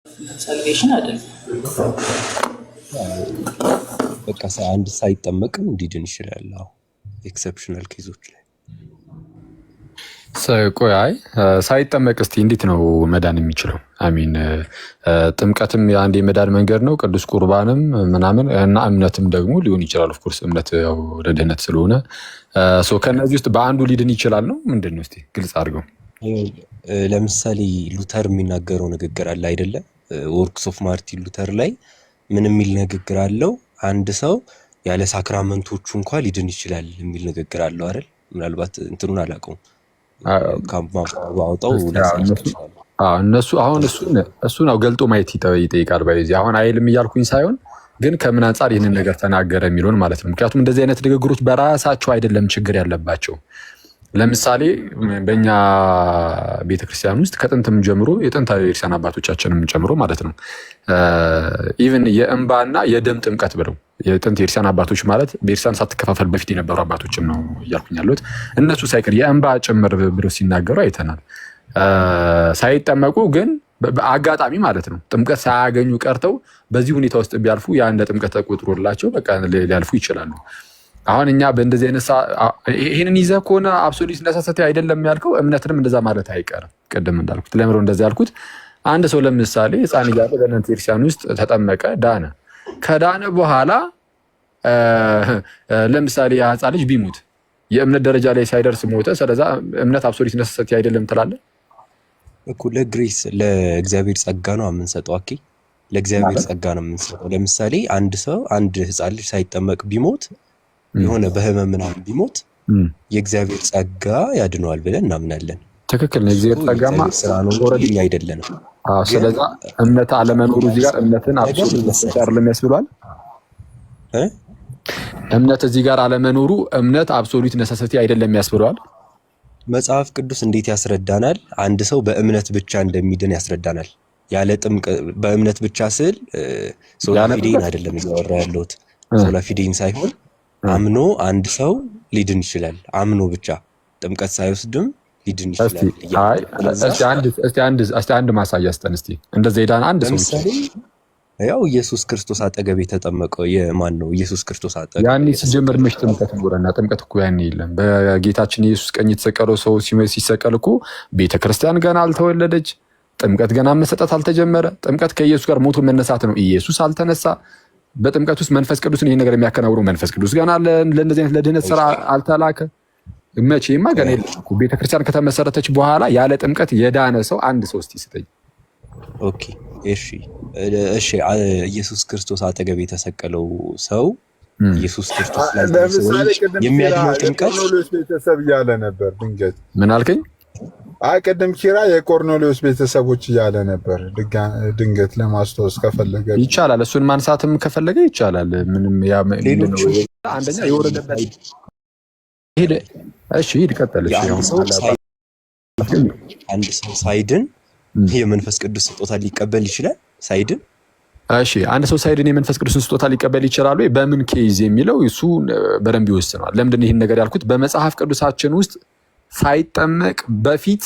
ሳልቬሽን አይደለም። በቃ አንድ ሳይጠመቅም ሊድን ይችላል። አዎ ኤክሰፕሽናል ኬዞች ላይ ቆይ ሳይጠመቅ እስቲ እንዴት ነው መዳን የሚችለው? አሚን ጥምቀትም የአንድ የመዳን መንገድ ነው። ቅዱስ ቁርባንም ምናምን እና እምነትም ደግሞ ሊሆን ይችላል። ኦፍኮርስ እምነት ያው ወደ ድህነት ስለሆነ ከነዚህ ውስጥ በአንዱ ሊድን ይችላል ነው ምንድን ነው? እስቲ ግልጽ አድርገው። ለምሳሌ ሉተር የሚናገረው ንግግር አለ አይደለ? ወርክስ ኦፍ ማርቲን ሉተር ላይ ምን የሚል ንግግር አለው? አንድ ሰው ያለ ሳክራመንቶቹ እንኳ ሊድን ይችላል የሚል ንግግር አለው አይደል? ምናልባት እንትኑን አላውቀውም ባወጣው እነሱ አሁን እሱ ነው ገልጦ ማየት ይጠይቃል። በዚህ አሁን አይልም እያልኩኝ ሳይሆን ግን ከምን አንጻር ይህንን ነገር ተናገረ የሚለውን ማለት ነው። ምክንያቱም እንደዚህ አይነት ንግግሮች በራሳቸው አይደለም ችግር ያለባቸው። ለምሳሌ በእኛ ቤተክርስቲያን ውስጥ ከጥንትም ጀምሮ የጥንታዊ ቤተክርስቲያን አባቶቻችንም ጨምሮ ማለት ነው ኢቭን የእንባና የደም ጥምቀት ብለው የጥንት የቤተክርስቲያን አባቶች ማለት ቤተክርስቲያን ሳትከፋፈል በፊት የነበሩ አባቶችን ነው እያልኩኝ ያለሁት። እነሱ ሳይቀር የእንባ ጭምር ብለው ሲናገሩ አይተናል። ሳይጠመቁ ግን አጋጣሚ ማለት ነው ጥምቀት ሳያገኙ ቀርተው በዚህ ሁኔታ ውስጥ ቢያልፉ ያ እንደ ጥምቀት ተቆጥሮላቸው በቃ ሊያልፉ ይችላሉ። አሁን እኛ በእንደዚህ አይነት ይህንን ይዘህ ከሆነ አብሶሉት ነሰሰቲ አይደለም ያልከው፣ እምነትንም እንደዛ ማለት አይቀርም። ቅድም እንዳልኩት ለምሮ እንደዚህ ያልኩት አንድ ሰው ለምሳሌ ሕፃን እያለ በእናንተ ቤተክርስቲያን ውስጥ ተጠመቀ፣ ዳነ። ከዳነ በኋላ ለምሳሌ የሕፃን ልጅ ቢሞት የእምነት ደረጃ ላይ ሳይደርስ ሞተ። ስለዛ እምነት አብሶሉት ነሰሰቲ አይደለም ትላለህ እኮ። ለግሬስ ለእግዚአብሔር ጸጋ ነው የምንሰጠው። ኦኬ ለእግዚአብሔር ጸጋ ነው የምንሰጠው። ለምሳሌ አንድ ሰው አንድ ሕፃን ልጅ ሳይጠመቅ ቢሞት የሆነ በህመም ምናምን ቢሞት የእግዚአብሔር ጸጋ ያድነዋል ብለን እናምናለን። ትክክል ነው። የእግዚአብሔር ጸጋማ ስራ ነው ወረድኛ አይደለንም። ስለዛ እምነት አለመኖሩ እዚህ ጋር እምነትን አብሶሉት አይደለም ያስብሏል። እምነት እዚህ ጋር አለመኖሩ እምነት አብሶሉት ነሰሰቲ አይደለም ያስብሏል። መጽሐፍ ቅዱስ እንዴት ያስረዳናል? አንድ ሰው በእምነት ብቻ እንደሚድን ያስረዳናል። ያለ በእምነት ብቻ ስል ሶላ ፊዴን አይደለም እያወራ ያለሁት። ሶላ ፊዴን ሳይሆን አምኖ አንድ ሰው ሊድን ይችላል። አምኖ ብቻ ጥምቀት ሳይወስድም ሊድን ይችላል። እስቲ አንድ ማሳያ ስጠን እስቲ። እንደዛ ሄዳን አንድ ሰው ለምሳሌ ያው ኢየሱስ ክርስቶስ አጠገብ የተጠመቀው የማን ነው? ኢየሱስ ክርስቶስ አጠገብ ያኔ ሲጀምር መች ጥምቀት ኖረና? ጥምቀት እኮ ያኔ የለም። በጌታችን ኢየሱስ ቀኝ የተሰቀለው ሰው ሲሰቀል እኮ ቤተክርስቲያን ገና አልተወለደች። ጥምቀት ገና መሰጠት አልተጀመረ። ጥምቀት ከኢየሱስ ጋር ሞቶ መነሳት ነው። ኢየሱስ አልተነሳ። በጥምቀት ውስጥ መንፈስ ቅዱስን ይሄን ነገር የሚያከናውረው መንፈስ ቅዱስ ገና ለእንደዚህ አይነት ለድህነት ስራ አልተላከ። መቼማ ገና የለም እኮ ቤተክርስቲያን ከተመሰረተች በኋላ ያለ ጥምቀት የዳነ ሰው አንድ ሰው እስቲ ስጠኝ። ኦኬ እሺ ኢየሱስ ክርስቶስ አጠገብ የተሰቀለው ሰው ኢየሱስ ክርስቶስ ላይ የሚያድነው ጥምቀት ቤተሰብ እያለ ነበር። ድንገት ምን አልከኝ? ቅድም ኪራ የቆርኔሌዎስ ቤተሰቦች እያለ ነበር። ድንገት ለማስታወስ ከፈለገ ይቻላል። እሱን ማንሳትም ከፈለገ ይቻላል። ምንም አንደኛ የወረደበት ሂድ ቀጥል። አንድ ሰው ሳይድን የመንፈስ ቅዱስ ስጦታ ሊቀበል ይችላል። ሳይድን አንድ ሰው ሳይድን የመንፈስ ቅዱስን ስጦታ ሊቀበል ይችላል ወይ? በምን ኬዝ የሚለው እሱ በደንብ ይወስነዋል። ለምንድን ይህን ነገር ያልኩት? በመጽሐፍ ቅዱሳችን ውስጥ ሳይጠመቅ በፊት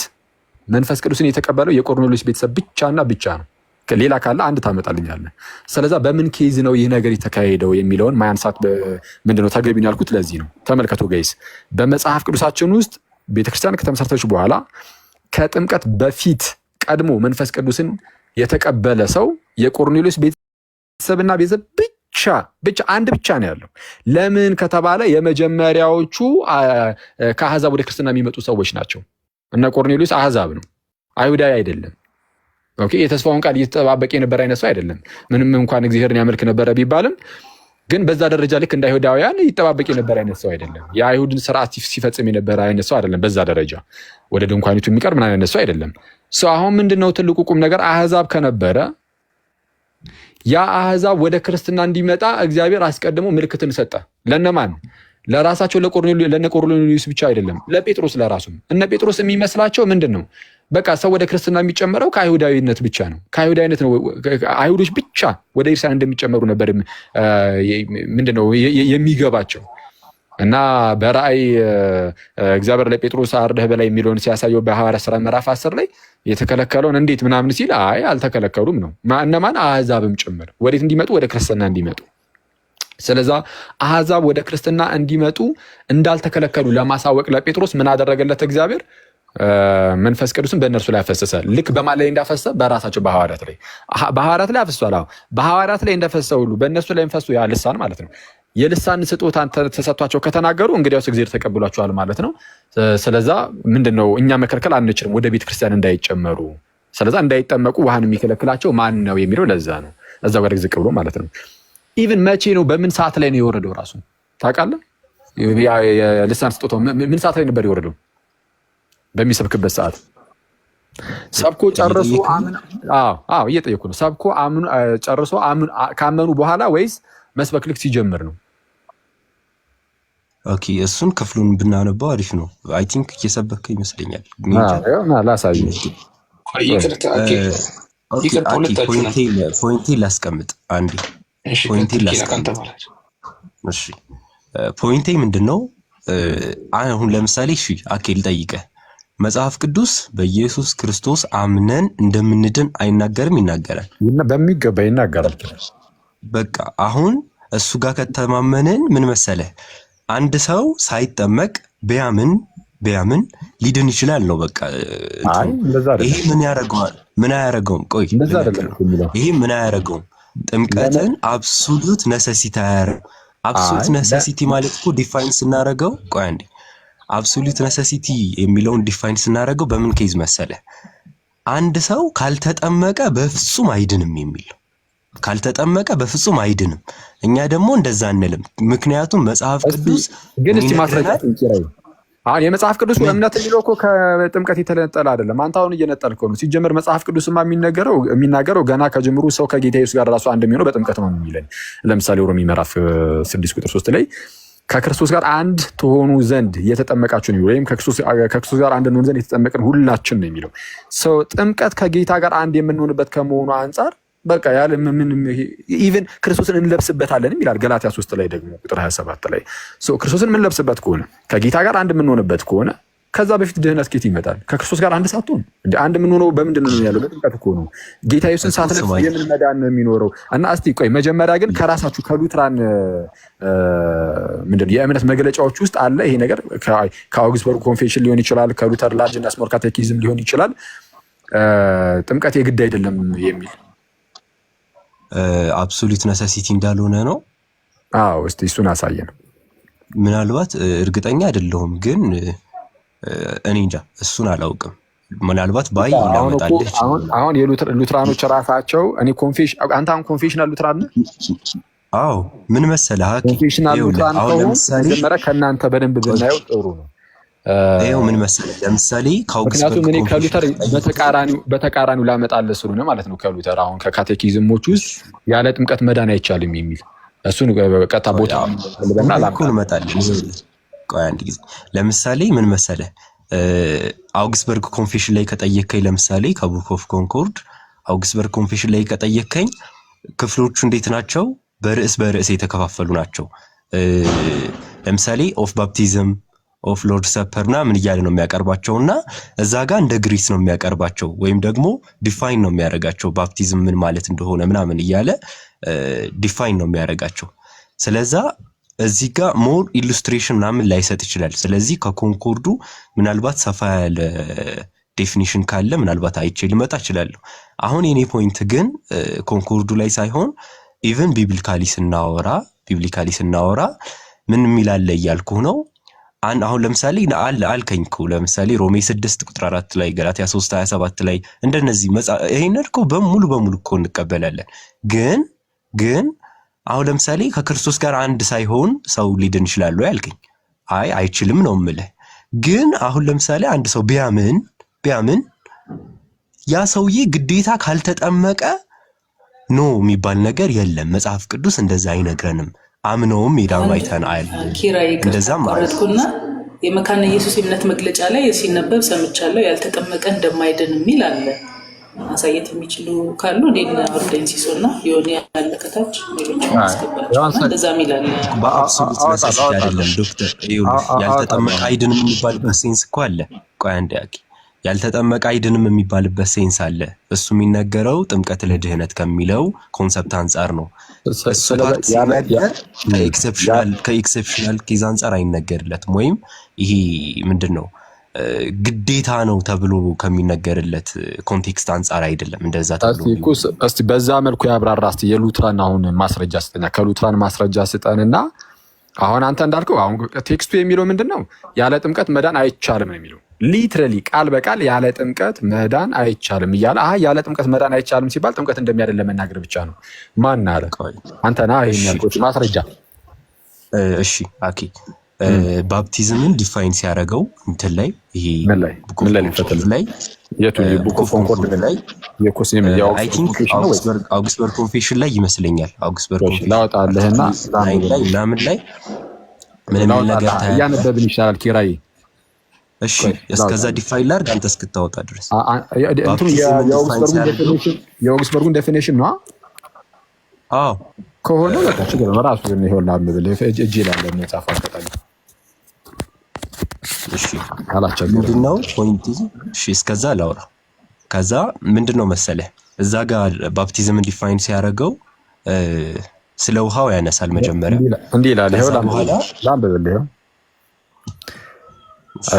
መንፈስ ቅዱስን የተቀበለው የቆርኔሌዎስ ቤተሰብ ብቻና ብቻ ነው። ሌላ ካለ አንድ ታመጣልኛለህ። ስለዛ በምን ኬዝ ነው ይህ ነገር የተካሄደው የሚለውን ማያንሳት ምንድነው ተገቢ ነው ያልኩት ለዚህ ነው። ተመልከቱ ጋይስ፣ በመጽሐፍ ቅዱሳችን ውስጥ ቤተክርስቲያን ከተመሰረተች በኋላ ከጥምቀት በፊት ቀድሞ መንፈስ ቅዱስን የተቀበለ ሰው የቆርኔሌዎስ ቤተሰብና ቤተሰብ ብቻ አንድ ብቻ ነው ያለው። ለምን ከተባለ የመጀመሪያዎቹ ከአህዛብ ወደ ክርስትና የሚመጡ ሰዎች ናቸው። እነ ቆርኔሌዎስ አህዛብ ነው፣ አይሁዳዊ አይደለም። ኦኬ የተስፋውን ቃል እየተጠባበቀ የነበረ አይነት ሰው አይደለም። ምንም እንኳን እግዚአብሔርን ያመልክ ነበረ ቢባልም ግን በዛ ደረጃ ልክ እንደ አይሁዳውያን ይጠባበቅ የነበረ አይነት ሰው አይደለም። የአይሁድን ስርዓት ሲፈጽም የነበረ አይነት ሰው አይደለም። በዛ ደረጃ ወደ ድንኳኒቱ የሚቀርብ ምን አይነት ሰው አይደለም። አሁን ምንድነው ትልቁ ቁም ነገር? አህዛብ ከነበረ ያ አህዛብ ወደ ክርስትና እንዲመጣ እግዚአብሔር አስቀድሞ ምልክትን ሰጠ። ለነማን? ለራሳቸው ለነ ቆርኔሌዎስ ብቻ አይደለም፣ ለጴጥሮስ ለራሱም። እነ ጴጥሮስ የሚመስላቸው ምንድነው? በቃ ሰው ወደ ክርስትና የሚጨመረው ከአይሁዳዊነት ብቻ ነው። ከአይሁዳዊነት ነው። አይሁዶች ብቻ ወደ ክርስቲያን እንደሚጨመሩ ነበር ምንድነው የሚገባቸው። እና በራእይ እግዚአብሔር ለጴጥሮስ አርደህ በላይ የሚለውን ሲያሳየው በሐዋርያት ሥራ ምዕራፍ 10 ላይ የተከለከለውን እንዴት ምናምን ሲል አይ አልተከለከሉም ነው። እነማን? አሕዛብም ጭምር ወዴት እንዲመጡ? ወደ ክርስትና እንዲመጡ። ስለዛ አሕዛብ ወደ ክርስትና እንዲመጡ እንዳልተከለከሉ ለማሳወቅ ለጴጥሮስ ምን አደረገለት እግዚአብሔር? መንፈስ ቅዱስን በእነርሱ ላይ አፈሰሰ። ልክ በማን ላይ እንዳፈሰሰ? በራሳቸው በሐዋርያት ላይ አፍሷል። በሐዋርያት ላይ እንደፈሰሰ ሁሉ በእነሱ ላይ ፈሱ። ያ ልሳን ማለት ነው። የልሳን ስጦታ ተሰጥቷቸው ከተናገሩ እንግዲያውስ እግዚአብሔር ተቀብሏቸዋል ማለት ነው። ስለዛ ምንድነው እኛ መከልከል አንችልም፣ ወደ ቤተ ክርስቲያን እንዳይጨመሩ። ስለዛ እንዳይጠመቁ ውሃን የሚከለክላቸው ማን ነው የሚለው ለዛ ነው። እዛው ጋር ዝቅ ብሎ ማለት ነው። ኢቭን መቼ ነው በምን ሰዓት ላይ ነው የወረደው ራሱ ታውቃለህ? የልሳን ስጦታው ምን ሰዓት ላይ ነበር የወረደው? በሚሰብክበት ሰዓት ሰብኮ ጨርሶ እየጠየኩ ነው። ሰብኮ ጨርሶ ካመኑ በኋላ ወይስ መስበክ ልክ ሲጀምር ነው? ኦኬ እሱን ክፍሉን ብናነባው አሪፍ ነው። አይ ቲንክ እየሰበከ ይመስለኛል። ላሳይ ፖይንቴን ላስቀምጥ አንዴ። ፖይንቴ ምንድን ነው? አሁን ለምሳሌ ልጠይቅህ፣ መጽሐፍ ቅዱስ በኢየሱስ ክርስቶስ አምነን እንደምንድን አይናገርም? ይናገራል። በሚገባ ይናገራል። በቃ አሁን እሱ ጋር ከተማመንን ምን መሰለህ፣ አንድ ሰው ሳይጠመቅ ቢያምን ሊድን ይችላል ነው በቃ። ይሄ ምን ያደርገዋል? ምን አያደርገውም። ቆይ ይሄ ምን አያደርገውም? ጥምቀትን አብሶሉት ነሰሲቲ አያደርገውም። አብሶሉት ነሰሲቲ ማለት እኮ ዲፋይን ስናደርገው፣ ቆይ አንዴ፣ አብሶሉት ነሰሲቲ የሚለውን ዲፋይን ስናደርገው በምን ኬዝ መሰለህ፣ አንድ ሰው ካልተጠመቀ በፍጹም አይድንም የሚል ነው። ካልተጠመቀ በፍጹም አይድንም። እኛ ደግሞ እንደዛ አንልም። ምክንያቱም መጽሐፍ ቅዱስ ግን እስቲ ማስረጃ እንጭራይ። አሁን የመጽሐፍ ቅዱስ እምነት የሚለው እኮ ከጥምቀት የተነጠለ አይደለም። አንተ አሁን እየነጠልከው ነው። ሲጀመር መጽሐፍ ቅዱስማ የሚናገረው ገና ከጅምሩ ሰው ከጌታ ኢየሱስ ጋር ራሱ አንድ የሚሆነው በጥምቀት ነው የሚለን። ለምሳሌ ሮሜ ምዕራፍ 6:3 ላይ ከክርስቶስ ጋር አንድ ትሆኑ ዘንድ የተጠመቃችሁ ነው፣ ወይም ከክርስቶስ ጋር አንድ እንሆን ዘንድ የተጠመቅን ሁላችን ነው የሚለው። ሰው ጥምቀት ከጌታ ጋር አንድ የምንሆንበት ከመሆኑ አንጻር በቃ ያለ ምን ኢቭን ክርስቶስን እንለብስበታለን ይላል ገላትያ 3 ላይ ደግሞ ቁጥር 27 ላይ ክርስቶስን የምንለብስበት ከሆነ ከጌታ ጋር አንድ የምንሆንበት ከሆነ ከዛ በፊት ድህነት ከየት ይመጣል? ከክርስቶስ ጋር አንድ ሳትሆን አንድ የምንሆነው በምንድን ነው ያለው? በጥምቀት እኮ ነው። ጌታ ኢየሱስን ሳትለብስ የምን መዳን ነው የሚኖረው? እና እስቲ ቆይ መጀመሪያ ግን ከራሳችሁ ከሉትራን ምንድን የእምነት መግለጫዎች ውስጥ አለ ይሄ ነገር። ከአውግስበርግ ኮንፌሽን ሊሆን ይችላል፣ ከሉተር ላርጅ እና ስሞል ካቴኪዝም ሊሆን ይችላል። ጥምቀት የግድ አይደለም የሚል አብሶሉት ነሰሲቲ እንዳልሆነ ነው። አዎ እስቲ እሱን አሳየን። ምናልባት እርግጠኛ አይደለሁም ግን እኔ እንጃ፣ እሱን አላውቅም። ምናልባት ባይ ላመጣልህ አሁን የሉትራኖች ራሳቸው እኔ አንተ አሁን ኮንፌሽናል ሉትራን ነህ? አዎ ምን መሰለህ፣ ኮንፌሽናል ሉትራን ነው መጀመሪያ ከእናንተ በደንብ ብናየው ጥሩ ነው። ይሄው ምን መሰለህ፣ ለምሳሌ ምክንያቱም እኔ ከሉተር በተቃራኒው ላመጣልህ ስለሆነ ማለት ነው። ከሉተር አሁን ከካቴኪዝሞች ውስጥ ያለ ጥምቀት መዳን አይቻልም የሚል እሱን ቀጥታ ቦታ እንመጣለን። ቆይ አንድ ጊዜ ለምሳሌ ምን መሰለህ፣ አውግስበርግ ኮንፌሽን ላይ ከጠየከኝ፣ ለምሳሌ ከቡክ ኦፍ ኮንኮርድ አውግስበርግ ኮንፌሽን ላይ ከጠየከኝ ክፍሎቹ እንዴት ናቸው? በርዕስ የተከፋፈሉ ናቸው። ለምሳሌ ኦፍ ባፕቲዝም ኦፍ ሎርድ ሰፐርና ምን እያለ ነው የሚያቀርባቸውና እዛ ጋር እንደ ግሪስ ነው የሚያቀርባቸው፣ ወይም ደግሞ ዲፋይን ነው የሚያደርጋቸው። ባፕቲዝም ምን ማለት እንደሆነ ምናምን እያለ ዲፋይን ነው የሚያደርጋቸው። ስለዛ እዚህ ጋር ሞር ኢሉስትሬሽን ምናምን ላይሰጥ ይችላል። ስለዚህ ከኮንኮርዱ ምናልባት ሰፋ ያለ ዴፊኒሽን ካለ ምናልባት አይቼ ልመጣ እችላለሁ። አሁን የኔ ፖይንት ግን ኮንኮርዱ ላይ ሳይሆን ኢቭን ቢብሊካሊ ስናወራ ምን የሚላለ እያልኩ ነው። አሁን ለምሳሌ አልከኝ እኮ ለምሳሌ ሮሜ 6:4 ላይ ገላትያ 3:27 ላይ እንደነዚህ ይሄን እኮ በሙሉ እኮ እንቀበላለን። ግን አሁን ለምሳሌ ከክርስቶስ ጋር አንድ ሳይሆን ሰው ሊድን ይችላል ያልከኝ፣ አይችልም ነው የምልህ። ግን አሁን ለምሳሌ አንድ ሰው ቢያምን ያ ሰውዬ ግዴታ ካልተጠመቀ ኖ የሚባል ነገር የለም። መጽሐፍ ቅዱስ እንደዛ አይነግረንም። አምነውም ሄዳው አይተናል። እንደዛም ማለትኩና የመካነ ኢየሱስ የእምነት መግለጫ ላይ ሲነበብ ሰምቻለሁ። ያልተጠመቀ እንደማይድን የሚል አለ። ማሳየት የሚችሉ ካሉ እኔን አውርደኝ ሲሶና የሆነ ያለ ከታች ሌሎች ማስገባቸው እንደዛ ሚላል። በአብሶሉት ነሰሲቲ አይደለም ዶክተር። ያልተጠመቀ አይድንም የሚባልበት ሴንስ እኮ አለ። ቆይ አንዴ ያቂ ያልተጠመቀ አይድንም የሚባልበት ሴንስ አለ። እሱ የሚነገረው ጥምቀት ለድህነት ከሚለው ኮንሰፕት አንጻር ነው። እሱ ፓርት ሲነገር ከኤክሰፕሽናል ኬዝ አንጻር አይነገርለትም። ወይም ይሄ ምንድን ነው ግዴታ ነው ተብሎ ከሚነገርለት ኮንቴክስት አንጻር አይደለም። እንደዛ ተብሎ እስቲ በዛ መልኩ ያብራራ። እስቲ የሉትራን አሁን ማስረጃ ስጠኛ። ከሉትራን ማስረጃ ስጠንና አሁን አንተ እንዳልከው አሁን ቴክስቱ የሚለው ምንድነው? ያለ ጥምቀት መዳን አይቻልም ነው የሚለው። ሊትራሊ ቃል በቃል ያለ ጥምቀት መዳን አይቻልም እያለ ያለ ጥምቀት መዳን አይቻልም ሲባል ጥምቀት እንደሚያደለ መናገር ብቻ ነው። ማን አለ? አንተና ይሄን ያልኩት ማስረጃ። እሺ ኦኬ። ባፕቲዝምን ዲፋይን ሲያደርገው እንትን ላይ ይሄ ምን ላይ ፈተል ላይ የቱ ቡክ ኦፍ ኮንኮርድ ላይ የኮስም ያው አይ ቲንክ አውግስበርግ ኮንፌሽን ላይ ይመስለኛል። አውግስበርግ ኮንፌሽን ላወጣልህና ላይ ምናምን ላይ ምን ነገር ያነበብን ይሻላል ኪራይ። እሺ እስከዛ ዲፋይን ላድርግ አንተ እስክታወጣ ድረስ እንትን የአውግስበርጉን ዴፊኒሽን ነው። አዎ ከሆነ በቃ ችግር ነው። ራሱ ይሆናል አንብብል እጅ ይላል መጽሐፍ አስቀጣኝ። እሺ አላቸገረም። ምንድነው ፖይንት? እሺ እስከዛ ላውራ። ከዛ ምንድነው መሰለህ እዛ ጋር ባፕቲዝምን ዲፋይን ሲያደርገው ስለ ውሃው ያነሳል መጀመሪያ እንዲህ ይላል። ይሄው ላንብብል። ይሄው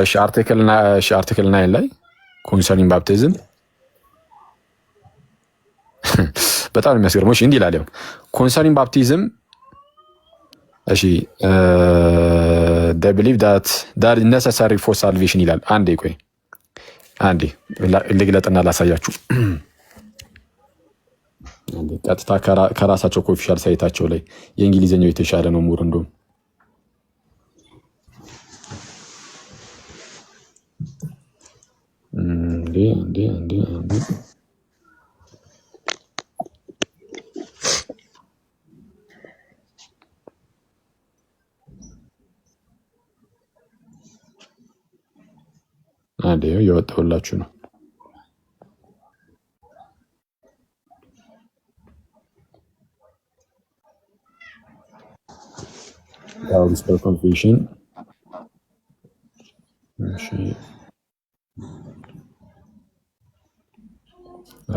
እሺ አርቲክል 9 ላይ ኮንሰርኒንግ ባፕቲዝም በጣም የሚያስገርመው እሺ እንዲህ ይላል። ይሄው ኮንሰርኒንግ ባፕቲዝም እሺ they believe that is necessary for salvation ይላል። አንዴ ቆይ አንዴ ልግለጥና ላሳያችሁ። አንዴ ቀጥታ ከራሳቸው ኦፊሻል ሳይታቸው ላይ የእንግሊዘኛው የተሻለ ነው ሙር እንደውም እንዴ አንዴ የወጣሁላችሁ ነው። አውግስበርግ ኮንፌሽን እሺ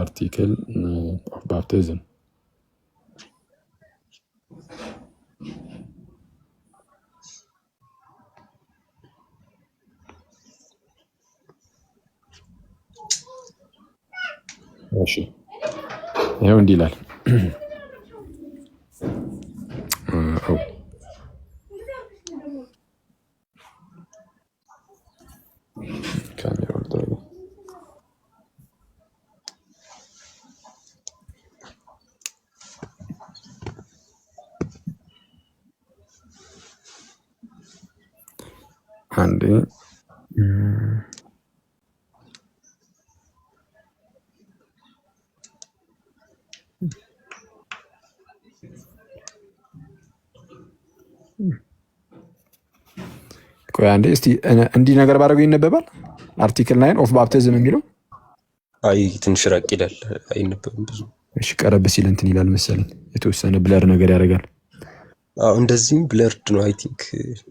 አርቲክል ኦፍ ባፕቲዝም እሺ ይሄው እንዲህ ይላል። አንዴ ቆይ አንዴ እስቲ እንዲህ ነገር ባደረገው ይነበባል። አርቲክል 9 ኦፍ ባፕቲዝም የሚለው አይ ትንሽ ራቅ ይላል፣ አይነበብም ብዙ። እሺ ቀረብ ሲል እንትን ይላል መሰለኝ፣ የተወሰነ ብለር ነገር ያደርጋል። አዎ እንደዚህም ብለርድ ነው አይ ቲንክ።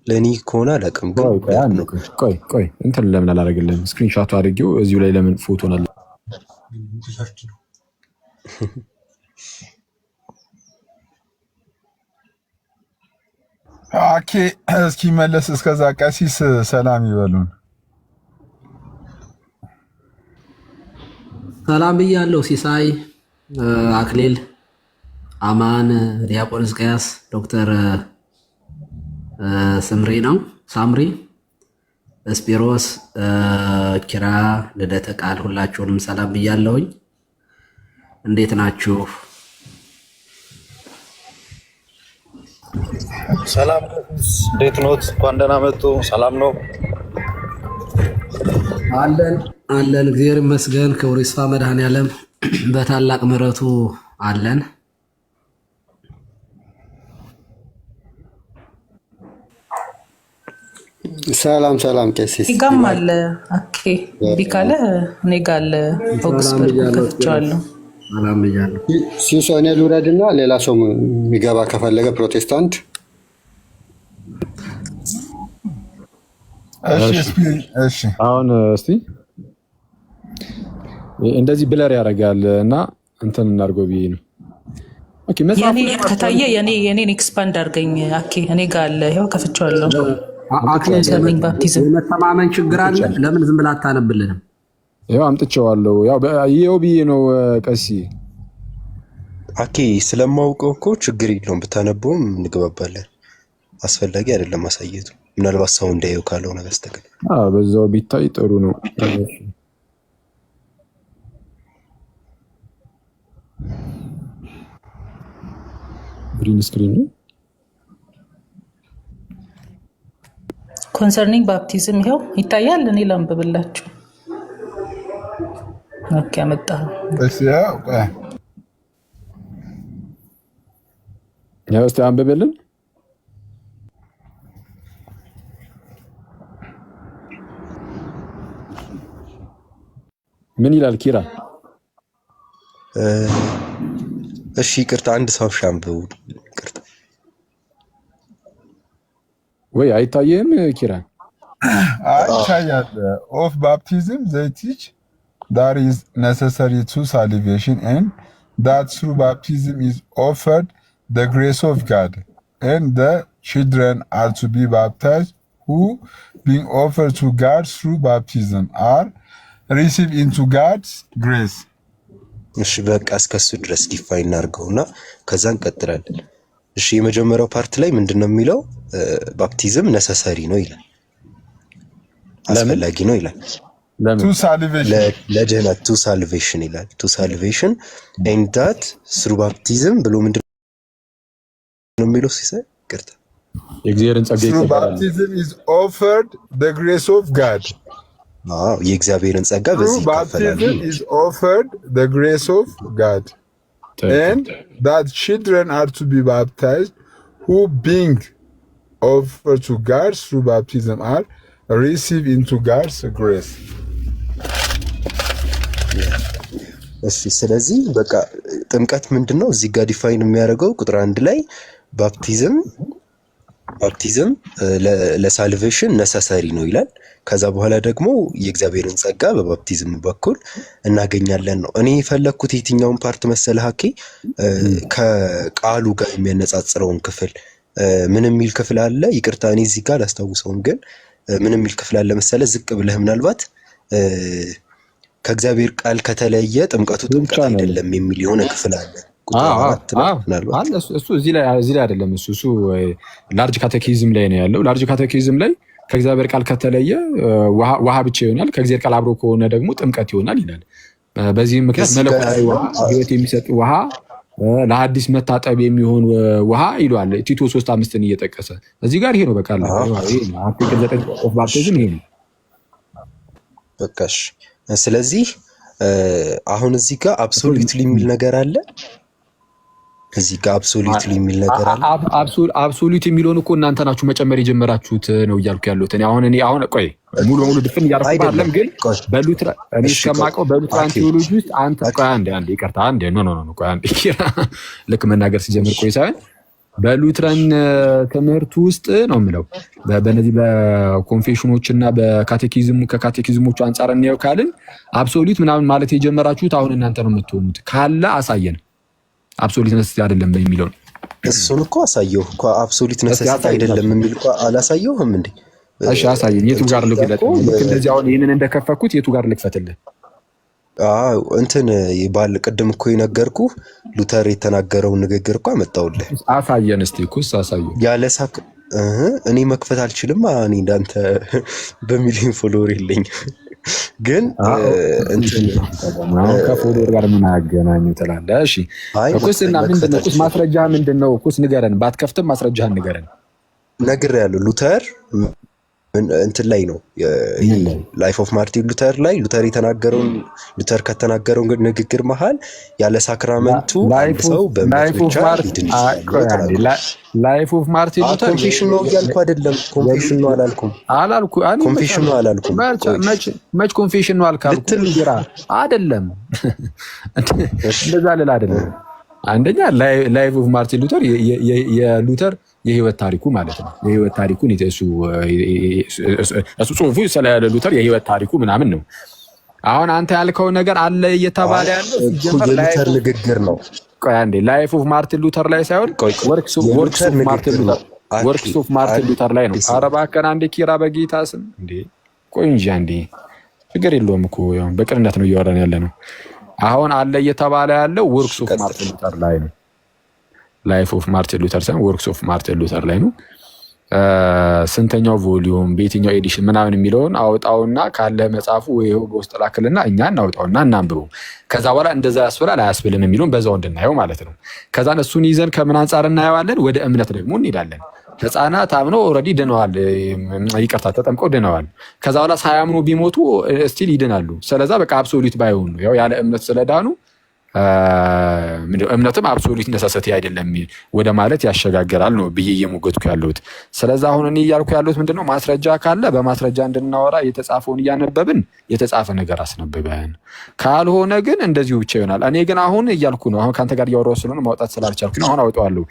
ለኔ ከሆነ አላውቅም ግን ቆይ እንትን ለምን አላደርግልህም? ስክሪንሾት አድርጌው እዚሁ ላይ ለምን ፎቶ ነው ብለርድ ነው? ኦኬ እስኪ መለስ። እስከዛ ቀሲስ ሰላም ይበሉን። ሰላም ብያለሁ። ሲሳይ አክሊል፣ አማን፣ ዲያቆን ሕዝቅያስ፣ ዶክተር ስምሪ ነው ሳምሪ፣ ስፒሮስ፣ ኪራ፣ ልደተ ቃል ሁላችሁንም ሰላም ብያለሁኝ። እንዴት ናችሁ? ሰላም እንዴት ኖት? እንኳን ደህና መጡ። ሰላም ነው አለን አለን። እግዚአብሔር ይመስገን። ክብሩ ይስፋ መድኃኔዓለም በታላቅ ምሕረቱ አለን። ሰላም ቀሲስ ይጋም አለ ኦኬ ቢካለ እኔ ጋር አለ ኦክስፈርድ ከፍቻለሁ። ሰላም ብያለሁ። ሲሶኔ ልውረድና ሌላ ሰው የሚገባ ከፈለገ ፕሮቴስታንት። እሺ አሁን እስቲ እንደዚህ ብለር ያደርጋል እና እንትን እናድርገው ብዬ ነው። ኦኬ መጽሐፍ የኔ ከታየ የኔን ኤክስፓንድ አድርገኝ። ኦኬ እኔ ጋር አለ ይሄው ከፍቻለሁ። ኮንሰርኒንግ ባፕቲዝም የመተማመን ችግር አለ። ለምን ዝም ብለህ አታነብልንም? ያው አምጥቼዋለሁ። ያው ብዬ ነው ቀሲ አኬ ስለማውቀው እኮ ችግር የለውም ብታነበውም እንግባባለን። አስፈላጊ አይደለም ማሳየቱ፣ ምናልባት ሰው እንዳየው ካልሆነ በስተቀር በዛው ቢታይ ጥሩ ነው። ግሪን ስክሪን ነው። ኮንሰርኒንግ ባፕቲዝም ይሄው ይታያል። እኔ ላንብብላችሁ። ኦኬ አመጣሁ። ያው እስቲ አንብብልን። ምን ይላል ኪራ? እሺ ይቅርታ፣ አንድ ሰው ሻምበው ይቅርታ። ወይ አይታየም ኪራ? ይታያል። ኦፍ ባፕቲዝም they teach that is necessary to salvation and that through baptism is offered the grace of God and the children are to be baptized who being offered to God through baptism are received into God's grace. እሺ በቃ እስከሱ ድረስ ዲፋይን እናድርገውና ከዛ እንቀጥላለን። እሺ የመጀመሪያው ፓርት ላይ ምንድነው የሚለው? ባፕቲዝም ነሰሰሪ ነው ይላል፣ አስፈላጊ ነው ይላል። to salvation ለድህነት to salvation ይላል። to salvation and that through baptism ብሎ ምንድነው የሚለው ሲሰጥ ይቅርታ የእግዚአብሔርን ጸጋ through ይቀበላል። baptism is offered the grace of God. የእግዚአብሔርን ጸጋ በዚህ ይካፈላል። baptism is offered the grace of God and that children are to be baptized who being offered to God through baptism are received into God's grace. እሺ ስለዚህ በቃ ጥምቀት ምንድነው እዚህ ጋር ዲፋይን የሚያደርገው ቁጥር 1 ላይ ባፕቲዝም ለሳልቬሽን ነሰሰሪ ነው ይላል። ከዛ በኋላ ደግሞ የእግዚአብሔርን ጸጋ በባፕቲዝም በኩል እናገኛለን ነው። እኔ የፈለኩት የትኛውን ፓርት መሰለህ ሀኬ? ከቃሉ ጋር የሚያነጻጽረውን ክፍል ምን የሚል ክፍል አለ? ይቅርታ እኔ እዚህ ጋር አላስታውሰውም፣ ግን ምን የሚል ክፍል አለ መሰለህ? ዝቅ ብለህ ምናልባት ከእግዚአብሔር ቃል ከተለየ ጥምቀቱ ጥምቀት አይደለም የሚል የሆነ ክፍል አለ። እሱ እዚህ ላይ አይደለም። እሱ ላርጅ ካቴኪዝም ላይ ነው ያለው። ላርጅ ካቴኪዝም ላይ ከእግዚአብሔር ቃል ከተለየ ውሃ ብቻ ይሆናል፣ ከእግዚአብሔር ቃል አብሮ ከሆነ ደግሞ ጥምቀት ይሆናል ይላል። በዚህም ምክንያት መለኮታዊ ውሃ፣ ሕይወት የሚሰጥ ውሃ፣ ለሐዲስ መታጠብ የሚሆን ውሃ ይሏል ቲቶ 3:5 እየጠቀሰ እዚህ ጋር ይሄ ነው በቃ አርቲክል 9 ኦፍ ባፕቲዝም ይሄ ነው በቃሽ። ስለዚህ አሁን እዚህ ጋር አብሶሉትሊ የሚል ነገር አለ። እዚህ ጋር አብሶሉትሊ የሚል ነገር አለ። አብሶሉት የሚለውን እኮ እናንተ ናችሁ መጨመር የጀመራችሁት ነው እያልኩ ያለሁት። አሁን ቆይ ሙሉ ድፍን እያደረኩ አይደለም፣ ግን በሉትራ እኔ እስከማውቀው በሉትራን ቴዎሎጂ ውስጥ አንተ ቆይ አንዴ ይቅርታ አንዴ ኖ ቆይ አንዴ ልክ መናገር ሲጀምር ቆይ ሳይሆን በሉትራን ትምህርት ውስጥ ነው የምለው። በእነዚህ በኮንፌሽኖች እና ከካቴኪዝሞቹ አንጻር እናየው ካልን አብሶሉት ምናምን ማለት የጀመራችሁት አሁን እናንተ ነው የምትሆኑት። ካለ አሳየን። አብሶሉት ነስቲ አይደለም የሚለው እሱን እኮ አሳየው እኮ። አብሶሉት ነስቲ አይደለም የሚል እኮ አላሳየውም እንዴ? እሺ አሳየን። የቱ ጋር ልግለጥ? ልክ እንደዚህ አሁን ይሄንን እንደከፈኩት የቱ ጋር ልክፈትልህ? እንትን ባል ቅድም እኮ የነገርኩ ሉተር የተናገረውን ንግግር እኮ አመጣውልህ። አሳየን እስቲ እኮ አሳየን። ያለ ሳክ እኔ መክፈት አልችልም። እኔ እንዳንተ በሚሊዮን ፎሎወር የለኝም። ግን እንትን ከፎሎወር ጋር ምን አገናኘው ትላለህ? እሺ እኮስና ምንድነው? እኮስ ማስረጃ ምንድነው? እኮስ ንገረን። ባትከፍትም ማስረጃህን ንገረን። ነግሬያለሁ። ሉተር እንትን ላይ ነው ላይፍ ኦፍ ማርቲን ሉተር ላይ ሉተር ከተናገረው ንግግር መሃል ያለ ሳክራመንቱ አንድ ሰው በእምነት ብቻ ሊድን ይችላል። ላይፍ ኦፍ ማርቲን ሉተር ኮንፌሽን ነው እያልኩ አይደለም። ኮንፌሽን ነው አላልኩም። መች ኮንፌሽን ነው አልካልኩ አይደለም። እንደዛ ልል አይደለም። አንደኛ ላይፍ ኦፍ ማርቲን ሉተር የሉተር የህይወት ታሪኩ ማለት ነው። የህይወት ታሪኩን እሱ ጽሁፉ ስለ ሉተር የህይወት ታሪኩ ምናምን ነው። አሁን አንተ ያልከው ነገር አለ እየተባለ ያለው የሉተር ንግግር ነው። ቆይ አንዴ ላይፍ ኦፍ ማርቲን ሉተር ላይ ሳይሆን ወርክስ ኦፍ ማርቲን ሉተር ላይ ነው። ኧረ እባክህ አንዴ ኪራ በጌታ ስም እንዴ ቆይ እንጂ አንዴ ችግር የለውም እኮ ያው በቅንነት ነው እያወራን ያለ ነው። አሁን አለ እየተባለ ያለው ወርክስ ኦፍ ማርቲን ሉተር ላይ ነው። ላይፍ ኦፍ ማርቲን ሉተር ሳይሆን ወርክስ ኦፍ ማርቲን ሉተር ላይ ነው። ስንተኛው ቮሊዩም በየትኛው ኤዲሽን ምናምን የሚለውን አውጣውና ካለ መጽሐፉ ወይ በውስጥ ላክልና እኛ እናውጣውና እናንብበው። ከዛ በኋላ እንደዛ ያስብላል አያስብልም የሚለውን በዛው እንድናየው ማለት ነው። ከዛን እሱን ይዘን ከምን አንጻር እናየዋለን? ወደ እምነት ደግሞ እንሄዳለን። ህፃናት አምነው ኦልሬዲ ድነዋል፣ ይቅርታ ተጠምቀው ድነዋል። ከዛ በኋላ ሳያምኑ ቢሞቱ ስቲል ይድናሉ። ስለዛ በቃ አብሶሉት ባይሆን ነው ያው ያለ እምነት ስለዳኑ እምነትም አብሶሉት ነሰሰቲ አይደለም ወደ ማለት ያሸጋግራል ነው ብዬ እየሞገትኩ ያለሁት። ስለዚህ አሁን እኔ እያልኩ ያለሁት ምንድነው ማስረጃ ካለ በማስረጃ እንድናወራ የተጻፈውን እያነበብን የተጻፈ ነገር አስነብበን፣ ካልሆነ ግን እንደዚሁ ብቻ ይሆናል። እኔ ግን አሁን እያልኩ ነው፣ አሁን ካንተ ጋር እያወራሁ ስለሆነ ማውጣት ስላልቻልኩ ነው። አሁን አውጣዋለሁ።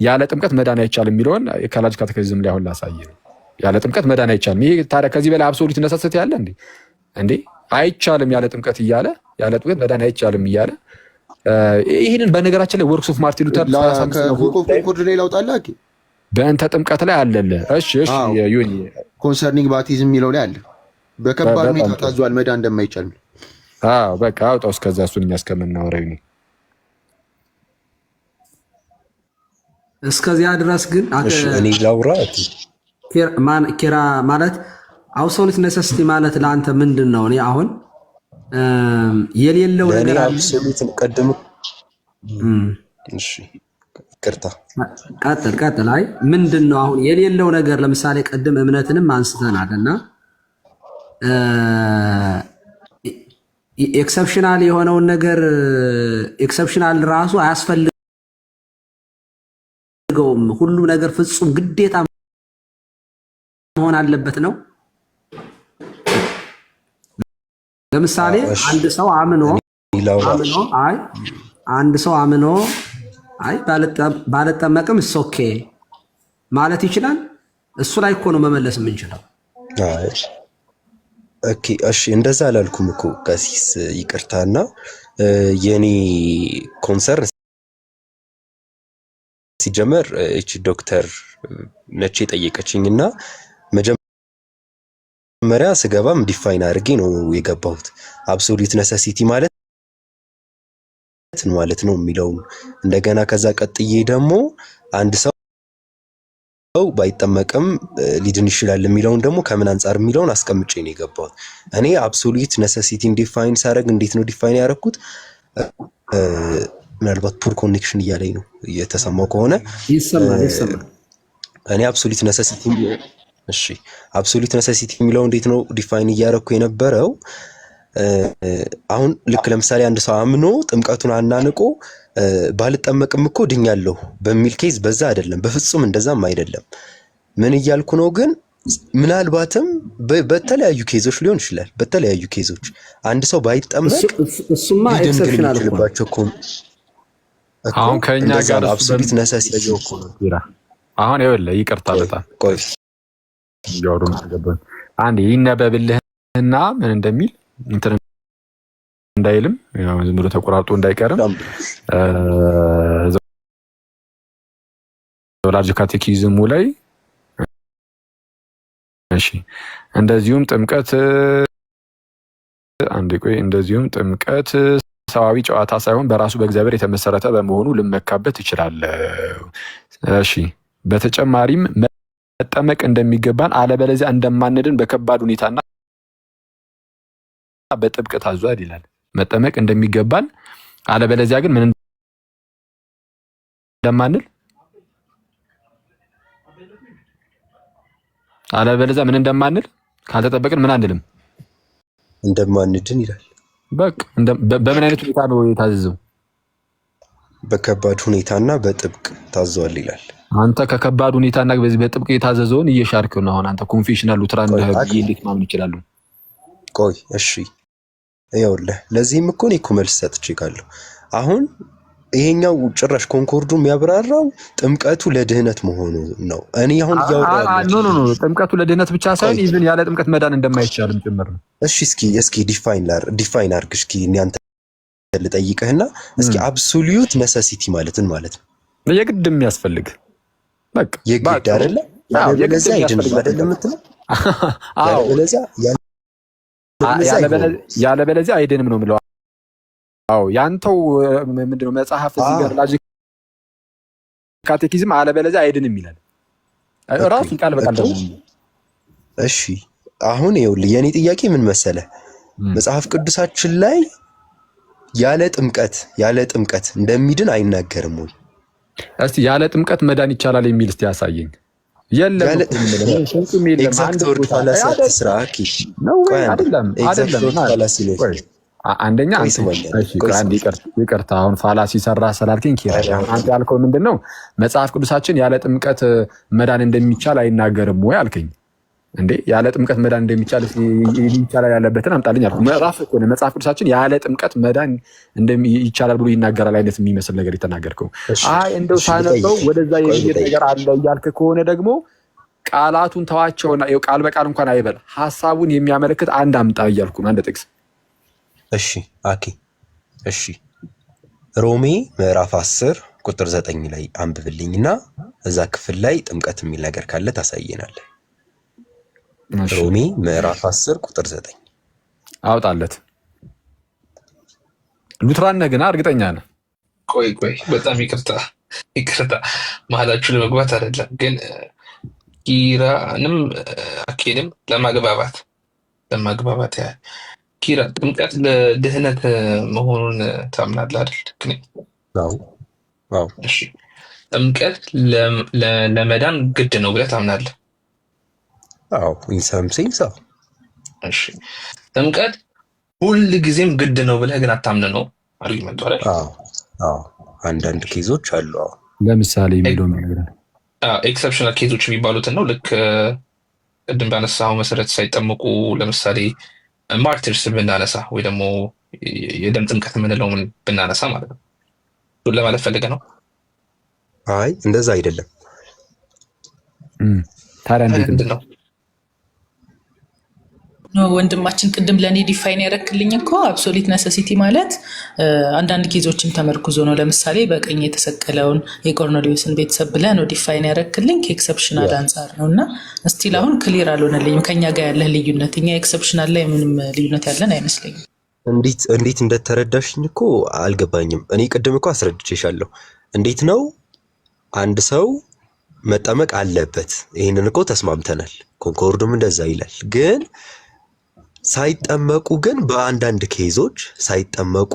ያለ ጥምቀት መዳን አይቻልም የሚለውን የካላጅ ካቴኪዝም ላይ አሁን ላሳየ ነው። ያለ ጥምቀት መዳን አይቻልም። ይሄ ታዲያ ከዚህ በላይ አብሶሉት ነሰሰቲ ያለ እንዴ? አይቻልም ያለ ጥምቀት እያለ ያለ ጥምቀት መዳን አይቻልም እያለ ይሄንን በነገራችን ላይ ወርክስ ኦፍ ማርቲን ሉተር ኮድ ላይ ላውጣልህ በእንተ ጥምቀት ላይ አለለ። እሺ ዩኒ ኮንሰርኒንግ ባፕቲዝም የሚለው ላይ አለ። በከባድ ሁኔታ ታዟል መዳን እንደማይቻል። በቃ አውጣው። እስከዛ እሱን እኛ እስከምናወራው ዩኒ እስከዚያ ድረስ ግን እኔ ላውራ ኪራ ማለት አብሶሉት ነሰሲቲ ማለት ለአንተ ምንድን ነው? እኔ አሁን የሌለው ነገር አለ። ቀድም እሺ ይቅርታ ቀጥል። አይ ምንድን ነው አሁን የሌለው ነገር? ለምሳሌ ቀድም እምነትንም አንስተናልና ኤክሰፕሽናል የሆነውን ነገር ኤክሰፕሽናል ራሱ አያስፈልገውም። ሁሉም ነገር ፍጹም ግዴታ መሆን አለበት ነው። ለምሳሌ አንድ ሰው አምኖ ባልጠመቅም ኦኬ ማለት ይችላል። እሱ ላይ እኮ ነው መመለስ የምንችለው። ኦኬ እሺ፣ እንደዛ አላልኩም እኮ ቀሲስ ይቅርታና የኔ ኮንሰርን ሲጀመር እቺ ዶክተር ነች የጠየቀችኝና መጀመሪያ ስገባም ዲፋይን አድርጌ ነው የገባሁት። አብሶሉት ነሰሲቲ ማለት ነው የሚለው እንደገና ከዛ ቀጥዬ ደግሞ አንድ ሰው ባይጠመቅም ሊድን ይችላል የሚለውን ደግሞ ከምን አንጻር የሚለውን አስቀምጬ ነው የገባሁት። እኔ አብሶሉት ነሰሲቲን ዲፋይን ሳደርግ እንዴት ነው ዲፋይን ያደረኩት? ምናልባት ፑር ኮኔክሽን እያለኝ ነው እየተሰማው ከሆነ ይሰማል። እኔ አብሶሉት ነሰሲቲ የሚለው እንዴት ነው ዲፋይን እያደረኩ የነበረው? አሁን ልክ ለምሳሌ አንድ ሰው አምኖ ጥምቀቱን አናንቆ ባልጠመቅም እኮ ድኛለሁ በሚል ኬዝ በዛ አይደለም፣ በፍጹም እንደዛም አይደለም። ምን እያልኩ ነው ግን ምናልባትም በተለያዩ ኬዞች ሊሆን ይችላል። በተለያዩ ኬዞች አንድ ሰው ባይጠመቅ እሱማ ኤክሰፕሽናል እኮ አሁን ከኛ ጋር አብሶሉት ነሰሲቲ አሁን ይኸውልህ፣ ይቅርታ በጣም ቆይ ያወሩ ነው። አንዴ ይነበብልህና ምን እንደሚል እንትን እንዳይልም ያው ዝም ብሎ ተቆራርጦ እንዳይቀርም ላርጅ ካቴኪዝሙ ላይ እሺ፣ እንደዚሁም ጥምቀት ሰዋዊ ጨዋታ ሳይሆን በራሱ በእግዚአብሔር የተመሰረተ በመሆኑ ልመካበት እችላለሁ። እሺ፣ በተጨማሪም መጠመቅ እንደሚገባን አለበለዚያ እንደማንድን በከባድ ሁኔታና በጥብቅ ታዟል ይላል። መጠመቅ እንደሚገባን አለበለዚያ ግን ምን እንደማንል አለበለዚያ ምን እንደማንል ካልተጠበቅን ምን አንልም እንደማንድን ይላል። በቃ በምን አይነት ሁኔታ ነው የታዘዘው? በከባድ ሁኔታና በጥብቅ ታዘዋል ይላል። አንተ ከከባድ ሁኔታና በዚህ በጥብቅ የታዘዘውን እየሻርክ ነው። አሁን አንተ ኮንፌሽናል ሉትራን ነህ ብዬ እንዴት ማመን ይችላሉ? ቆይ እሺ ይኸውልህ፣ ለዚህም እኮ እኔ እኮ መልስ ሰጥቼካለሁ። አሁን ይሄኛው ጭራሽ ኮንኮርዱ የሚያብራራው ጥምቀቱ ለድህነት መሆኑ ነው። እኔ አሁን ኖ ጥምቀቱ ለድህነት ብቻ ሳይሆን ኢቭን ያለ ጥምቀት መዳን እንደማይቻልም ጭምር ነው። እሺ እስኪ ዲፋይን አድርግ እስኪ እኔ አንተ ልጠይቅህና እስኪ አብሶሉት ነሰሲቲ ማለትን ማለት ነው የግድ የሚያስፈልግ በቃ የግድ አይደለ? ያለበለዚያ አይደለም አይደለም የምትለው? አዎ ያለበለዚያ አይደንም ነው የምለው። አዎ ያንተው ምንድነው መጽሐፍ እዚህ ጋር ሎጂክ ካቴኪዝም አለበለዚያ አይድንም ይላል ራሱ ቃል በቃል ደግሞ። እሺ አሁን ይኸውልህ የኔ ጥያቄ ምን መሰለህ፣ መጽሐፍ ቅዱሳችን ላይ ያለ ጥምቀት እንደሚድን አይናገርም ወይ? እስቲ ያለ ጥምቀት መዳን ይቻላል የሚል እስቲ ያሳየኝ። የለም ኤግዛክት ወርድ ፋላሲ አትስራኪ ነው ወይ? አይደለም አንደኛ ይቅርታ አሁን ፋላሲ ሰራ ስላልከኝ አንተ ያልከው ምንድነው? መጽሐፍ ቅዱሳችን ያለ ጥምቀት መዳን እንደሚቻል አይናገርም ወይ አልከኝ እንዴ? ያለ ጥምቀት መዳን እንደሚቻል ይቻላል ያለበትን አምጣልኝ አልኩ። ምዕራፍ እኮ ነው መጽሐፍ ቅዱሳችን ያለ ጥምቀት መዳን እንደሚቻላል ብሎ ይናገራል አይነት የሚመስል ነገር የተናገርከው። አይ እንደው ሳነበው ወደዛ የሚሄድ ነገር አለ እያልክ ከሆነ ደግሞ ቃላቱን ተዋቸውና ይኸው ቃል በቃል እንኳን አይበል ሐሳቡን የሚያመለክት አንድ አምጣ እያልኩ ነው። አንድ ጥቅስ እሺ ሮሜ ምዕራፍ 10 ቁጥር 9 ላይ አንብብልኝና እዛ ክፍል ላይ ጥምቀት የሚል ነገር ካለ ታሳየናለህ። ሮሜ ምዕራፍ 10 ቁጥር 9 አውጣለት። ሉትራን ነህ ግን እርግጠኛ ነህ? ቆይ በጣም ይቅርታ መሀላችሁ ለመግባት አይደለም፣ ግን ኪራንም አኬንም ለማግባባት ያህል ኪራ ጥምቀት ለድህነት መሆኑን ታምናለህ አይደል? አዎ። እሺ ጥምቀት ለመዳን ግድ ነው ብለህ ታምናለህ? አዎ ኢንሰም ሴንስ። እሺ ጥምቀት ሁል ጊዜም ግድ ነው ብለህ ግን አታምን ነው አርጊመንቱ አይደል? አዎ አንዳንድ ኬዞች አሉ። ለምሳሌ የሚለው ነገር ኤክሰፕሽናል ኬዞች የሚባሉትን ነው። ልክ ቅድም ባነሳው መሰረት ሳይጠመቁ ለምሳሌ ማርቲርስ ብናነሳ ወይ ደግሞ የደም ጥምቀት የምንለው ምን ብናነሳ ማለት ነው። ሁሉ ለማለት ፈልገህ ነው? አይ እንደዛ አይደለም። ታዲያ እንዴት ነው? ወንድማችን ቅድም ለእኔ ዲፋይን ያደረክልኝ እኮ አብሶሊት ነሰሲቲ ማለት አንዳንድ ኬዞችን ተመርኩዞ ነው። ለምሳሌ በቀኝ የተሰቀለውን የቆርኔሌዎስን ቤተሰብ ብለህ ነው ዲፋይን ያደረክልኝ ከኤክሰፕሽናል አንጻር ነው። እና እስቲል አሁን ክሊር አልሆነልኝም ከኛ ጋር ያለህ ልዩነት። እኛ ኤክሰፕሽናል ላይ ምንም ልዩነት ያለን አይመስለኝም። እንዴት እንደተረዳሽኝ እኮ አልገባኝም። እኔ ቅድም እኮ አስረድቼሻለሁ። እንዴት ነው አንድ ሰው መጠመቅ አለበት? ይህንን እኮ ተስማምተናል። ኮንኮርዱም እንደዛ ይላል። ግን ሳይጠመቁ ግን በአንዳንድ ኬዞች ሳይጠመቁ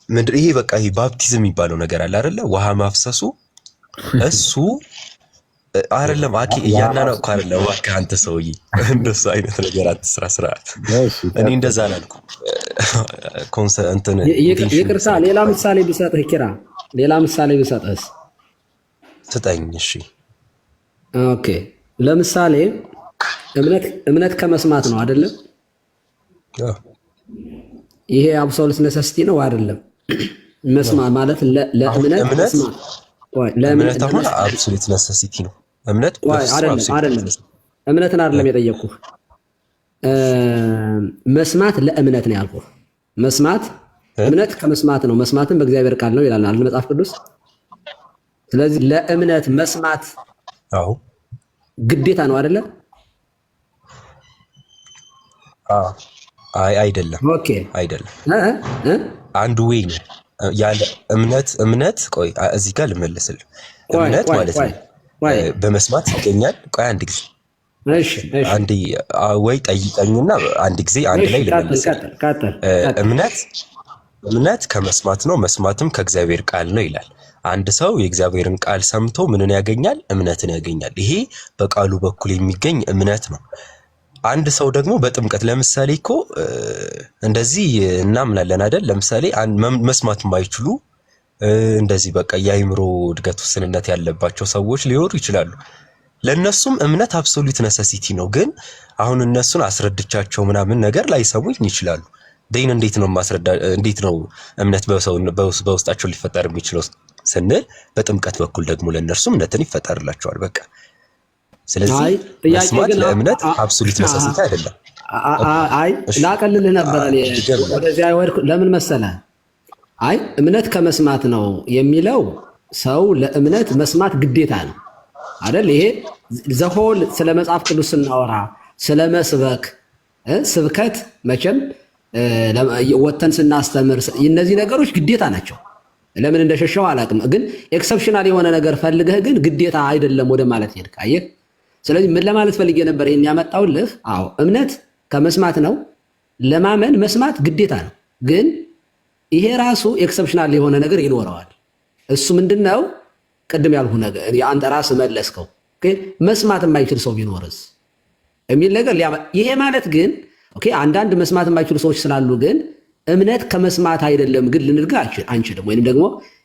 ምንድን ይሄ በቃ ይሄ ባፕቲዝም የሚባለው ነገር አለ አይደለ? ውሃ ማፍሰሱ እሱ አይደለም። አኪ እያናናውኩ አይደለም። እባክህ አንተ ሰውዬ እንደሱ አይነት ነገር አትስራ። ስርዓት እኔ እንደዛ አላልኩም። ይቅርታ ሌላ ምሳሌ ብሰጥህ ኪራ፣ ሌላ ምሳሌ ብሰጥህስ? ስጠኝ። እሺ ኦኬ። ለምሳሌ እምነት ከመስማት ነው አይደለም? ይሄ አብሶሉት ነሰሲቲ ነው አይደለም? መስማት ማለት ለእምነት መስማት ለእምነት አሁን አብሶሉት ነሰሲቲ ነው። እምነት አይደለም። እምነትን አይደለም የጠየቅኩህ። መስማት ለእምነት ነው ያልኩህ። መስማት እምነት ከመስማት ነው። መስማትን በእግዚአብሔር ቃል ነው ይላል አይደል መጽሐፍ ቅዱስ? ስለዚህ ለእምነት መስማት ግዴታ ነው አይደለም? አይደለም። ኦኬ አይደለም። አንዱ ወይ ነው ያለ እምነት ቆይ እዚህ ጋር ልመለስልህ። እምነት ማለት ነው በመስማት ይገኛል። ቆይ አንድ ጊዜ አንዴ ወይ ጠይቀኝና አንድ ጊዜ አንድ ላይ ልመለስልህ። እምነት ከመስማት ነው፣ መስማትም ከእግዚአብሔር ቃል ነው ይላል። አንድ ሰው የእግዚአብሔርን ቃል ሰምቶ ምንን ያገኛል? እምነትን ያገኛል። ይሄ በቃሉ በኩል የሚገኝ እምነት ነው። አንድ ሰው ደግሞ በጥምቀት ለምሳሌ እኮ እንደዚህ እናምናለን አይደል? ለምሳሌ መስማት የማይችሉ እንደዚህ በቃ የአይምሮ እድገት ውስንነት ያለባቸው ሰዎች ሊኖሩ ይችላሉ። ለነሱም እምነት አብሶሉት ነሰሲቲ ነው። ግን አሁን እነሱን አስረድቻቸው ምናምን ነገር ላይሰሙኝ ይችላሉ። ደይን እንዴት ነው እምነት በውስጣቸው ሊፈጠር የሚችለው ስንል በጥምቀት በኩል ደግሞ ለነርሱ እምነትን ይፈጠርላቸዋል። በቃ ስለዚህ መስማት ለእምነት አብሶሉት ነሰሲቲ አይደለም። አይ ላቀልልህ ነበር ወደዚያ ለምን መሰለህ? አይ እምነት ከመስማት ነው የሚለው ሰው ለእምነት መስማት ግዴታ ነው አይደል? ይሄ ዘሆል ስለ መጽሐፍ ቅዱስ ስናወራ ስለ መስበክ ስብከት መቼም ወተን ስናስተምር እነዚህ ነገሮች ግዴታ ናቸው። ለምን እንደሸሸው አላውቅም፣ ግን ኤክሰፕሽናል የሆነ ነገር ፈልገህ ግን ግዴታ አይደለም ወደ ማለት ሄድክ። አየህ። ስለዚህ ምን ለማለት ፈልጌ ነበር ይሄን ያመጣውልህ? አዎ እምነት ከመስማት ነው። ለማመን መስማት ግዴታ ነው፣ ግን ይሄ ራሱ ኤክሰፕሽናል የሆነ ነገር ይኖረዋል። እሱ ምንድነው? ቅድም ያልሁ ነገር አንተ ራስህ መለስከው። መስማት የማይችል ሰው ቢኖርስ የሚል ነገር ይሄ ማለት ግን ኦኬ አንዳንድ መስማት የማይችሉ ሰዎች ስላሉ ግን እምነት ከመስማት አይደለም ግን ልንልጋ አንችልም። ወይንም ደግሞ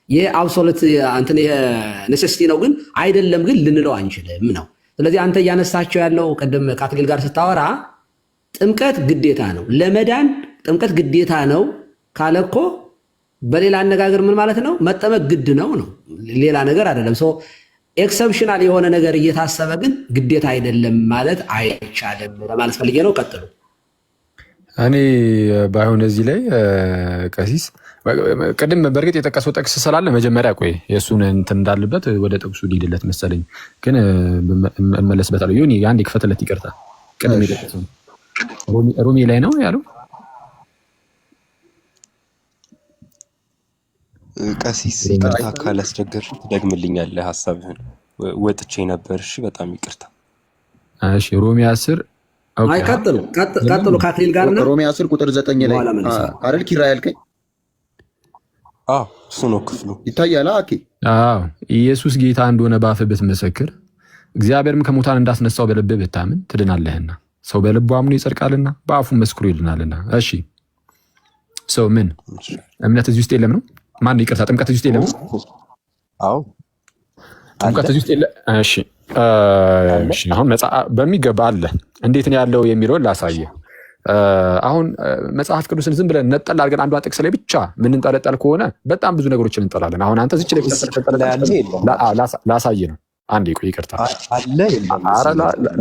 የአብሶሉት አንተን የኔሴሲቲ ነው ግን አይደለም ግን ልንለው አንችልም ነው። ስለዚህ አንተ እያነሳቸው ያለው ቅድም ከአትግል ጋር ስታወራ ጥምቀት ግዴታ ነው ለመዳን ጥምቀት ግዴታ ነው ካለኮ በሌላ አነጋገር ምን ማለት ነው? መጠመቅ ግድ ነው ነው፣ ሌላ ነገር አይደለም። ሶ ኤክሰፕሽናል የሆነ ነገር እየታሰበ ግን ግዴታ አይደለም ማለት አይቻልም ለማለት ፈልጌ ነው። ቀጥሉ። እኔ ባይሆን እዚህ ላይ ቀሲስ ቅድም በእርግጥ የጠቀሰው ጥቅስ ስላለ መጀመሪያ ቆይ የእሱን እንትን እንዳለበት ወደ ጥቅሱ ሊሄድለት መሰለኝ፣ ግን እመለስበታለሁ። ይሁን አንድ ክፈትለት፣ ይቅርታ። ቅድም የጠቀሰው ሮሜ ላይ ነው ያለው። ቀሲስ ይቅርታ ካላስቸገር ትደግምልኛለህ ሀሳብህን? ወጥቼ ነበር። እሺ በጣም ይቅርታ። እሺ ሮሜ 10 አይ ቀጥሉ ከአክሊል ጋር ነው። ሮሜ 10 ቁጥር 9 ላይ አይደል ኪራ ያልከኝ? አዎ እሱ ነው ክፍሉ ይታያል። አኪ አዎ ኢየሱስ ጌታ እንደሆነ በአፍህ ብትመሰክር እግዚአብሔርም ከሙታን እንዳስነሳው በልብህ ብታምን ትድናለህና ሰው በልቡ አምኖ ይጸድቃልና በአፉ መስክሮ ይድናልና። እሺ ሰው ምን እምነት እዚህ ውስጥ የለም ነው? ማን ይቅርታ ጥምቀት እዚህ ውስጥ የለም? አዎ ጥምቀት እዚህ ውስጥ የለም። እሺ አሁን በሚገባ አለ። እንዴት ነው ያለው የሚለውን ላሳየህ። አሁን መጽሐፍ ቅዱስን ዝም ብለን ነጠል አድርገን አንዷ ጥቅስ ላይ ብቻ ምንንጠለጠል ከሆነ በጣም ብዙ ነገሮችን እንጠላለን። አሁን አንተ እዚች ላይ ላሳየህ ነው። አንዴ ቆይ ይቅርታ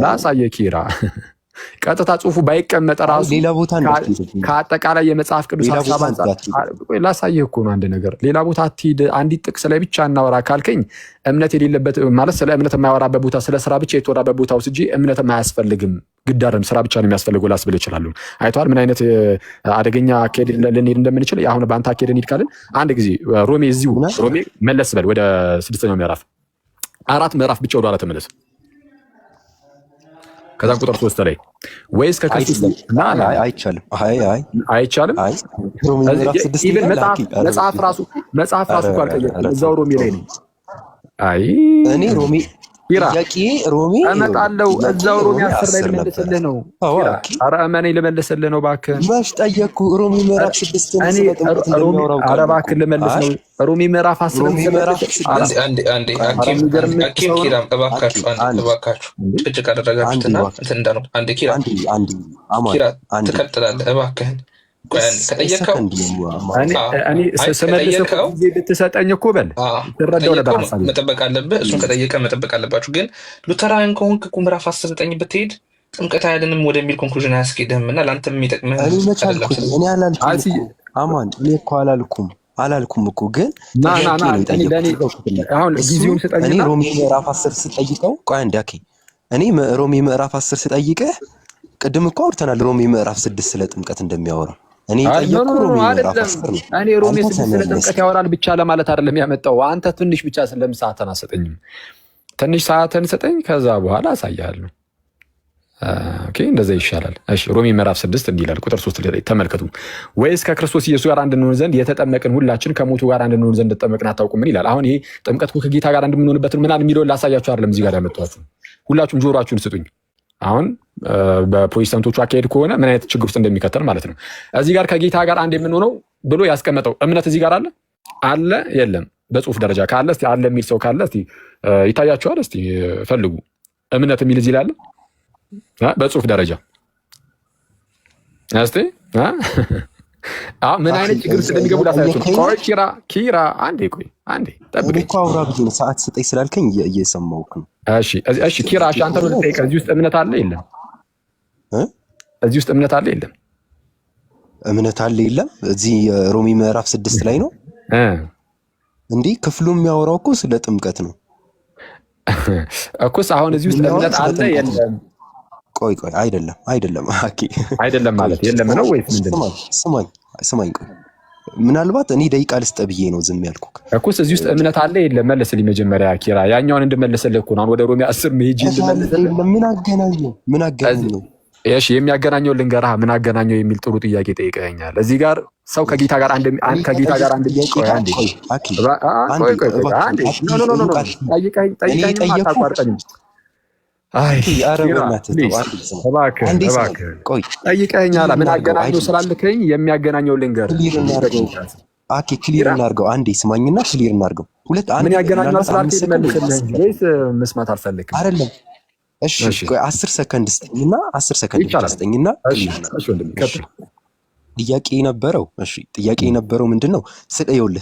ላሳየህ ኪራ ቀጥታ ጽሁፉ ባይቀመጥ ራሱ ሌላ ቦታ ከአጠቃላይ የመጽሐፍ ቅዱስ ሐሳብ አንጻር ላሳየህ እኮ ነው። አንድ ነገር ሌላ ቦታ አትሂድ፣ አንዲት ጥቅስ ላይ ብቻ እናወራ ካልከኝ እምነት የሌለበት ማለት ስለ እምነት የማያወራበት ቦታ ስለ ስራ ብቻ የተወራበት ቦታ ውስጥ እንጂ እምነት የማያስፈልግም ግዳርም ስራ ብቻ ነው የሚያስፈልገው ላስብል ይችላሉ። አይተዋል ምን አይነት አደገኛ አካሄድ ልንሄድ እንደምንችል። አሁን በአንተ አካሄድ እንሂድ ካልን አንድ ጊዜ ሮሜ እዚሁ ሮሜ መለስ በል ወደ 6ኛው ምዕራፍ 4 ምዕራፍ ብቻ ወደ ኋላ ተመለስ። ከዛ ቁጥር 3 ላይ ወይስ ከክርስቶስ አይቻልም አይቻልም። መጽሐፍ ራሱ እኮ አልቀየርኩም፣ እዛው ሮሜ ላይ ነው። አይ እኔ ሮሜ እመጣለሁ እዛው ሮሜ 10 ላይ ልመልስልህ ነው። ኧረ እመኔ ልመልስልህ ነው እባክህ። መች ጠየቅኩህ? ሮሜ ምዕራፍ 6 ኧረ እባክህ ልመልስ ነው። ሮሜ ምዕራፍ 10 ጭጭቅ አደረጋችሁትና ኪራ ትቀጥላለህ እባክህን። ከጠየቀው ብትሰጠኝ እኮ በል ትረዳው ነበር። መጠበቅ አለብህ፣ እሱን ከጠየቀ መጠበቅ አለባችሁ። ግን ሉተራውያን ከሆንክ እኮ ምዕራፍ 19 ብትሄድ ጥምቀት አይደለም ወደሚል ኮንክሉዥን አያስኬድህም እና ለአንተ የሚጠቅምህ አማን እኔ እኮ አላልኩም እኮ ግን ጊዜውን ስጠኝና ሮሜ ምዕራፍ 10 ስጠይቀው ቆይ አንዴ እኔ ሮሜ ምዕራፍ 10 ስጠይቅህ ቅድም እኮ አውርተናል ሮሜ ምዕራፍ 6 ስለ ጥምቀት እንደሚያወራ እኔ ጠየቅኩ ሮሜ ምዕራፍ 10 ነው። እኔ ሮሜ 6 ስለ ጥምቀት ያወራል ብቻ ለማለት አይደለም ያመጣው። አንተ ትንሽ ብቻ ስለምሳተን አሰጠኝም፣ ትንሽ ሰዓትን ሰጠኝ፣ ከዛ በኋላ አሳያለሁ። ኦኬ እንደዛ ይሻላል። እሺ ሮሜ ምዕራፍ 6 እንዲህ ይላል ቁጥር 3 ላይ ተመልከቱ። ወይስ ከክርስቶስ ኢየሱስ ጋር አንድ እንሆን ዘንድ የተጠመቅን ሁላችን ከሞቱ ጋር አንድ እንሆን ዘንድ ተጠመቅን አታውቁም? ምን ይላል? አሁን ይሄ ጥምቀት ከጌታ ጋር አንድ የምንሆንበትን ምናምን የሚለውን ላሳያችሁ አይደለም እዚህ ጋር ያመጣኋችሁ። ሁላችሁም ጆሮአችሁን ስጡኝ። አሁን በፕሮቴስታንቶቹ አካሄድ ከሆነ ምን አይነት ችግር ውስጥ እንደሚከተል ማለት ነው። እዚህ ጋር ከጌታ ጋር አንድ የምንሆነው ብሎ ያስቀመጠው እምነት እዚህ ጋር አለ የለም? በጽሁፍ ደረጃ ካለ እስቲ አለ የሚል ሰው ካለ እስቲ ይታያችኋል። እስቲ ፈልጉ። እምነት የሚል እዚህ ላይ አለ በጽሁፍ ደረጃ እስቲ ምን አይነት ችግር ውስጥ እንደሚገቡ ላሳያችሁ ነው። ቆይ ኪራ አንዴ ጠብቀኝ እኮ አውራ ብዙ ሰዓት ስጠኝ ስላልከኝ እየሰማሁህ ነው። እሺ ኪራ አንተ ነው ልጠይቅህ። እዚህ ውስጥ እምነት አለ የለም? እዚህ ውስጥ እምነት አለ የለም? እምነት አለ የለም? እዚህ ሮሜ ምዕራፍ 6 ላይ ነው እንዲህ ክፍሉ የሚያወራው እኮ ስለ ጥምቀት ነው እኮስ። አሁን እዚህ ውስጥ እምነት አለ የለም? ቆይ አይደለም አይደለም ማለት የለም ነው ወይስ ምንድነው? ስማኝ ቆይ ምናልባት እኔ ደቂቃ ልስጥ ብዬ ነው ዝም ያልኩህ እኮስ። እዚህ ውስጥ እምነት አለ የለም? መልስልኝ መጀመሪያ ኪራ። ያኛውን እንድመልስልህ እኮ ነው አሁን ወደ ሮሜ 10 መሄጂ እንድመልስልህ። ምን አገናኘው? እሺ የሚያገናኘው ልንገርህ። ምን አገናኘው የሚል ጥሩ ጥያቄ ጠይቀኸኛል። እዚህ ጋር ሰው ከጌታ ጋር አንድ ቆይ አንዴ ጠይቀኸኝ አታቋርጠኝ። ጠይቀኸኛል። ምን አገናኘው ስላልከኝ የሚያገናኘው ልንገርህ። ክሊር እናድርገው። አንዴ ስማኝና ክሊር እናድርገው። ምን ያገናኘው ስላልከኝ መልስልህ ወይስ መስማት አልፈልግም? አይደለም እሺ ቆይ 10 ሰከንድ ስጠኝና 10 ሰከንድ ስጠኝና ጥያቄ የነበረው ምንድነው?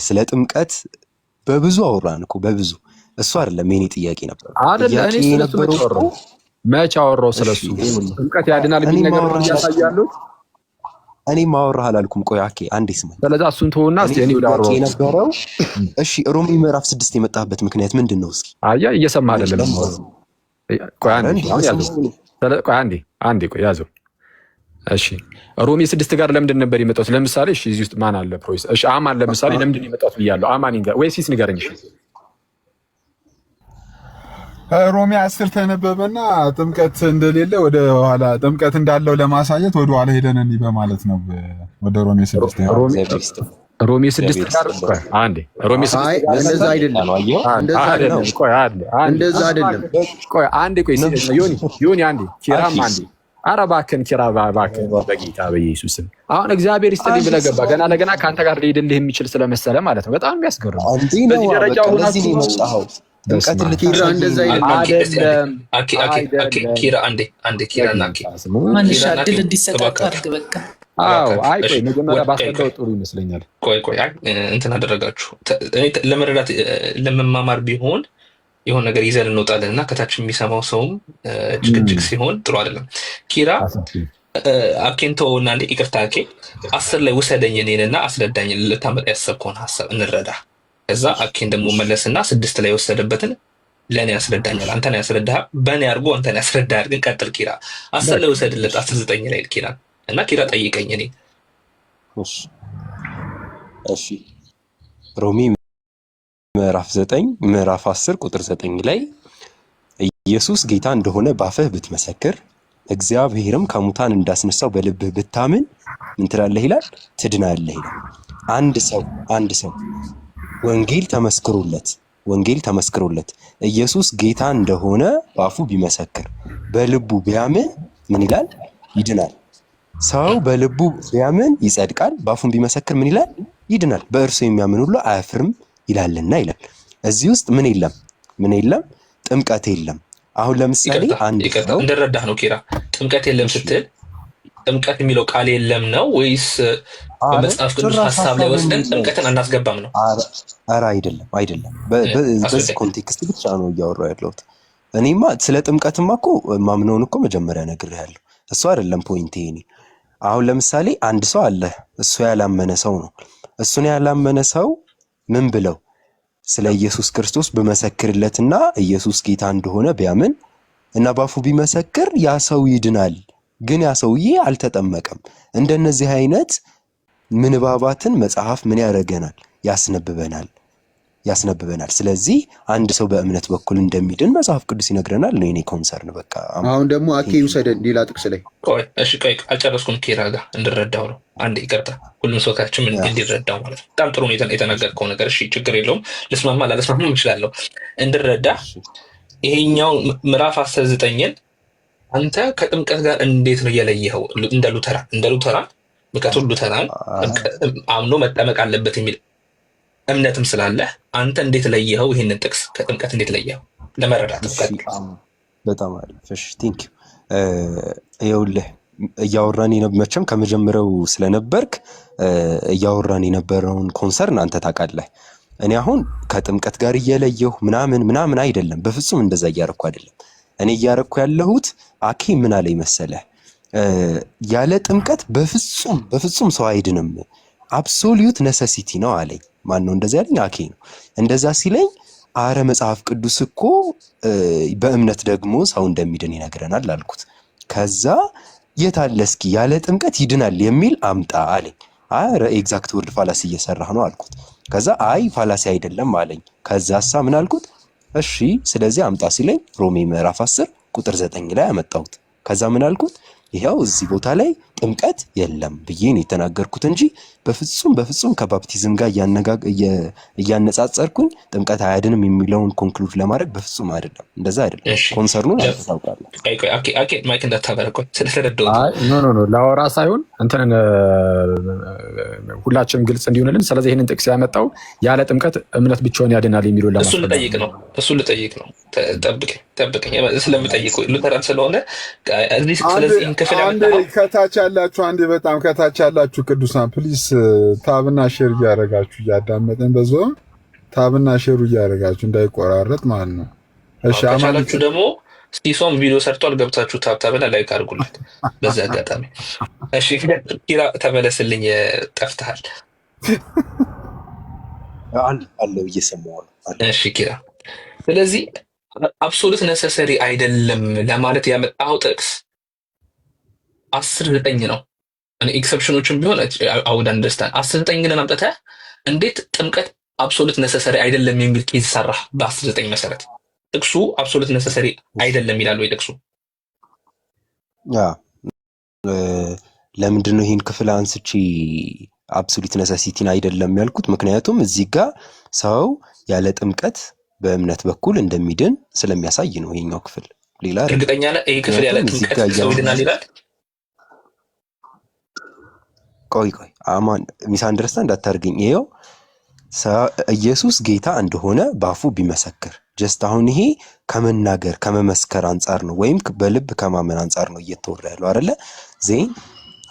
ስለ ጥምቀት በብዙ አወራን እኮ በብዙ። እሱ አይደለም የኔ ጥያቄ ነበር። ጥያቄ የነበረው መች አወራው ስለሱ? ጥምቀት ያድናል የሚል ነገር ነው ያሳያለሁ። እኔ ማወራህ አላልኩም። ቆይ አንዴ ስማኝ። ስለዚህ እሱን ተውና እስቲ እኔ ወደ አወራው የነበረው እሺ ሮሜ ምዕራፍ 6 የመጣበት ምክንያት ምንድነው? እስኪ እየሰማህ አይደለም? ቆይ አንዴ ያዘው። እሺ ሮሜ 6 ጋር ለምንድን ነበር የመጣሁት? ለምሳሌ እሺ እዚህ ውስጥ ማን አለ? ፕሮፌሰር እሺ አማን ለምሳሌ ለምንድን ነው የመጣሁት ብያለሁ። አማን ይንገር ወይስ ሲስ ንገረኝ። እሺ ሮሜ 10 ተነበበና ጥምቀት እንደሌለ ወደ ኋላ ጥምቀት እንዳለው ለማሳየት ወደ ኋላ ሄደን እንዲህ በማለት ነው ወደ ሮሜ 6 ሮሜ 6 ጋር አንዴ ሮሜ 6 እንደዛ አይደለም። እንደዛ አይደለም። ቆይ አንዴ ዮኒ አንዴ ኪራም አንዴ ኧረ እባክህን ኪራ እባክህን በጌታ በኢየሱስ አሁን እግዚአብሔር ይስጥልኝ ብለህ ገባ። ገና ለገና ከአንተ ጋር ሊሄድልህ የሚችል ስለመሰለ ማለት ነው። በጣም የሚያስገርም በዚህ ደረጃ ሆናችሁ ኪራ እንደዛ አይደለም። ኪራ አንዴ ኪራ ማንሻ ድል እንዲሰጣጥ አድርግ በቃ። አይ ቆይ መጀመሪያ ባስረዳው ጥሩ ይመስለኛል። ቆይ እንትን አደረጋችሁ ለመረዳት ለመማማር ቢሆን የሆነ ነገር ይዘን እንወጣለን እና ከታች የሚሰማው ሰውም ጭቅጭቅ ሲሆን ጥሩ አይደለም። ኪራ አኬንቶ እና እንዴ ይቅርታ 10 ላይ ውሰደኝ እኔንና አስረዳኝ ልታመጣ ያሰብከውን ሀሳብ እንረዳ። ከዛ አኬን ደግሞ መለስና 6 ላይ ወሰደበትን ለእኔ ያስረዳኛል። አንተን ያስረዳህ በእኔ አድርጎ አንተን ያስረዳህ። ግን ቀጥል ኪራ 10 ላይ ውሰድለት 19 ላይ ኪራ እና ኪራ ጠይቀኝ እኔ እሺ ሮሚ ምዕራፍ 9 ምዕራፍ 10 ቁጥር 9 ላይ ኢየሱስ ጌታ እንደሆነ ባፍህ ብትመሰክር እግዚአብሔርም ከሙታን እንዳስነሳው በልብህ ብታምን ምን ትላለህ ይላል? ትድናለህ ይላል። አንድ ሰው ወንጌል ተመስክሮለት ኢየሱስ ጌታ እንደሆነ ባፉ ቢመሰክር በልቡ ቢያምን ምን ይላል? ይድናል። ሰው በልቡ ቢያምን ይጸድቃል፣ ባፉን ቢመሰክር ምን ይላል? ይድናል። በእርሱ የሚያምን ሁሉ አያፍርም ይላልና ይላል። እዚህ ውስጥ ምን የለም? ጥምቀት የለም። አሁን ለምሳሌ አንድ ሰው እንደረዳህ ነው ኪራ፣ ጥምቀት የለም ስትል ጥምቀት የሚለው ቃል የለም ነው ወይስ በመጽሐፍ ቅዱስ ሐሳብ ላይ ወስደን ጥምቀትን አናስገባም ነው? ኧረ አይደለም። በዚህ ኮንቴክስት ብቻ ነው እያወራሁ ያለሁት። እኔማ ስለ ጥምቀትማ እኮ ማምነውን እኮ መጀመሪያ ነግሬሃለሁ። እሱ አይደለም ፖይንቴ። እኔ አሁን ለምሳሌ አንድ ሰው አለ፣ እሱ ያላመነ ሰው ነው። እሱን ያላመነ ሰው ምን ብለው ስለ ኢየሱስ ክርስቶስ በመሰክርለትና ኢየሱስ ጌታ እንደሆነ ቢያምን እና ባፉ ቢመሰክር ያ ሰው ይድናል። ግን ያ ሰውዬ አልተጠመቀም። እንደነዚህ አይነት ምንባባትን መጽሐፍ ምን ያደርገናል? ያስነብበናል። ያስነብበናል። ስለዚህ አንድ ሰው በእምነት በኩል እንደሚድን መጽሐፍ ቅዱስ ይነግረናል ነው የኔ ኮንሰርን። በቃ አሁን ደግሞ አኬ ውሰደን ሌላ ጥቅስ ላይ ቆይ አልጨረስኩም። ኪራ ጋር እንድረዳው ነው። አንድ ይቅርታ፣ ሁሉም ሰዎቻችን እንዲረዳው ማለት ነው። በጣም ጥሩ ነው የተነገርከው ነገር። እሺ ችግር የለውም። ልስማማ ላለስማማ እችላለሁ። እንድረዳ ይሄኛው ምዕራፍ 19ን አንተ ከጥምቀት ጋር እንዴት ነው የለየኸው? እንደ ሉተራን ምክንያቱም ሉተራን አምኖ መጠመቅ አለበት የሚል እምነትም ስላለ አንተ እንዴት ለየኸው? ይህንን ጥቅስ ከጥምቀት እንዴት ለየኸው? ለመረዳት በጣም አሪፍ። እሺ ቲንክ ይኸውልህ እያወራን መቼም ከመጀመሪያው ስለነበርክ እያወራን የነበረውን ኮንሰርን አንተ ታውቃለህ። እኔ አሁን ከጥምቀት ጋር እየለየሁ ምናምን አይደለም፣ በፍጹም እንደዛ እያረኩ አይደለም። እኔ እያረኩ ያለሁት አኬ ምን አለኝ መሰለህ፣ ያለ ጥምቀት በፍጹም ሰው አይድንም፣ አብሶሉት ነሰሲቲ ነው አለኝ። ማን ነው እንደዛ ያለኝ? አኬ ነው። እንደዛ ሲለኝ አረ መጽሐፍ ቅዱስ እኮ በእምነት ደግሞ ሰው እንደሚድን ይነግረናል አልኩት። ከዛ የታለ እስኪ ያለ ጥምቀት ይድናል የሚል አምጣ አለኝ። አረ ኤግዛክት ወርድ ፋላሲ እየሰራህ ነው አልኩት። ከዛ አይ ፋላሲ አይደለም አለኝ። ከዛሳ ምን አልኩት? እሺ ስለዚህ አምጣ ሲለኝ ሮሜ ምዕራፍ 10 ቁጥር 9 ላይ አመጣሁት። ከዛ ምን አልኩት? ይሄው እዚህ ቦታ ላይ ጥምቀት የለም ብዬ ነው የተናገርኩት እንጂ በፍጹም ከባፕቲዝም ጋር እያነጻጸርኩኝ ጥምቀት አያድንም የሚለውን ኮንክሉድ ለማድረግ በፍጹም አይደለም። እንደዛ አይደለም። ኮንሰርኑን ታውቃለህ። አኬ ማይክ እንዳታበረኮኝ ስለተረዳሁት ኖ ላወራ ሳይሆን እንትን ሁላችንም ግልጽ እንዲሆንልን። ስለዚህ ይህንን ጥቅስ ያመጣው ያለ ጥምቀት እምነት ብቻውን ያድናል የሚለው እሱን ልጠይቅ ነው። ጠብቀኝ ስለምጠይቅ ሉተራን ስለሆነ ስለዚህ ከታች ያላችሁ በጣም ከታች ያላችሁ ቅዱሳን ፕሊስ ታብና ሼር እያደረጋችሁ እያዳመጠን በዛው ታብና ሼሩ እያደረጋችሁ እንዳይቆራረጥ ማለት ነው። እሺ አማናችሁ ደግሞ ሲሶም ቪዲዮ ሰርቷል፣ ገብታችሁ ታብና ላይክ አድርጉለት በዛ አጋጣሚ። እሺ ኪራ ተመለስልኝ፣ ጠፍተሃል። አለው እየሰማሁ ነው። እሺ ኪራ፣ ስለዚህ አብሶሉት ነሰሰሪ አይደለም ለማለት ያመጣው ጥቅስ 10:9 ነው። እኔ ኤክሰፕሽኖችን ቢሆን አውድ አንደርስታንድ 10:9 ግን አምጥተህ እንዴት ጥምቀት አብሶሉት ነሰሰሪ አይደለም የሚል ኬዝ ሰራህ? በ10:9 መሰረት ጥቅሱ አብሶሉት ነሰሰሪ አይደለም ይላል ወይ ጥቅሱ? ለምንድን ነው ይህን ክፍል አንስቼ አብሶሉት ነሰሲቲን አይደለም ያልኩት? ምክንያቱም እዚህ ጋር ሰው ያለ ጥምቀት በእምነት በኩል እንደሚድን ስለሚያሳይ ነው ይሄኛው ክፍል። ሌላ እርግጠኛ ነህ ይሄ ክፍል ያለ ጥምቀት ሰው ይድናል ይላል? ቆይ አማን ሚስ አንደርስታንድ አታርገኝ። ይሄው ኢየሱስ ጌታ እንደሆነ ባፉ ቢመሰክር ጀስት አሁን ይሄ ከመናገር ከመመስከር አንጻር ነው፣ ወይም በልብ ከማመን አንጻር ነው እየተወራ ያለው አይደለ? ዜን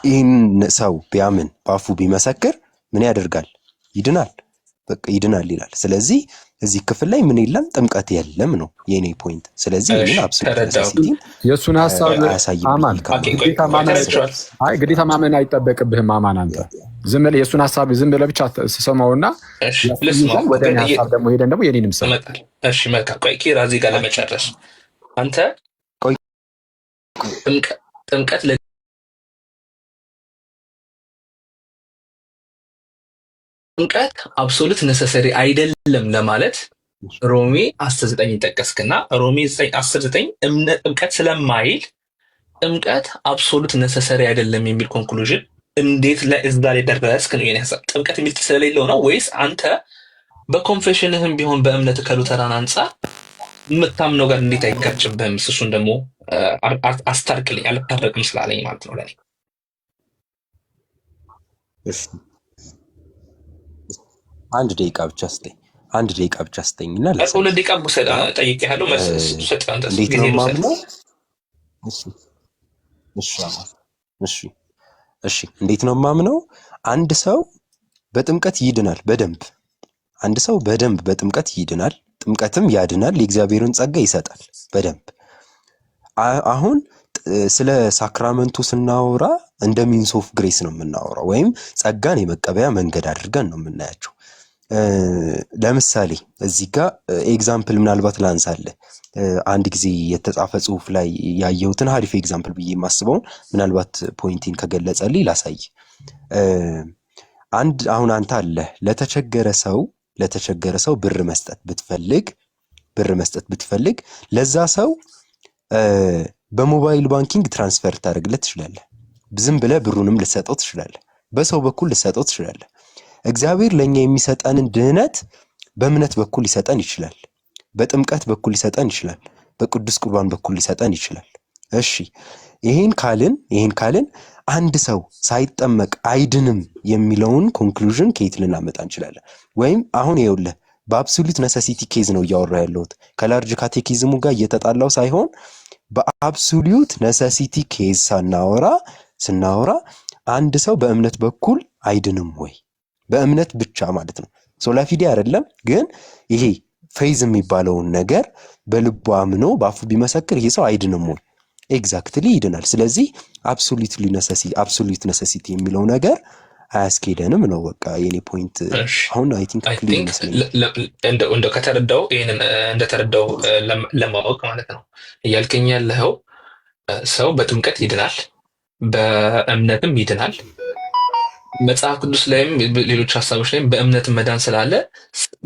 ይህን ሰው ቢያምን ባፉ ቢመሰክር ምን ያደርጋል? ይድናል። በቃ ይድናል ይላል። ስለዚህ እዚህ ክፍል ላይ ምን የለም? ጥምቀት የለም ነው የኔ ፖይንት። ስለዚህ ምን አብሶሉት ነሰሲቲ የእሱን ሀሳብ አማን ግዴታ ማመን አይጠበቅብህም። አማን አንተ ዝም ብለህ የእሱን ሀሳብ ዝም ብለህ ብቻ ስሰማውና ወደ እኔ ሀሳብ ደግሞ ሄደን ደግሞ የኔንም ሰው እሺ መልካም። ቆይ ኪራ እዚህ ጋር ለመጨረስ አንተ ጥምቀት ጥምቀት አብሶሉት ነሰሰሪ አይደለም ለማለት ሮሜ 10:9 ይጠቀስክና ሮሜ 10:9 ጥምቀት ስለማይል ጥምቀት አብሶሉት ነሰሰሪ አይደለም የሚል ኮንክሉዥን እንዴት ለእዛ ላይ ደረስክ ነው የኔ ሀሳብ። ጥምቀት የሚል ስለሌለው ነው ወይስ አንተ በኮንፌሽንህም ቢሆን በእምነት ከሉተራን አንጻር የምታምነው ጋር እንዴት አይጋጭብህም? እሱን ደግሞ አስታርቅልኝ። አልታረቅም ስላለኝ ማለት ነው ለኔ። አንድ ደቂቃ ብቻ ስጠኝና ሁለት ደቂቃ ጠይቄሃለሁ። እንዴት ነው የማምነው? እሺ እንዴት ነው የማምነው? አንድ ሰው በጥምቀት ይድናል። አንድ ሰው በደንብ በጥምቀት ይድናል። ጥምቀትም ያድናል፣ የእግዚአብሔርን ጸጋ ይሰጣል በደንብ። አሁን ስለ ሳክራመንቱ ስናወራ እንደ ሚንስ ኦፍ ግሬስ ነው የምናወራው፣ ወይም ጸጋን የመቀበያ መንገድ አድርገን ነው የምናያቸው። ለምሳሌ እዚህ ጋር ኤግዛምፕል ምናልባት ላንሳለህ። አንድ ጊዜ የተጻፈ ጽሁፍ ላይ ያየሁትን ሀሪፍ ኤግዛምፕል ብዬ የማስበውን ምናልባት ፖይንቲን ከገለጸልኝ ላሳይ። አሁን አንተ አለህ ለተቸገረ ሰው ለተቸገረ ሰው ብር መስጠት ብትፈልግ ለዛ ሰው በሞባይል ባንኪንግ ትራንስፈር ታደርግለት ትችላለህ። ዝም ብለህ ብሩንም ልሰጠው ትችላለህ። በሰው በኩል ልሰጠው ትችላለህ። እግዚአብሔር ለኛ የሚሰጠንን ድህነት በእምነት በኩል ሊሰጠን ይችላል። በጥምቀት በኩል ሊሰጠን ይችላል። በቅዱስ ቁርባን በኩል ሊሰጠን ይችላል። እሺ ይሄን ካልን አንድ ሰው ሳይጠመቅ አይድንም የሚለውን ኮንክሉዥን ከየት ልናመጣ እንችላለን? ወይም አሁን ይኸውልህ በአብሶሉት ነሰሲቲ ኬዝ ነው እያወራ ያለሁት ከላርጅ ካቴኪዝሙ ጋር እየተጣላው ሳይሆን በአብሶሉት ነሰሲቲ ኬዝ ስናወራ አንድ ሰው በእምነት በኩል አይድንም ወይ? በእምነት ብቻ ማለት ነው። ሶላፊዴ አይደለም ግን ይሄ ፌዝ የሚባለውን ነገር በልቡ አምኖ በአፉ ቢመሰክር ይሄ ሰው አይድንም ወይ? ኤግዛክትሊ ይድናል። ስለዚህ አብሶሉት ነሰሲቲ የሚለው ነገር አያስኬደንም ነው በቃ የኔ ፖይንት። አሁን አይ ቲንክ ክሊር ይመስለኛል። እንደው ከተረዳው ይሄንን እንደተረዳው ለማወቅ ማለት ነው እያልከኝ ያለው ሰው በጥምቀት ይድናል፣ በእምነትም ይድናል። መጽሐፍ ቅዱስ ላይም ሌሎች ሀሳቦች ላይም በእምነት መዳን ስላለ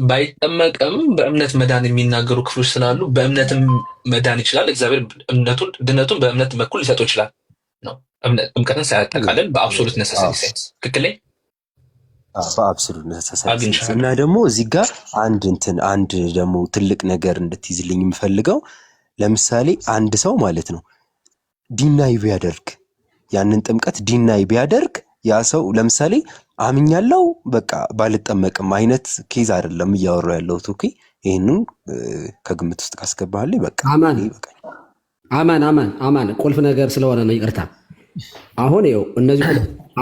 ባይጠመቅም በእምነት መዳን የሚናገሩ ክፍሎች ስላሉ በእምነትም መዳን ይችላል። እግዚአብሔር ድነቱን በእምነት በኩል ሊሰጠው ይችላል ነው ጥምቀትን ሳያጠቃልል በአብሶሉት ነሰሲቲ ሴንስ ትክክል ላይ በአብሶሉት ነሰሲቲ እና ደግሞ እዚህ ጋር አንድ ደግሞ ትልቅ ነገር እንድትይዝልኝ የምፈልገው ለምሳሌ አንድ ሰው ማለት ነው ዲናይ ቢያደርግ ያንን ጥምቀት ዲናይ ቢያደርግ ያ ሰው ለምሳሌ አምኛለሁ በቃ ባልጠመቅም አይነት ኬዝ አይደለም እያወራሁ ያለሁት። ኦኬ ይሄንን ከግምት ውስጥ ካስገባህልኝ በቃ አማን ቁልፍ ነገር ስለሆነ ነው። ይቅርታ አሁን ይኸው እነዚህ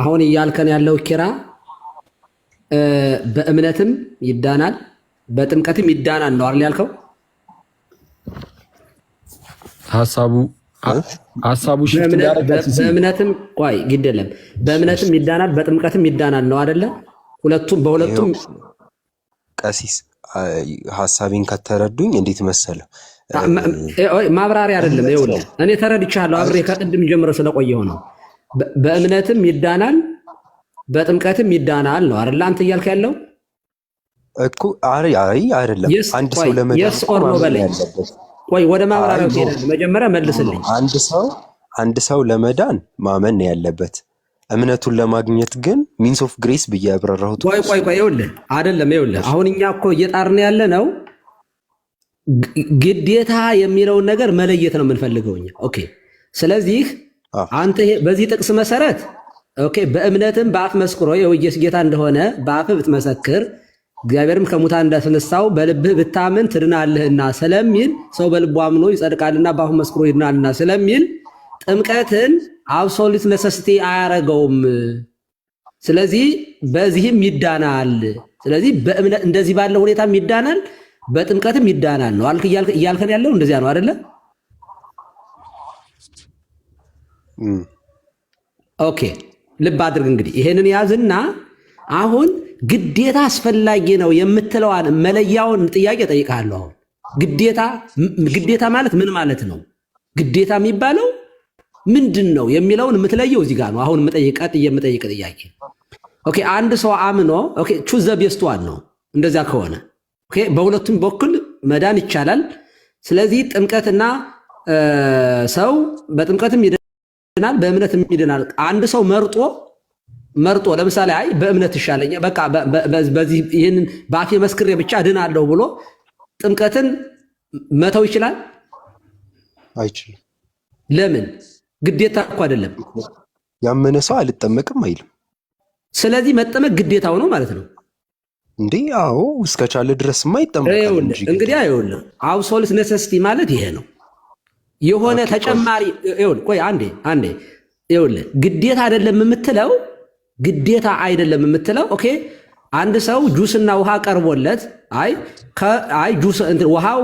አሁን እያልከን ያለው ኪራ በእምነትም ይዳናል በጥምቀትም ይዳናል ነው አይደል ያልከው? ሀሳቡ በእምነትም ቆይ ግድ የለም በእምነትም ይዳናል በጥምቀትም ይዳናል ነው አይደለ? በሁለቱም ቀሲስ ሐሳቤን ከተረዱኝ እንዴት መሰለ ማብራሪያ አይደለም። ይኸውልህ እኔ ተረድቻለሁ አብሬ ከቅድም ጀምሮ ስለቆየሁ ነው። በእምነትም ይዳናል በጥምቀትም ይዳናል ነው አይደል አንተ እያልክ ያለው እኮ? አይደለም አንድ ሰው ለመዳን ያለበት ቆይ ወደ ማብራሪያው ትሄዳለህ። መጀመሪያ መልስልኝ። አንድ ሰው ለመዳን ማመን ያለበት እምነቱን ለማግኘት ግን ሚንስ ኦፍ ግሬስ ብዬ ያብራራሁት። ቆይ ይኸውልህ አይደለም ይኸውልህ አሁን እኛ እኮ እየጣርን ያለ ነው ግዴታ የሚለውን ነገር መለየት ነው የምንፈልገው እኛ። ኦኬ ስለዚህ አንተ በዚህ ጥቅስ መሰረት ኦኬ በእምነትም በአፍ መስክሮ የኢየሱስ ጌታ እንደሆነ በአፍ ብትመሰክር እግዚአብሔርም ከሙታን እንዳስነሳው በልብህ ብታምን ትድናለህና ስለሚል ሰው በልቡ አምኖ ይጸድቃልና በአፉ መስክሮ ይድናልና ስለሚል ጥምቀትን አብሶሉት ነሰሲቲ አያረገውም። ስለዚህ በዚህም ይዳናል። ስለዚህ በእምነት እንደዚህ ባለው ሁኔታም ይዳናል በጥምቀትም ይዳናል ነው እያልከን ያለው እንደዚያ ነው አይደለ? ኦኬ ልብ አድርግ እንግዲህ ይሄንን ያዝና አሁን ግዴታ አስፈላጊ ነው የምትለዋን መለያውን ጥያቄ ጠይቃለሁ። አሁን ግዴታ ማለት ምን ማለት ነው? ግዴታ የሚባለው ምንድን ነው የሚለውን የምትለየው እዚህ ጋር ነው። አሁን የምጠይቅ ጥያቄ ኦኬ አንድ ሰው አምኖ ኦኬ ቹዝ ዘ ቤስት ዋን ነው። እንደዚያ ከሆነ ኦኬ በሁለቱም በኩል መዳን ይቻላል። ስለዚህ ጥምቀትና ሰው በጥምቀትም ይድናል በእምነትም ይድናል። አንድ ሰው መርጦ ለምሳሌ አይ በእምነት ይሻለኛል በቃ በዚህ ይሄንን በአፌ መስክሬ ብቻ እድናለሁ ብሎ ጥምቀትን መተው ይችላል? አይችልም። ለምን? ግዴታ እኮ አይደለም። ያመነ ሰው አልጠመቅም አይልም። ስለዚህ መጠመቅ ግዴታው ነው ማለት ነው እንዴ? አዎ እስከቻለ ድረስማ ይጠመቃል እንጂ። እንግዲህ አይውልህ አብሶሉት ነሰሲቲ ማለት ይሄ ነው። የሆነ ተጨማሪ ቆይ አንዴ ይኸውልህ ግዴታ አይደለም የምትለው ኦኬ አንድ ሰው ጁስና ውሃ ቀርቦለት ውሃው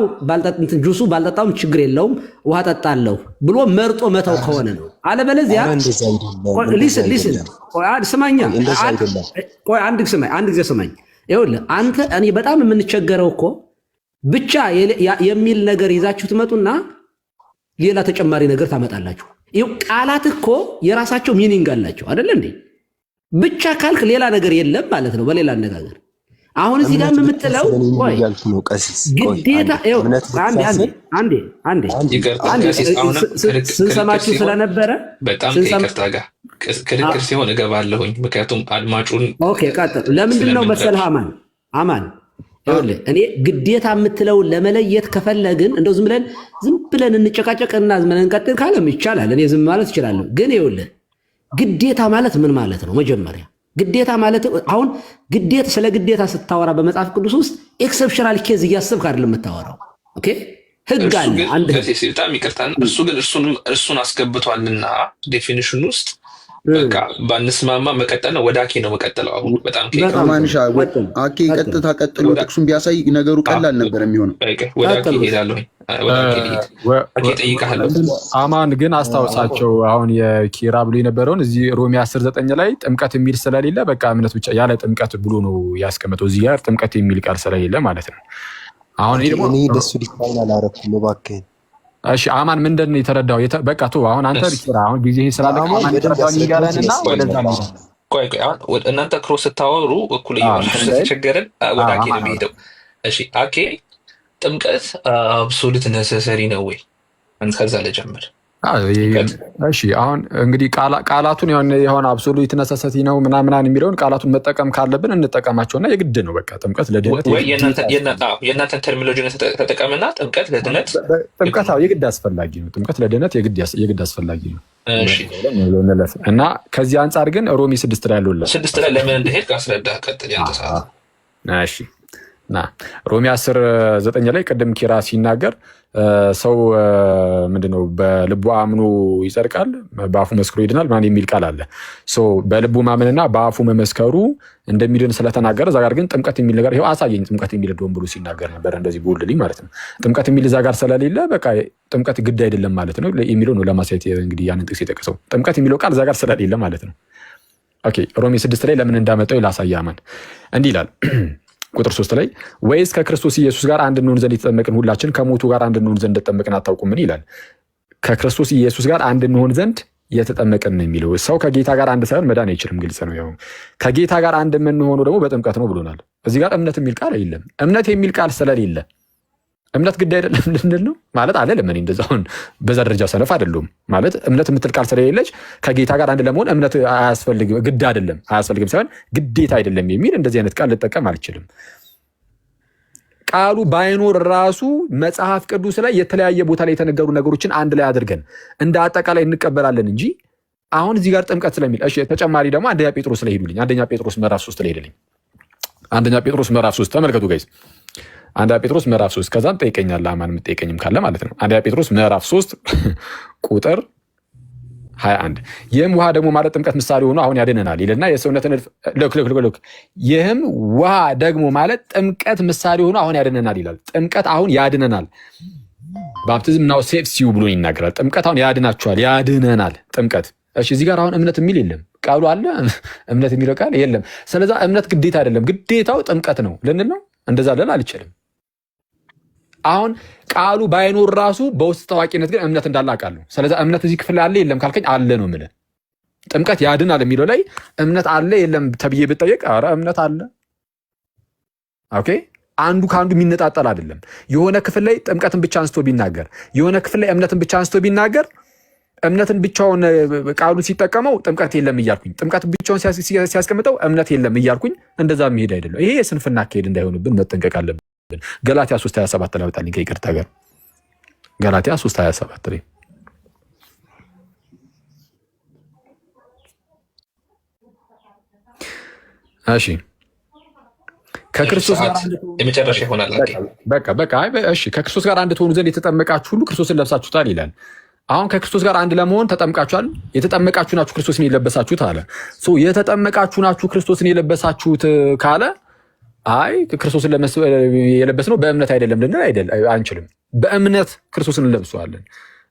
ጁሱ ባልጠጣውም ችግር የለውም ውሃ ጠጣለሁ ብሎ መርጦ መተው ከሆነ ነው። አለበለዚያ ስማኛ አንድ ጊዜ ስማኝ። ይኸውልህ አንተ እኔ በጣም የምንቸገረው እኮ ብቻ የሚል ነገር ይዛችሁ ትመጡና ሌላ ተጨማሪ ነገር ታመጣላችሁ። ይኸው ቃላት እኮ የራሳቸው ሚኒንግ አላቸው አይደለ እንዴ? ብቻ ካልክ ሌላ ነገር የለም ማለት ነው። በሌላ አነጋገር አሁን እዚህ ጋር የምትለው ወይ ግዴታ አንዴ ስንሰማችሁ ስለነበረ በጣም ከይቅርታ ጋር ክርክር ሲሆን እገባለሁኝ። ምክንያቱም አድማጩን ቀጥል። ለምንድን ነው መሰለህ አማን እኔ ግዴታ የምትለው ለመለየት ከፈለግን እንደው ዝም ብለን እንጨቃጨቅና ዝም ብለን እንቀጥል ካለም ይቻላል። እኔ ዝም ማለት እችላለሁ። ግን ይኸውልህ ግዴታ ማለት ምን ማለት ነው? መጀመሪያ ግዴታ ማለት አሁን ግዴታ ስለ ግዴታ ስታወራ በመጽሐፍ ቅዱስ ውስጥ ኤክሰፕሽናል ኬዝ እያሰብክ አይደለም የምታወራው። ኦኬ ህግ አለ። አንድ በጣም ይቅርታ እሱ ግን እርሱን አስገብቷልና ዴፊኒሽን ውስጥ በቃ ባንስማማ መቀጠል ነው። ወደ አኬ ነው መቀጠለው። አሁን በጣም ማንሻ አኬ ቀጥታ ቀጥሎ ጥቅሱን ቢያሳይ ነገሩ ቀላል ነበር የሚሆነው። ወደ አኬ ሄዳለሁኝ። አማን ግን አስታውሳቸው አሁን የኪራ ብሎ የነበረውን እዚህ ሮሜ 10:9 ላይ ጥምቀት የሚል ስለሌለ በቃ እምነት ብቻ ያለ ጥምቀት ብሎ ነው ያስቀመጠው። እዚህ ጋር ጥምቀት የሚል ቃል ስለሌለ ማለት ነው። አሁን እኔ ደሱ ዲፋይን አላረኩም እባክህ። እሺ አማን ምንድን ነው የተረዳው? በቃ ቶ አሁን አንተ ኪራ አሁን ጊዜ ስላለ አማን የተረዳው ይጋራልና ወደዛ ነው። ቆይ አሁን እናንተ ክሮስ ስታወሩ እኩል እያወራችሁ ስለተቸገረን ወደ አኬ ነው የሚሄደው። እሺ አኬ ጥምቀት አብሶሉት ነሰሰሪ ነው ወይ? ከዛ ልጀምር። እሺ አሁን እንግዲህ ቃላቱን የሆነ አብሶሉት ነሰሰቲ ነው ምናምን የሚለውን ቃላቱን መጠቀም ካለብን እንጠቀማቸውና የግድ ነው በቃ ጥምቀት ለድነት ወይ የእናንተን ተርሚኖሎጂ ተጠቀምና ጥምቀት ለድነት ጥምቀት የግድ አስፈላጊ ነው። ጥምቀት ለድነት የግድ አስፈላጊ ነው። እሺ እና ከዚህ አንጻር ግን ሮሜ 6 ላይ ያለው 6 ላይ ለምን እንደሄድ ካስረዳ ቀጥል ያንተ ሰዓት። እሺ ና ሮሜ 10:9 ላይ ቅድም ኪራ ሲናገር ሰው ምንድነው በልቡ አምኖ ይጸድቃል በአፉ መስክሮ ይድናል ማን የሚል ቃል አለ። በልቡ ማመንና በአፉ መመስከሩ እንደሚድን ስለተናገረ እዛ ጋር ግን ጥምቀት የሚል ነገር ይኸው አሳየኝ ጥምቀት የሚል ደም ብሎ ሲናገር ነበር። እንደዚህ ቦልልኝ ማለት ነው። ጥምቀት የሚል እዛ ጋር ስለሌለ በቃ ጥምቀት ግድ አይደለም ማለት ነው የሚለው ነው ለማሳየት እንግዲህ ያንን ጥቅስ የጠቀሰው ጥምቀት የሚለው ቃል እዛ ጋር ስለሌለ ማለት ነው። ኦኬ ሮሜ 6 ላይ ለምን እንዳመጣው ላሳያማን እንዲህ ይላል ቁጥር 3 ላይ ወይስ ከክርስቶስ ኢየሱስ ጋር አንድ እንሆን ዘንድ የተጠመቅን ሁላችን ከሞቱ ጋር አንድ እንሆን ዘንድ እንደተጠመቅን አታውቁምን ይላል። ከክርስቶስ ኢየሱስ ጋር አንድ እንሆን ዘንድ የተጠመቅን ነው የሚለው። ሰው ከጌታ ጋር አንድ ሳይሆን መዳን አይችልም፣ ግልጽ ነው። ያው ከጌታ ጋር አንድ የምንሆነው ደግሞ በጥምቀት ነው ብሎናል። እዚህ ጋር እምነት የሚል ቃል የለም። እምነት የሚል ቃል ስለሌለ እምነት ግድ አይደለም ልንል ነው ማለት አለ። ለምን እንደዛ አሁን በዛ ደረጃ ሰነፍ አይደለም ማለት እምነት የምትል ቃል ስለሌለች ከጌታ ጋር አንድ ለመሆን እምነት አያስፈልግም፣ ግድ አይደለም አያስፈልግም ሳይሆን ግዴታ አይደለም የሚል እንደዚህ አይነት ቃል ልጠቀም አልችልም። ቃሉ ባይኖር ራሱ መጽሐፍ ቅዱስ ላይ የተለያየ ቦታ ላይ የተነገሩ ነገሮችን አንድ ላይ አድርገን እንደ አጠቃላይ እንቀበላለን እንጂ አሁን እዚህ ጋር ጥምቀት ስለሚል እሺ፣ ተጨማሪ ደግሞ አንደኛ ጴጥሮስ ላይ ሄዱልኝ። አንደኛ ጴጥሮስ ምዕራፍ 3 ላይ ሄድልኝ። አንደኛ ጴጥሮስ ምዕራፍ 3 ተመልከቱ ጋይስ። አንደኛ ጴጥሮስ ምዕራፍ 3 ከዛም ጠይቀኛለህ አማን የምትጠይቀኝም ካለ ማለት ነው። አንደኛ ጴጥሮስ ምዕራፍ 3 ቁጥር 21 ይህም ውሃ ደግሞ ማለት ጥምቀት ምሳሌ ሆኖ አሁን ያድነናል ይልና የሰውነትን ልክ ይህም ውሃ ደግሞ ማለት ጥምቀት ምሳሌ ሆኖ አሁን ያድነናል ይላል። ጥምቀት አሁን ያድነናል። ባፕቲዝም ናው ሴቭስ ዩ ብሎ ይናገራል። ጥምቀት አሁን ያድናችኋል፣ ያድነናል ጥምቀት። እሺ እዚህ ጋር አሁን እምነት የሚል የለም። ቃሉ አለ እምነት የሚለው ቃል የለም። ስለዚህ እምነት ግዴታ አይደለም፣ ግዴታው ጥምቀት ነው ልንል ነው። እንደዛ ልል አልችልም። አሁን ቃሉ ባይኖር ራሱ በውስጥ ታዋቂነት ግን እምነት እንዳለ አውቃለሁ። ስለዚህ እምነት እዚህ ክፍል አለ የለም ካልከኝ አለ ነው የምልህ። ጥምቀት ያድናል የሚለው ላይ እምነት አለ የለም ተብዬ ብጠየቅ ኧረ እምነት አለ። ኦኬ አንዱ ከአንዱ የሚነጣጠል አይደለም። የሆነ ክፍል ላይ ጥምቀትን ብቻ አንስቶ ቢናገር፣ የሆነ ክፍል ላይ እምነትን ብቻ አንስቶ ቢናገር እምነትን ብቻውን ቃሉ ሲጠቀመው ጥምቀት የለም እያልኩኝ፣ ጥምቀት ብቻውን ሲያስቀምጠው እምነት የለም እያልኩኝ እንደዛ የሚሄድ አይደለም። ይሄ የስንፍና አካሄድ እንዳይሆንብን መጠንቀቅ አለብን። ገላትያ 3:27 ላይ ወጣልኝ ከይቅርታ ጋር ገላትያ 3:27 ላይ እሺ ከክርስቶስ ጋር የመጨረሻ ይሆናል። በቃ እሺ ከክርስቶስ ጋር አንድ ትሆኑ ዘንድ የተጠመቃችሁ ሁሉ ክርስቶስን ለብሳችሁታል ይላል። አሁን ከክርስቶስ ጋር አንድ ለመሆን ተጠምቃችኋል። የተጠመቃችሁ ናችሁ ክርስቶስን የለበሳችሁት አለ። የተጠመቃችሁ ናችሁ ክርስቶስን የለበሳችሁት ካለ አይ ክርስቶስን የለበስነው በእምነት አይደለም ልንል አንችልም። በእምነት ክርስቶስን እንለብሰዋለን፣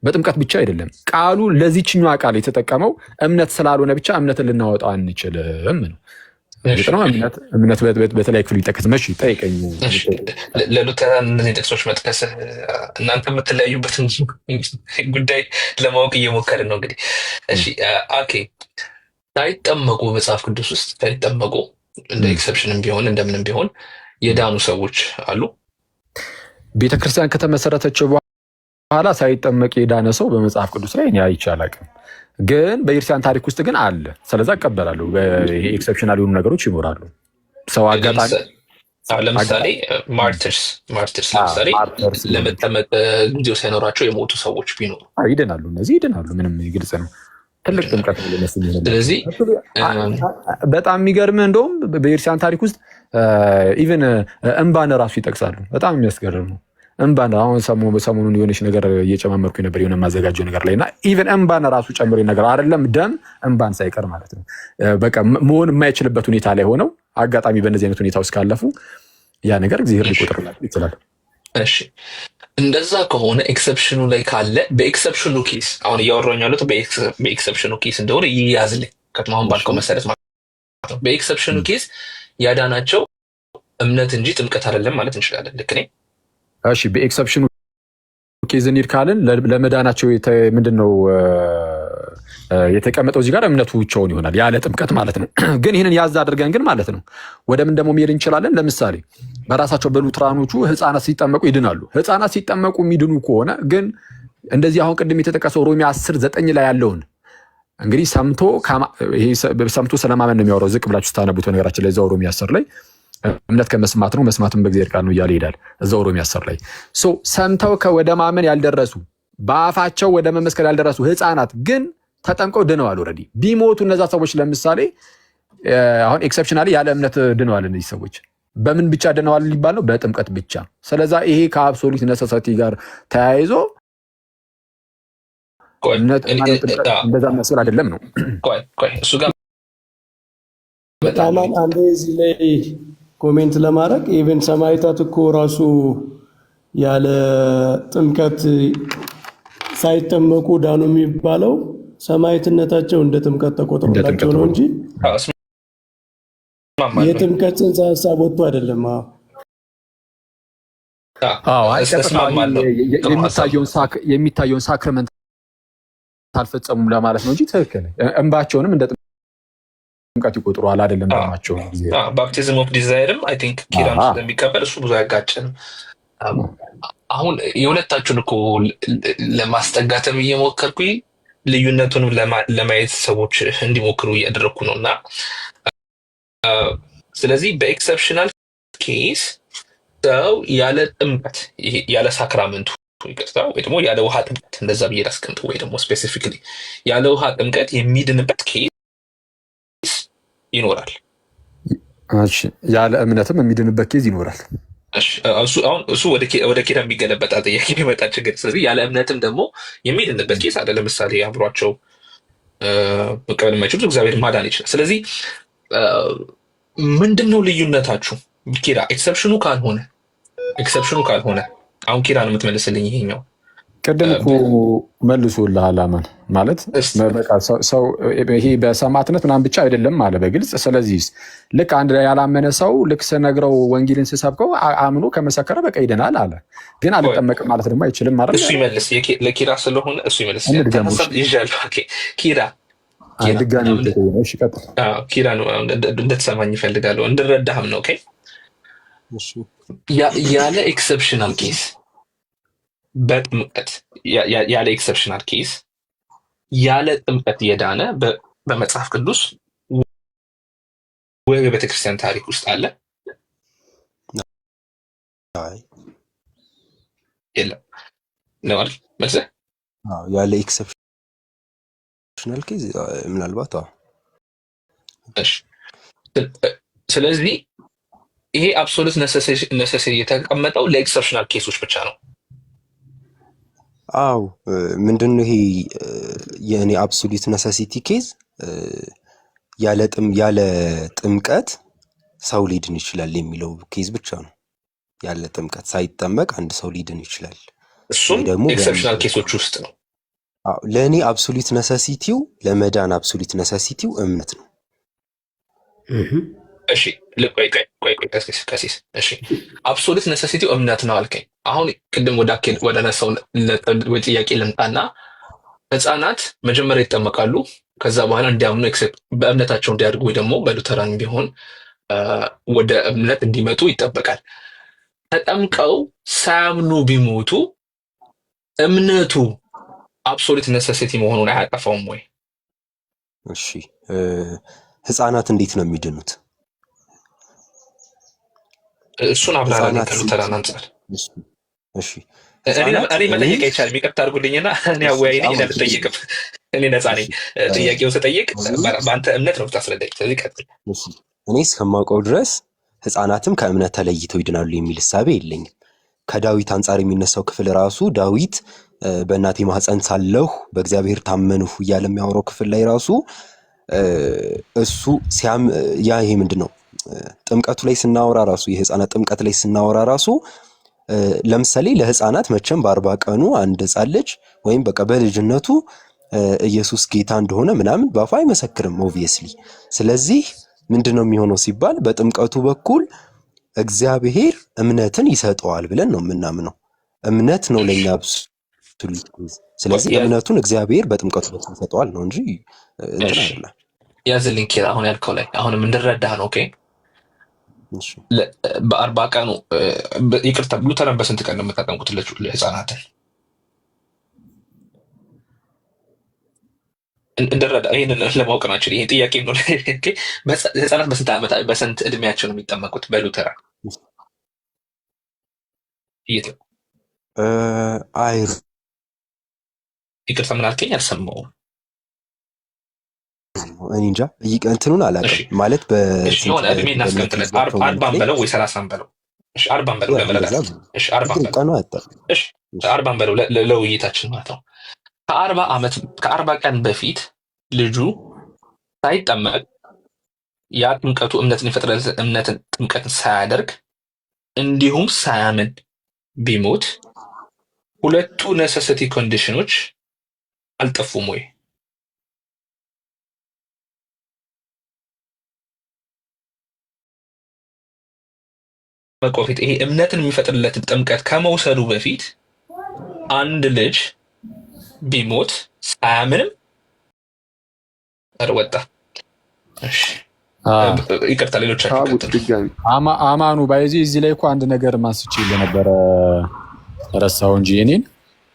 በጥምቀት ብቻ አይደለም። ቃሉ ለዚህችኛዋ ቃል የተጠቀመው እምነት ስላልሆነ ብቻ እምነትን ልናወጣው አንችልም ነው። እምነት በተለያዩ ክፍል ይጠቀስ መሽ ጠይቀኝ። ለሉተራን እነዚህ ጥቅሶች መጥቀስ እናንተ የምትለያዩበትን ጉዳይ ለማወቅ እየሞከርን ነው። እንግዲህ እሺ ኦኬ ሳይጠመቁ መጽሐፍ ቅዱስ ውስጥ ሳይጠመቁ እንደ ኤክሰፕሽንም ቢሆን እንደምንም ቢሆን የዳኑ ሰዎች አሉ። ቤተክርስቲያን ከተመሰረተችው በኋላ ሳይጠመቅ የዳነ ሰው በመጽሐፍ ቅዱስ ላይ እኔ አይቼ አላውቅም። ግን በኢርሲያን ታሪክ ውስጥ ግን አለ። ስለዛ እቀበላለሁ። ይሄ ኤክሰፕሽናል የሆኑ ነገሮች ይኖራሉ። ሰው አጋጣሚ ለምሳሌ ማርተርስ ለምሳሌ ለመጠመቅ ጊዜው ሳይኖራቸው የሞቱ ሰዎች ቢኖሩ ይድናሉ። እነዚህ ይድናሉ። ምንም ግልጽ ነው። ትልቅ ጥምቀት ነው ለነሱ። ስለዚህ በጣም የሚገርምህ እንደውም በኢርሲያን ታሪክ ውስጥ ኢቨን እንባን ራሱ ይጠቅሳሉ። በጣም የሚያስገርም ነው። እንባን አሁን ሰሞኑን የሆነች ነገር እየጨማመርኩ ነበር የሆነ ማዘጋጀው ነገር ላይ እና ኢቨን እንባን ራሱ ጨምሮ ነገር አይደለም ደም እንባን ሳይቀር ማለት ነው። በቃ መሆን የማይችልበት ሁኔታ ላይ ሆነው አጋጣሚ በእነዚህ አይነት ሁኔታ ውስጥ ካለፉ ያ ነገር እግዚአብሔር ሊቆጥርላቸው ይችላል። እሺ እንደዛ ከሆነ ኤክሰፕሽኑ ላይ ካለ በኤክሰፕሽኑ ኬስ አሁን እያወራኝ ያሉት በኤክሰፕሽኑ ኬስ እንደሆነ ይያዝልኝ ከተማውን ባልከው መሰረት ማለት ነው። በኤክሰፕሽኑ ኬስ ያዳናቸው እምነት እንጂ ጥምቀት አይደለም ማለት እንችላለን። ልክ ነኝ? እሺ በኤክሰፕሽኑ ኬዝ እንሂድ ካልን ለመዳናቸው ምንድነው የተቀመጠው እዚህ ጋር እምነቱ ብቻውን ይሆናል ያለ ጥምቀት ማለት ነው። ግን ይህንን ያዝ አድርገን ግን ማለት ነው ወደ ምን ደግሞ መሄድ እንችላለን? ለምሳሌ በራሳቸው በሉትራኖቹ ህፃናት ሲጠመቁ ይድናሉ። ህፃናት ሲጠመቁ የሚድኑ ከሆነ ግን እንደዚህ አሁን ቅድም የተጠቀሰው ሮሜ 10:9 ላይ ያለውን እንግዲህ ሰምቶ ስለማመን ነው የሚያወራው። ዝቅ ብላችሁ ስታነቡት ነገራችን ላይ እዛው ሮሜ 10 ላይ እምነት ከመስማት ነው መስማትም በእግዚአብሔር ቃል ነው እያለ ይሄዳል። እዛው ሮሜ 10 ላይ ሰምተው ወደ ማመን ያልደረሱ በአፋቸው ወደ መመስከር ያልደረሱ ህፃናት ግን ተጠምቀው ድነዋል። ኦልሬዲ ቢሞቱ እነዛ ሰዎች ለምሳሌ አሁን ኤክሰፕሽናሊ ያለ እምነት ድነዋል። እነዚህ ሰዎች በምን ብቻ ድነዋል ሊባል ነው? በጥምቀት ብቻ። ስለዛ ይሄ ከአብሶሉት ነሰሰቲ ጋር ተያይዞ እንደዛ መስል አይደለም ነው። እሱ ጋር በጣም አንዴ እዚህ ላይ ኮሜንት ለማድረግ ኢቨን ሰማዕታት እኮ ራሱ ያለ ጥምቀት ሳይጠመቁ ዳኑ የሚባለው ሰማዕትነታቸው እንደ ጥምቀት ተቆጥሮላቸው ነው እንጂ የጥምቀት ጽንሰ ሀሳብ ወጥቶ አይደለም። የሚታየውን ሳክረመንት አልፈጸሙም ለማለት ነው እንጂ ትክክል እንባቸውንም እንደ ጥምቀት ይቆጥሯል አይደለም። ደማቸው ባፕቲዝም ኦፍ ዲዛይርም አይ ቲንክ ኪራም ስለሚቀበል እሱ ብዙ አያጋጭንም። አሁን የሁለታችሁን እኮ ለማስጠጋትም እየሞከርኩኝ ልዩነቱንም ለማየት ሰዎች እንዲሞክሩ እያደረግኩ ነው። እና ስለዚህ በኤክሰፕሽናል ኬስ ሰው ያለ ጥምቀት ያለ ሳክራመንቱ ይቅርታ ወይ ደግሞ ያለ ውሃ ጥምቀት እንደዛ ብዬ ላስቀምጥ ወይ ደግሞ ስፔሲፊክሊ ያለ ውሃ ጥምቀት የሚድንበት ኬስ ይኖራል። ያለ እምነትም የሚድንበት ኬዝ ይኖራል። እሱ ወደ ኬዳ የሚገለበጣ ጥያቄ የሚመጣ ችግር። ስለዚህ ያለ እምነትም ደግሞ የሚድንበት ኬስ አለ። ለምሳሌ አብሯቸው መቀበል የማይችሉት እግዚአብሔር ማዳን ይችላል። ስለዚህ ምንድን ነው ልዩነታችሁ? ኪራ ኤክሰፕሽኑ ካልሆነ አሁን ኪራ ነው የምትመልስልኝ። ይሄኛው ቅድም እኮ መልሶልሃል አማን ማለት ሰው ይሄ በሰማዕትነት ምናምን ብቻ አይደለም አለ በግልጽ። ስለዚህ ልክ አንድ ላይ ያላመነ ሰው ልክ ስነግረው ወንጌልን ስሰብከው አምኖ ከመሰከረ በቃ ይድናል አለ። ግን አልጠመቅም ማለት ደግሞ አይችልም ማለት እሱ ይመልስ ለኪራ ስለሆነ እሱ ይመልስ ይዣለሁ። ኪራ ኪራ ነው እንድትሰማኝ ይፈልጋለሁ እንድረዳህም ነው። ያለ ኤክሰፕሽናል ኬስ በጥምቀት ያለ ኤክሰፕሽናል ኬስ ያለ ጥምቀት የዳነ በመጽሐፍ ቅዱስ ወይ በቤተክርስቲያን ታሪክ ውስጥ አለ? የለም ነው አይደል? መልሰህ ያለ ኤክሰፕሽናል ኬዝ ምናልባት እሺ። ስለዚህ ይሄ አብሶሉት ነሰሰሪ የተቀመጠው ለኤክሰፕሽናል ኬሶች ብቻ ነው። አው ምንድነው ይሄ የኔ አብሶሉት ነሰሲቲ ኬዝ ያለ ጥምቀት ሰው ሊድን ይችላል የሚለው ኬዝ ብቻ ነው። ያለ ጥምቀት ሳይጠመቅ አንድ ሰው ሊድን ይችላል። እሱም ደግሞ ኤክሰፕሽናል ኬሶች ውስጥ ነው። ለኔ አብሶሉት ነሰሲቲው ለመዳን አብሶሉት ነሰሲቲው እምነት ነው። እሺ ቆይ ቀሲስ እሺ አብሶሉት ነሰሲቲው እምነት ነው አልከኝ። አሁን ቅድም ወደ ነሳው ጥያቄ ልምጣና ህፃናት መጀመሪያ ይጠመቃሉ፣ ከዛ በኋላ እንዲያምኑ በእምነታቸው እንዲያድጉ ወይ ደግሞ በሉተራን ቢሆን ወደ እምነት እንዲመጡ ይጠበቃል። ተጠምቀው ሳያምኑ ቢሞቱ እምነቱ አብሶሉት ነሰሲቲ መሆኑን አያጠፋውም ወይ? እሺ ህፃናት እንዴት ነው የሚድኑት? እሱን አብራራልኝ ከሉተራን አንጻር። እሺ እኔ መጠየቅ አይቻልም፣ ይቅርታ አድርጉልኝና እኔ አወያይ ነኝ፣ እኔ አልጠየቅም። እኔ ነፃ ነኝ። ጥያቄውን ስጠይቅ በአንተ እምነት ነው ብታስረዳኝ። ስለዚህ ቀጥል። እኔ እስከማውቀው ድረስ ህፃናትም ከእምነት ተለይተው ይድናሉ የሚል እሳቤ የለኝም። ከዳዊት አንጻር የሚነሳው ክፍል ራሱ ዳዊት በእናቴ ማህፀን ሳለሁ በእግዚአብሔር ታመንሁ እያለ የሚያወራው ክፍል ላይ ራሱ እሱ ይሄ ምንድን ነው ጥምቀቱ ላይ ስናወራ ራሱ የህፃናት ጥምቀት ላይ ስናወራ ራሱ ለምሳሌ ለህፃናት መቼም በ40 ቀኑ አንድ ህፃን ልጅ ወይም በቃ በልጅነቱ ኢየሱስ ጌታ እንደሆነ ምናምን በአፉ አይመሰክርም ኦብቪየስሊ። ስለዚህ ምንድነው የሚሆነው ሲባል በጥምቀቱ በኩል እግዚአብሔር እምነትን ይሰጠዋል ብለን ነው የምናምነው። እምነት ነው ለኛ አብሶሉት። ስለዚህ እምነቱን እግዚአብሔር በጥምቀቱ በኩል ይሰጠዋል ነው እንጂ እንትን አይደለም። ያዝልኝ ኪራ፣ አሁን ያልከው ላይ አሁንም እንድረዳህ ነው። ኦኬ በ40 ቀኑ ይቅርታ፣ ሉተራን በስንት ቀን ነው የምታጠምቁት ለህፃናትን? እንድረዳ ይህንን ለማወቅ ናቸው። ይሄ ጥያቄ ነው። ህፃናት በስንት እድሜያቸው ነው የሚጠመቁት በሉተራን? ይቅርታ ምን አልከኝ? አልሰማሁም። እኔ እንጃ እንትኑን አላውቅም። ማለት የሆነ እድሜ እናስቀምጥለት 40 በለው ወይ 30 በለው። እሺ 40 በለው ለመረዳት። እሺ 40 በለው ለውይይታችን ማለት ነው። ከ40 ቀን በፊት ልጁ ሳይጠመቅ ያ ጥምቀቱ እምነትን ይፈጥራል። እምነትን ጥምቀትን ሳያደርግ እንዲሁም ሳያምን ቢሞት ሁለቱ ነሰሲቲ ኮንዲሽኖች አልጠፉም ወይ? በፊት ይሄ እምነትን የሚፈጥርለትን ጥምቀት ከመውሰዱ በፊት አንድ ልጅ ቢሞት ሳያምንም ወጣ። ይቅርታ ሌሎቻችሁ አማኑ ባይዚ እዚህ ላይ እኮ አንድ ነገር ማንስቼ ለነበረ ረሳው እንጂ እኔን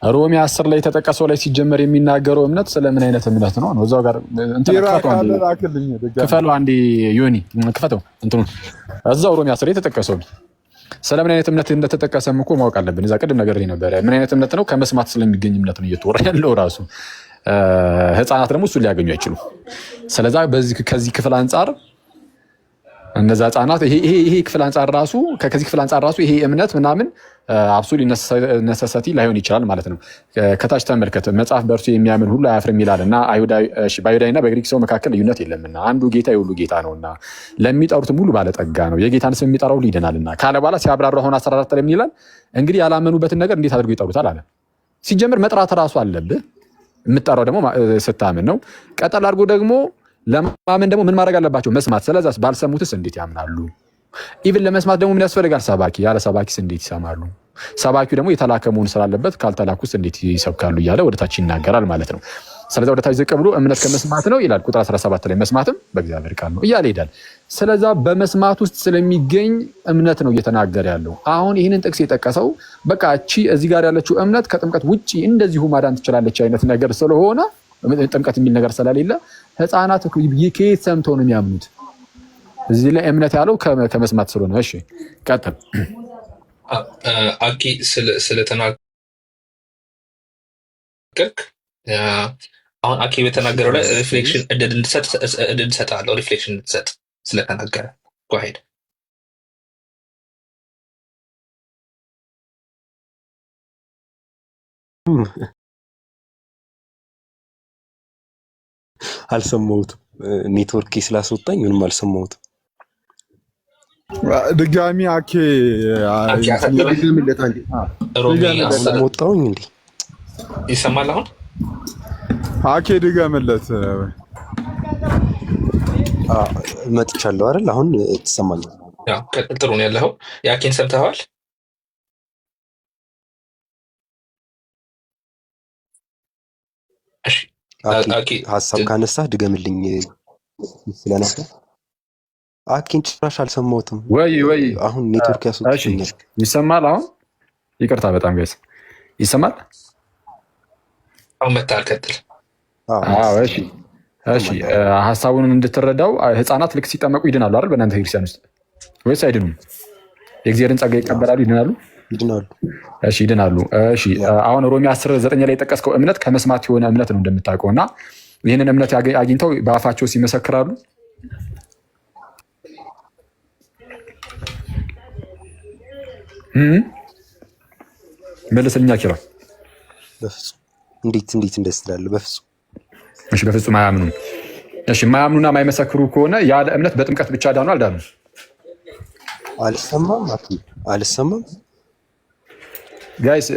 ሮሜ 10 ላይ የተጠቀሰው ላይ ሲጀመር የሚናገረው እምነት ስለምን አይነት እምነት ነው? እዛው ጋር ክፈሉ አንዴ ዮኒ ክፈተው እንትኑ እዛው ሮሜ 10 የተጠቀሰው ስለምን አይነት እምነት እንደተጠቀሰም እኮ ማወቅ አለብን። እዛ ቅድም ነገር ላይ ነበረ ምን አይነት እምነት ነው? ከመስማት ስለሚገኝ እምነት ነው እየተወራ ያለው ራሱ። ህፃናት ደግሞ እሱን ሊያገኙ አይችሉም። ስለዛ ከዚህ ክፍል አንጻር እነዛ ህፃናት ይሄ ክፍል አንጻር ራሱ ከዚህ ክፍል አንጻር ራሱ ይሄ እምነት ምናምን አብሶሉት ነሰሲቲ ላይሆን ይችላል ማለት ነው። ከታች ተመልከተ መጽሐፍ በእርሱ የሚያምን ሁሉ አያፍርም ይላልና በአይሁዳዊና በግሪክ ሰው መካከል ልዩነት የለምና አንዱ ጌታ የሁሉ ጌታ ነውና ለሚጠሩትም ሁሉ ባለጠጋ ነው የጌታን ስም የሚጠራው ሁሉ ይድናልና ካለ በኋላ ሲያብራራ አሁን 14 ላይ ምን ይላል? እንግዲህ ያላመኑበትን ነገር እንዴት አድርገው ይጠሩታል አለ። ሲጀምር መጥራት ራሱ አለብህ። የምትጠራው ደግሞ ስታምን ነው። ቀጠል አድርጎ ደግሞ ለማመን ደግሞ ምን ማድረግ አለባቸው? መስማት። ስለዚህ ባልሰሙትስ እንዴት ያምናሉ? ኢቭን ለመስማት ደግሞ ምን ያስፈልጋል? ሰባኪ። ያለ ሰባኪስ እንዴት ይሰማሉ? ሰባኪው ደግሞ የተላከ መሆን ስላለበት ካልተላኩስ እንዴት ይሰብካሉ? እያለ ወደታች ይናገራል ማለት ነው። ስለዚህ ወደታች ዝቅ ብሎ እምነት ከመስማት ነው ይላል። ቁጥር 17 ላይ መስማትም በእግዚአብሔር ቃል ነው እያለ ይሄዳል። ስለዛ በመስማት ውስጥ ስለሚገኝ እምነት ነው እየተናገረ ያለው። አሁን ይህንን ጥቅስ የጠቀሰው በቃ እቺ እዚህ ጋር ያለችው እምነት ከጥምቀት ውጭ እንደዚሁ ማዳን ትችላለች አይነት ነገር ስለሆነ ጥምቀት የሚል ነገር ስለሌለ ህፃናት ከየት ሰምተው ነው የሚያምኑት? እዚህ ላይ እምነት ያለው ከመስማት ስለሆነ። እሺ ቀጥል። አቂ ስለተናገርክ አሁን አቂ በተናገረው ላይ ሪፍሌክሽን እድል እንድሰጥሃለሁ። ሪፍሌክሽን እንድትሰጥ ስለተናገረ ጓሄድ አልሰማሁትም። ኔትወርክ ስላስወጣኝ ምንም አልሰማሁትም። ድጋሚ አኬ ወጣሁኝ እንዴ? ይሰማል አሁን? አኬ ድገምለት። መጥቻለሁ አይደል? አሁን ትሰማኛለህ? ያው ጥሩ ነው ያለው። የአኬን ሰምተዋል? እሺ ሀሳብ ካነሳህ ድገምልኝ ስለነበር አኪን ጭራሽ አልሰማሁትም። ወይ አሁን ኔትወርክ ያስወጣኛል። ይሰማል? አሁን ይቅርታ በጣም ጋይስ ይሰማል? አሁን መጣል ቀጥል። እሺ ሀሳቡን እንድትረዳው ህፃናት ልክ ሲጠመቁ ይድናሉ አይደል? በእናንተ ክርስቲያን ውስጥ ወይስ አይድኑም? የእግዚአብሔርን ጸጋ ይቀበላሉ? ይድናሉ? እሺ ይድናሉ። እሺ አሁን ሮሜ 10:9 ላይ የጠቀስከው እምነት ከመስማት የሆነ እምነት ነው እንደምታውቀው እና ይህንን እምነት አግኝተው በአፋቸው ሲመሰክራሉ መልሰኛ ኪራ በፍጹም እንዴት እንደዚህ ትላለህ? በፍጹም እሺ በፍጹም አያምኑም። እሺ የማያምኑና የማይመሰክሩ ከሆነ ያለ እምነት በጥምቀት ብቻ ዳኑ አልዳኑ? አልሰማም ጋይስ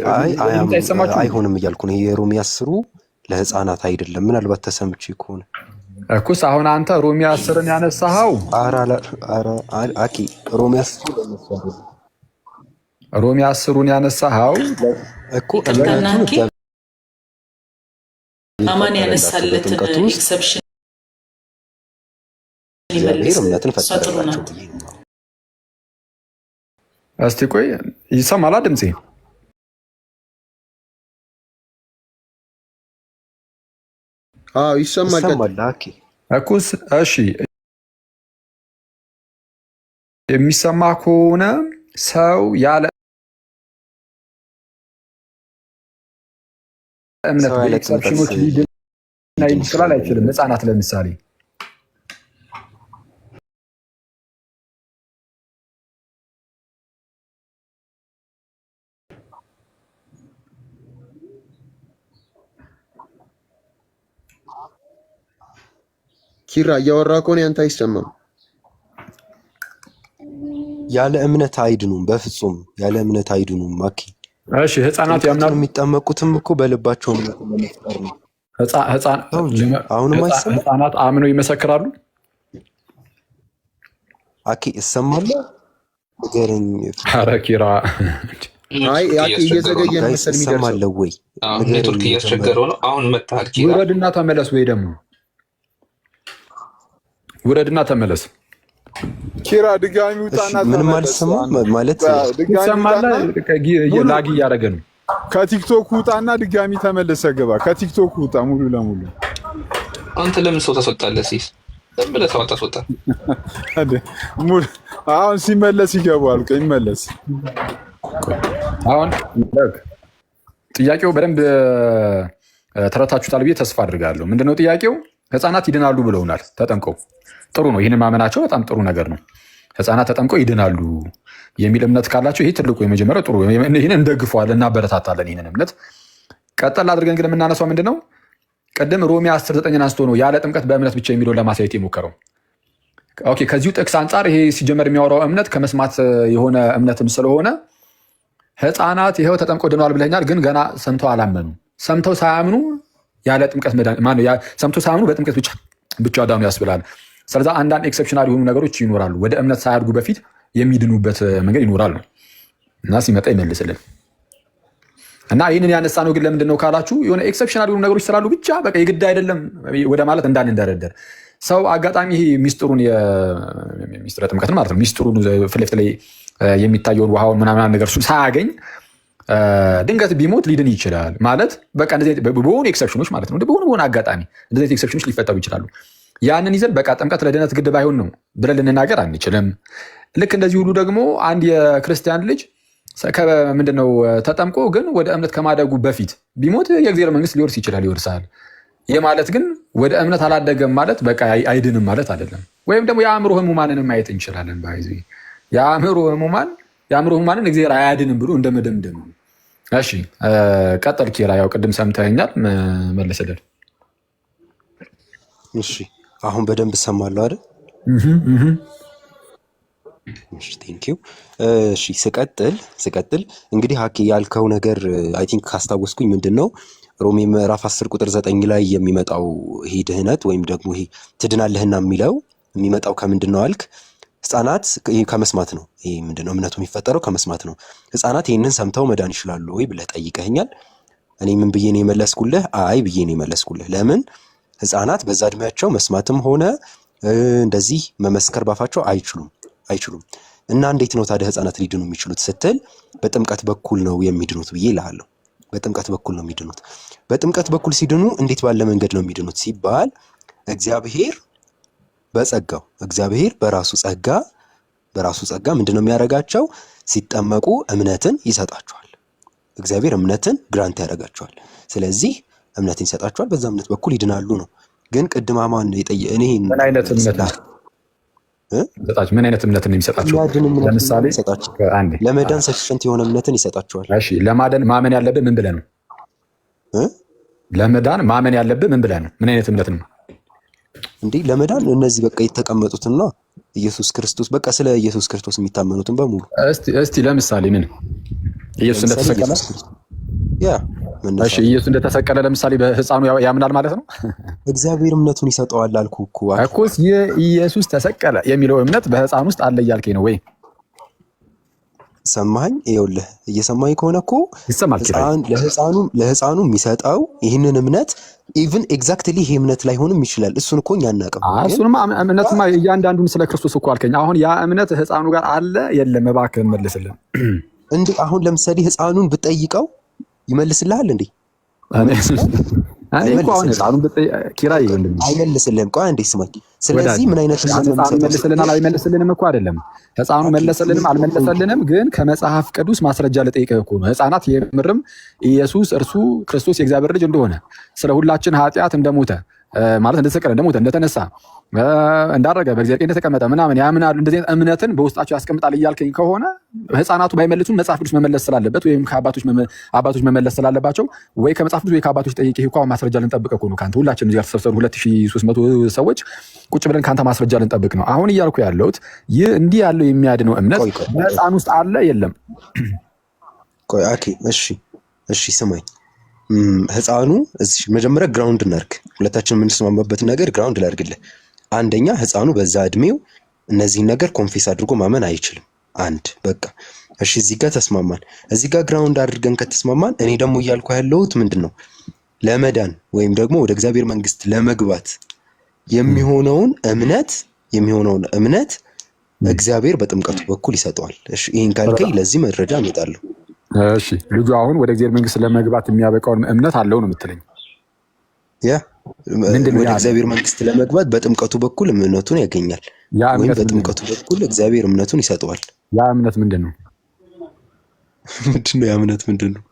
አይሆንም እያልኩ ነው። የሮሜ 10 ለህፃናት አይደለም። ምናልባት ተሰምቼ ከሆነ እኩስ አሁን አንተ ሮሜ 10ን ያነሳኸው አኪ ሮሜ 10 ለነሱ ሮሜ 10ን ያነሳኸው እኮ አማን ያነሳለትን ኤክሰፕሽን እምነትን ፈጠረላቸው። እስቲ ቆይ ይሰማል ድምጼ? ይሰማል። እኩስ እሺ የሚሰማ ከሆነ ሰው ያለ እምነት በኤክሰፕሽኖች ሊድን ይችላል አይችልም? ህፃናት ለምሳሌ ኪራ እያወራ ከሆነ ያንተ አይሰማም። ያለ እምነት አይድኑም። በፍጹም ያለ እምነት አይድኑም። አኪ እሺ ህፃናት ያምናሉ። የሚጠመቁትም እኮ በልባቸው እምነት ለመፍጠር ነው። አሁንም ህፃናት አምነው ይመሰክራሉ። አኪ እሰማለሁ ንገረኝ። ኧረ ኪራ አኪ እየዘገየ ነው መሰል የሚደርሰው ወይ ኔትወርክ እያስቸገረው ነው። አሁን መጣል ኪራ ውረድና ተመለስ፣ ወይ ደግሞ ውረድና ተመለስ። ኪራ ድጋሚ ውጣና ምንም አልሰማም ማለት ይሰማል። ላግ እያደረገ ነው። ከቲክቶክ ውጣና ድጋሚ ተመለሰ ገባ። ከቲክቶክ ውጣ ሙሉ ለሙሉ። አንተ ለምን ሰው ታስወጣለህ? ሲስ ለምን ብለህ ሰው ታስወጣ? አሁን ሲመለስ ይገባል። ቆይ ይመለስ። አሁን ጥያቄው በደንብ ተረታችሁታል ብዬ ተስፋ አድርጋለሁ። ምንድነው ጥያቄው? ህፃናት ይድናሉ ብለውናል ተጠምቀው። ጥሩ ነው። ይህንን ማመናቸው በጣም ጥሩ ነገር ነው። ህፃናት ተጠምቀው ይድናሉ የሚል እምነት ካላቸው ይህ ትልቁ የመጀመሪያው ጥሩ፣ ይህን እንደግፈዋለን፣ እናበረታታለን ይህንን እምነት። ቀጠል አድርገን ግን የምናነሳው ምንድን ነው? ቅድም ሮሜ 10:9 አንስቶ ነው ያለ ጥምቀት በእምነት ብቻ የሚለውን ለማሳየት የሞከረው። ኦኬ፣ ከዚሁ ጥቅስ አንጻር ይሄ ሲጀመር የሚያወራው እምነት ከመስማት የሆነ እምነትም ስለሆነ ህፃናት ይኸው ተጠምቀው ድነዋል ብለኛል፣ ግን ገና ሰምተው አላመኑ። ሰምተው ሳያምኑ ያለ ጥምቀት ሰምተው ሳያምኑ በጥምቀት ብቻ ዳኑ ያስብላል። ስለዚህ አንዳንድ ኤክሰፕሽናል የሆኑ ነገሮች ይኖራሉ። ወደ እምነት ሳያድጉ በፊት የሚድኑበት መንገድ ይኖራል ነው እና ሲመጣ ይመልስልን እና ይህንን ያነሳ ነው። ግን ለምንድን ነው ካላችሁ የሆነ ኤክሰፕሽናል የሆኑ ነገሮች ስላሉ ብቻ በቃ የግድ አይደለም ወደ ማለት እንዳንደረደር። ሰው አጋጣሚ ይሄ ሚስጥሩን ሚስጥረ ጥምቀትን ማለት ነው ሚስጥሩን ፊት ለፊት ላይ የሚታየውን ውሃውን ምናምን ነገር እሱ ሳያገኝ ድንገት ቢሞት ሊድን ይችላል ማለት በቃ እንደዚህ በሆኑ ኤክሰፕሽኖች ማለት ነው። በሆነ አጋጣሚ እንደዚህ ኤክሰፕሽኖች ሊፈጠሩ ይችላሉ። ያንን ይዘን በቃ ጥምቀት ለድነት ግድ ባይሆን ነው ብለን ልንናገር አንችልም። ልክ እንደዚህ ሁሉ ደግሞ አንድ የክርስቲያን ልጅ ምንድነው ተጠምቆ ግን ወደ እምነት ከማደጉ በፊት ቢሞት የእግዚአብሔር መንግስት ሊወርስ ይችላል፣ ይወርሳል። ይህ ማለት ግን ወደ እምነት አላደገም ማለት በቃ አይድንም ማለት አይደለም። ወይም ደግሞ የአእምሮ ህሙማንን ማየት እንችላለን። ባይዚ የአእምሮ ህሙማንን እግዚአብሔር አያድንም ብሎ እንደመደምደም ነው። እሺ ቀጠል ኪራ፣ ያው ቅድም ሰምተኸኛል፣ መለሰልህ። እሺ አሁን በደንብ እሰማለሁ አይደል? እሺ ቴንኪው። እሺ ስቀጥል እንግዲህ ሀኪ ያልከው ነገር አይ ቲንክ ካስታወስኩኝ ምንድነው ሮሜ ምዕራፍ 10:9 ላይ የሚመጣው ይሄ ድህነት ወይም ደግሞ ይሄ ትድናለህና የሚመጣው ከምንድነው አልክ? ህፃናት ከመስማት ነው። ይሄ ምንድነው እምነቱ የሚፈጠረው ከመስማት ነው። ህፃናት ይህንን ሰምተው መዳን ይችላሉ ወይ ብለህ ጠይቀኸኛል። እኔ ምን ብዬ ነው የመለስኩልህ? አይ ብዬ ነው የመለስኩልህ። ለምን? ህፃናት በዛ እድሜያቸው መስማትም ሆነ እንደዚህ መመስከር ባፋቸው አይችሉም። እና እንዴት ነው ታዲያ ህፃናት ሊድኑ የሚችሉት ስትል በጥምቀት በኩል ነው የሚድኑት ብዬ እልሃለሁ። በጥምቀት በኩል ነው የሚድኑት። በጥምቀት በኩል ሲድኑ እንዴት ባለ መንገድ ነው የሚድኑት ሲባል እግዚአብሔር በራሱ ጸጋ ምንድነው የሚያደርጋቸው? ሲጠመቁ እምነትን ይሰጣቸዋል። እግዚአብሔር እምነትን ግራንት ያደርጋቸዋል። ስለዚህ እምነትን ይሰጣቸዋል፣ በዛ እምነት በኩል ይድናሉ ነው። ግን ቅድም አማን እኔ ምን አይነት እምነት ነው የሚሰጣቸው? ለምሳሌ ለመዳን ሰፊሽንት የሆነ እምነትን ይሰጣቸዋል። እሺ ለማዳን ማመን ያለብህ ምን ብለህ ነው? ለመዳን ማመን ያለብህ ምን ብለህ ነው? ምን አይነት እምነት ነው እንዴ? ለመዳን እነዚህ በቃ የተቀመጡትና ኢየሱስ ክርስቶስ በቃ ስለ ኢየሱስ ክርስቶስ የሚታመኑትን በሙሉ እስቲ ለምሳሌ ምን ኢየሱስ እንደተሰቀለ ኢየሱስ እንደተሰቀለ ለምሳሌ በህፃኑ ያምናል ማለት ነው። እግዚአብሔር እምነቱን ይሰጠዋል አልኩህ እኮ። ኢየሱስ ተሰቀለ የሚለው እምነት በህፃን ውስጥ አለ እያልከኝ ነው ወይ? ሰማኸኝ? ይኸውልህ እየሰማኸኝ ከሆነ እኮ ለህፃኑ የሚሰጠው ይህንን እምነት ኢቭን ኤግዛክትሊ ይሄ እምነት ላይሆንም ይችላል። እሱን እኮ እኛ አናውቅም። እሱንማ እምነትማ እያንዳንዱን ስለ ክርስቶስ እኮ አልከኝ። አሁን ያ እምነት ህፃኑ ጋር አለ የለም? እባክህ መልስልን። እንዴ አሁን ለምሳሌ ህፃኑን ብጠይቀው ይመልስልሃል እንዴ? አይመልስልህም። ቆይ አንዴ ስማኝ። ስለዚህ ምን አይነት ይመልስልናል አይመልስልንም እኮ አይደለም። ህፃኑ መለሰልንም አልመለሰልንም፣ ግን ከመጽሐፍ ቅዱስ ማስረጃ ልጠይቅህ እኮ ነው። ህፃናት የምርም ኢየሱስ እርሱ ክርስቶስ የእግዚአብሔር ልጅ እንደሆነ ስለ ሁላችን ኃጢአት እንደሞተ ማለት እንደተሰቀለ እንደሞተ እንደተነሳ እንዳረገ በእግዚአብሔር እንደተቀመጠ ምናምን ያምናሉ። እንደዚህ እምነትን በውስጣቸው ያስቀምጣል እያልከኝ ከሆነ ህፃናቱ ባይመልሱም መጽሐፍ ቅዱስ መመለስ ስላለበት ወይም አባቶች መመለስ ስላለባቸው ወይ ከመጽሐፍ ቅዱስ ወይ ከአባቶች ጠይቄ እኮ ማስረጃ ልንጠብቅ እኮ ነው። ከአንተ ሁላችንም እዚህ ተሰብሰቡ 2300 ሰዎች ቁጭ ብለን ከአንተ ማስረጃ ልንጠብቅ ነው። አሁን እያልኩ ያለሁት ይህ እንዲህ ያለው የሚያድነው እምነት በህፃን ውስጥ አለ የለም? ቆይ እሺ ስማኝ። ህፃኑ እዚህ መጀመሪያ ግራውንድ እናርግ። ሁለታችን የምንስማማበትን ነገር ግራውንድ ላድርግልህ። አንደኛ ህፃኑ በዛ እድሜው እነዚህን ነገር ኮንፌስ አድርጎ ማመን አይችልም። በቃ እሺ፣ እዚህ ጋር ተስማማን። እዚህ ጋር ግራውንድ አድርገን ከተስማማን እኔ ደግሞ እያልኩ ያለሁት ምንድነው ለመዳን ወይም ደግሞ ወደ እግዚአብሔር መንግስት ለመግባት የሚሆነውን እምነት እግዚአብሔር በጥምቀቱ በኩል ይሰጠዋል። እሺ ይሄን ካልከኝ ለዚህ መረጃ አመጣለሁ። እሺ ልጁ አሁን ወደ እግዚአብሔር መንግስት ለመግባት የሚያበቃውን እምነት አለው ነው የምትለኝ? ወደ እግዚአብሔር መንግስት ለመግባት በጥምቀቱ በኩል እምነቱን ያገኛል፣ ወይም በጥምቀቱ በኩል እግዚአብሔር እምነቱን ይሰጠዋል። ያ እምነት ምንድን ነው? ያ እምነት ምንድን ነው?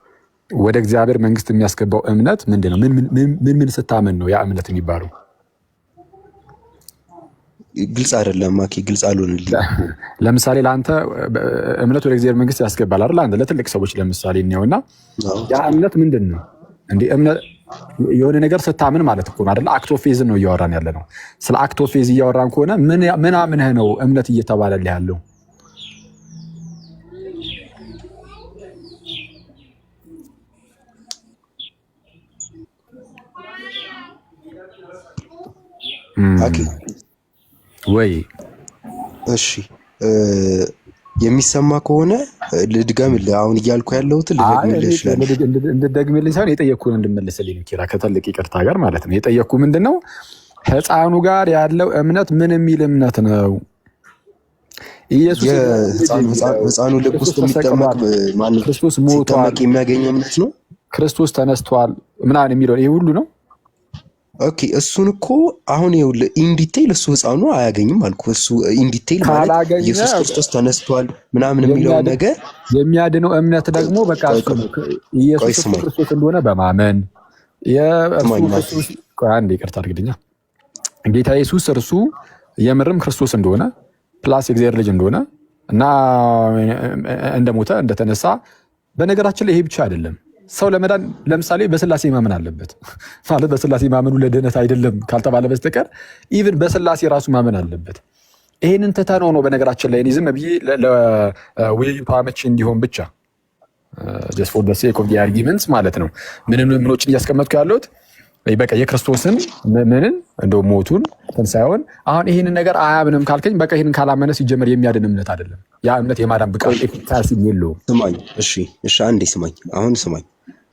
ወደ እግዚአብሔር መንግስት የሚያስገባው እምነት ምንድን ነው? ምን ስታመን ነው ያ እምነት የሚባለው? ግልጽ አይደለም ማኪ፣ ግልጽ አልሆነልኝ። ለምሳሌ ለአንተ እምነት ወደ እግዚአብሔር መንግስት ያስገባል አይደል? አንተ ለትልቅ ሰዎች ለምሳሌ እናየውና ያ እምነት ምንድን ነው? እንዴ እምነት የሆነ ነገር ስታምን ማለት እኮ ነው አይደል? አክት ኦፍ ፌዝ ነው እያወራን ያለ ነው። ስለ አክት ኦፍ ፌዝ እያወራን ከሆነ ምን አምነህ ነው እምነት እየተባለልህ ያለው? ወይ እሺ የሚሰማ ከሆነ ልድገምልህ። አሁን እያልኩ ያለሁት ልድገምልህ ይችላል። እንድትደግምልኝ ሳይሆን የጠየቅኩህን እንድመልስልኝ ነው ኪራ፣ ከትልቅ ይቅርታ ጋር ማለት ነው። የጠየቅኩህ ምንድን ነው ህፃኑ ጋር ያለው እምነት ምን የሚል እምነት ነው? ኢየሱስ ህፃኑ ልብ ውስጥ የሚጠመቅ ማንም ክርስቶስ ሞቷል የሚያገኘው እምነት ነው። ክርስቶስ ተነስቷል ምናምን የሚለው ይሄ ሁሉ ነው። ኦኬ እሱን እኮ አሁን ይኸውልህ ኢንዲቴይል እሱ ህፃኑ አያገኝም አልኩ። እሱ ኢንዲቴይል ማለት ኢየሱስ ክርስቶስ ተነስቷል ምናምን የሚለው ነገር የሚያድነው እምነት ደግሞ በቃ እሱ ነው። ኢየሱስ ክርስቶስ እንደሆነ በማመን አንድ ይቅርታ አድርግልኛ። ጌታ ኢየሱስ እርሱ የምርም ክርስቶስ እንደሆነ ፕላስ የእግዚአብሔር ልጅ እንደሆነ እና እንደሞተ እንደተነሳ። በነገራችን ላይ ይሄ ብቻ አይደለም። ሰው ለመዳን ለምሳሌ በስላሴ ማመን አለበት። ማለት በስላሴ ማመኑ ለድህነት አይደለም ካልተባለ በስተቀር ኢቭን በስላሴ ራሱ ማመን አለበት። ይሄንን ትተነው ነው በነገራችን ላይ እኔ ዝም ብዬ ለውይይቱ አመቺ እንዲሆን ብቻ just for the sake of the arguments ማለት ነው ምኖችን እያስቀመጥኩ ያለሁት በቃ የክርስቶስን ምንን እንደው ሞቱን ትንሣኤውን አሁን ይሄንን ነገር አያምንም ካልከኝ በቃ ይሄንን ካላመነ ሲጀመር የሚያድን እምነት አይደለም። ያ እምነት የማዳን ብቃት ኤፊካሲ የለውም። ስማኝ እሺ አንዴ ስማኝ። አሁን ስማኝ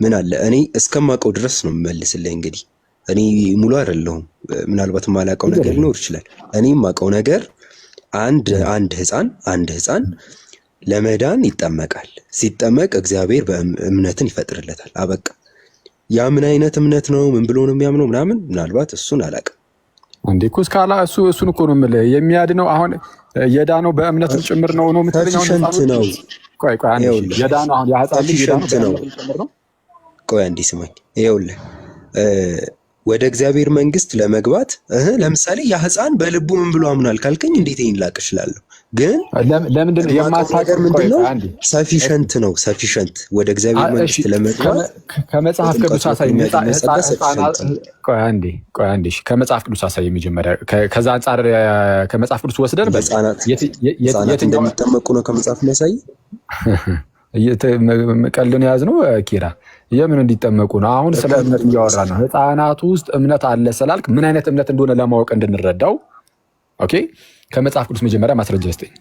ምን አለ እኔ እስከማውቀው ድረስ ነው የምመልስልህ። እንግዲህ እኔ ሙሉ አይደለሁም። ምናልባት የማላውቀው ነገር ሊኖር ይችላል። እኔ የማውቀው ነገር አንድ ህፃን ለመዳን ይጠመቃል። ሲጠመቅ እግዚአብሔር በእምነትን ይፈጥርለታል። አበቃ። ያ ምን አይነት እምነት ነው? ምን ብሎ ነው የሚያምነው? ምናምን ምናልባት እሱን አላውቅም። እንዴ እኮ እስካላ እሱን እኮ ነው የምልህ። የሚያድነው አሁን የዳነው በእምነትም ጭምር ነው የምትለኝ? ነው። ቆይ የዳነው አሁን የህፃን ልጅ የዳነው በእምነትም ጭምር ነው? ቆይ አንዴ ስማኝ። ይኸውልህ ወደ እግዚአብሔር መንግስት ለመግባት ለምሳሌ ያ ህፃን በልቡ ምን ብሎ አምኗል ካልከኝ እንዴት ይሄን ላቅ እችላለሁ? ግን ለምንድን ነው የማታገር ምንድነው? ሰፊሸንት ወደ እግዚአብሔር መንግስት ለመግባት ከመጽሐፍ ቅዱስ አሳይ። ቆይ አንዴ ከመጽሐፍ ቅዱስ አሳይ መጀመሪያ። ከዛ አንፃር ከመጽሐፍ ቅዱስ ወስደን የት እንደሚጠመቁ ነው ከመጽሐፍ የሚያሳይ። ቀልን ያዝ ነው ኪራ። የምን እንዲጠመቁ ነው? አሁን ስለ እምነት እያወራ ነው። ህፃናቱ ውስጥ እምነት አለ ስላልክ ምን አይነት እምነት እንደሆነ ለማወቅ እንድንረዳው ኦኬ፣ ከመጽሐፍ ቅዱስ መጀመሪያ ማስረጃ ስጠኝ።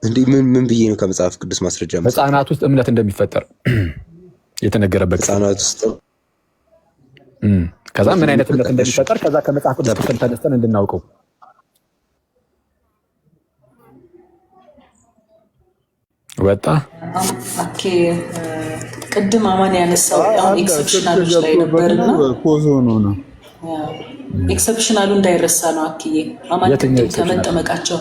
እንዴ ምን ብዬ ነው ከመጽሐፍ ቅዱስ ማስረጃ? ህፃናት ውስጥ እምነት እንደሚፈጠር የተነገረበት ህፃናት ውስጥ ከዛ ምን አይነት እምነት እንደሚፈጠር ከዛ ከመጽሐፍ ቅዱስ ክፍል ተነስተን እንድናውቀው። ወጣ ኦኬ። ቅድም አማን ያነሳው አሁን ኤክሰፕሽናሎች ላይ ነበርና ኤክሰፕሽናሉ እንዳይረሳ ነው። አክዬ አማን ከመጠመቃቸው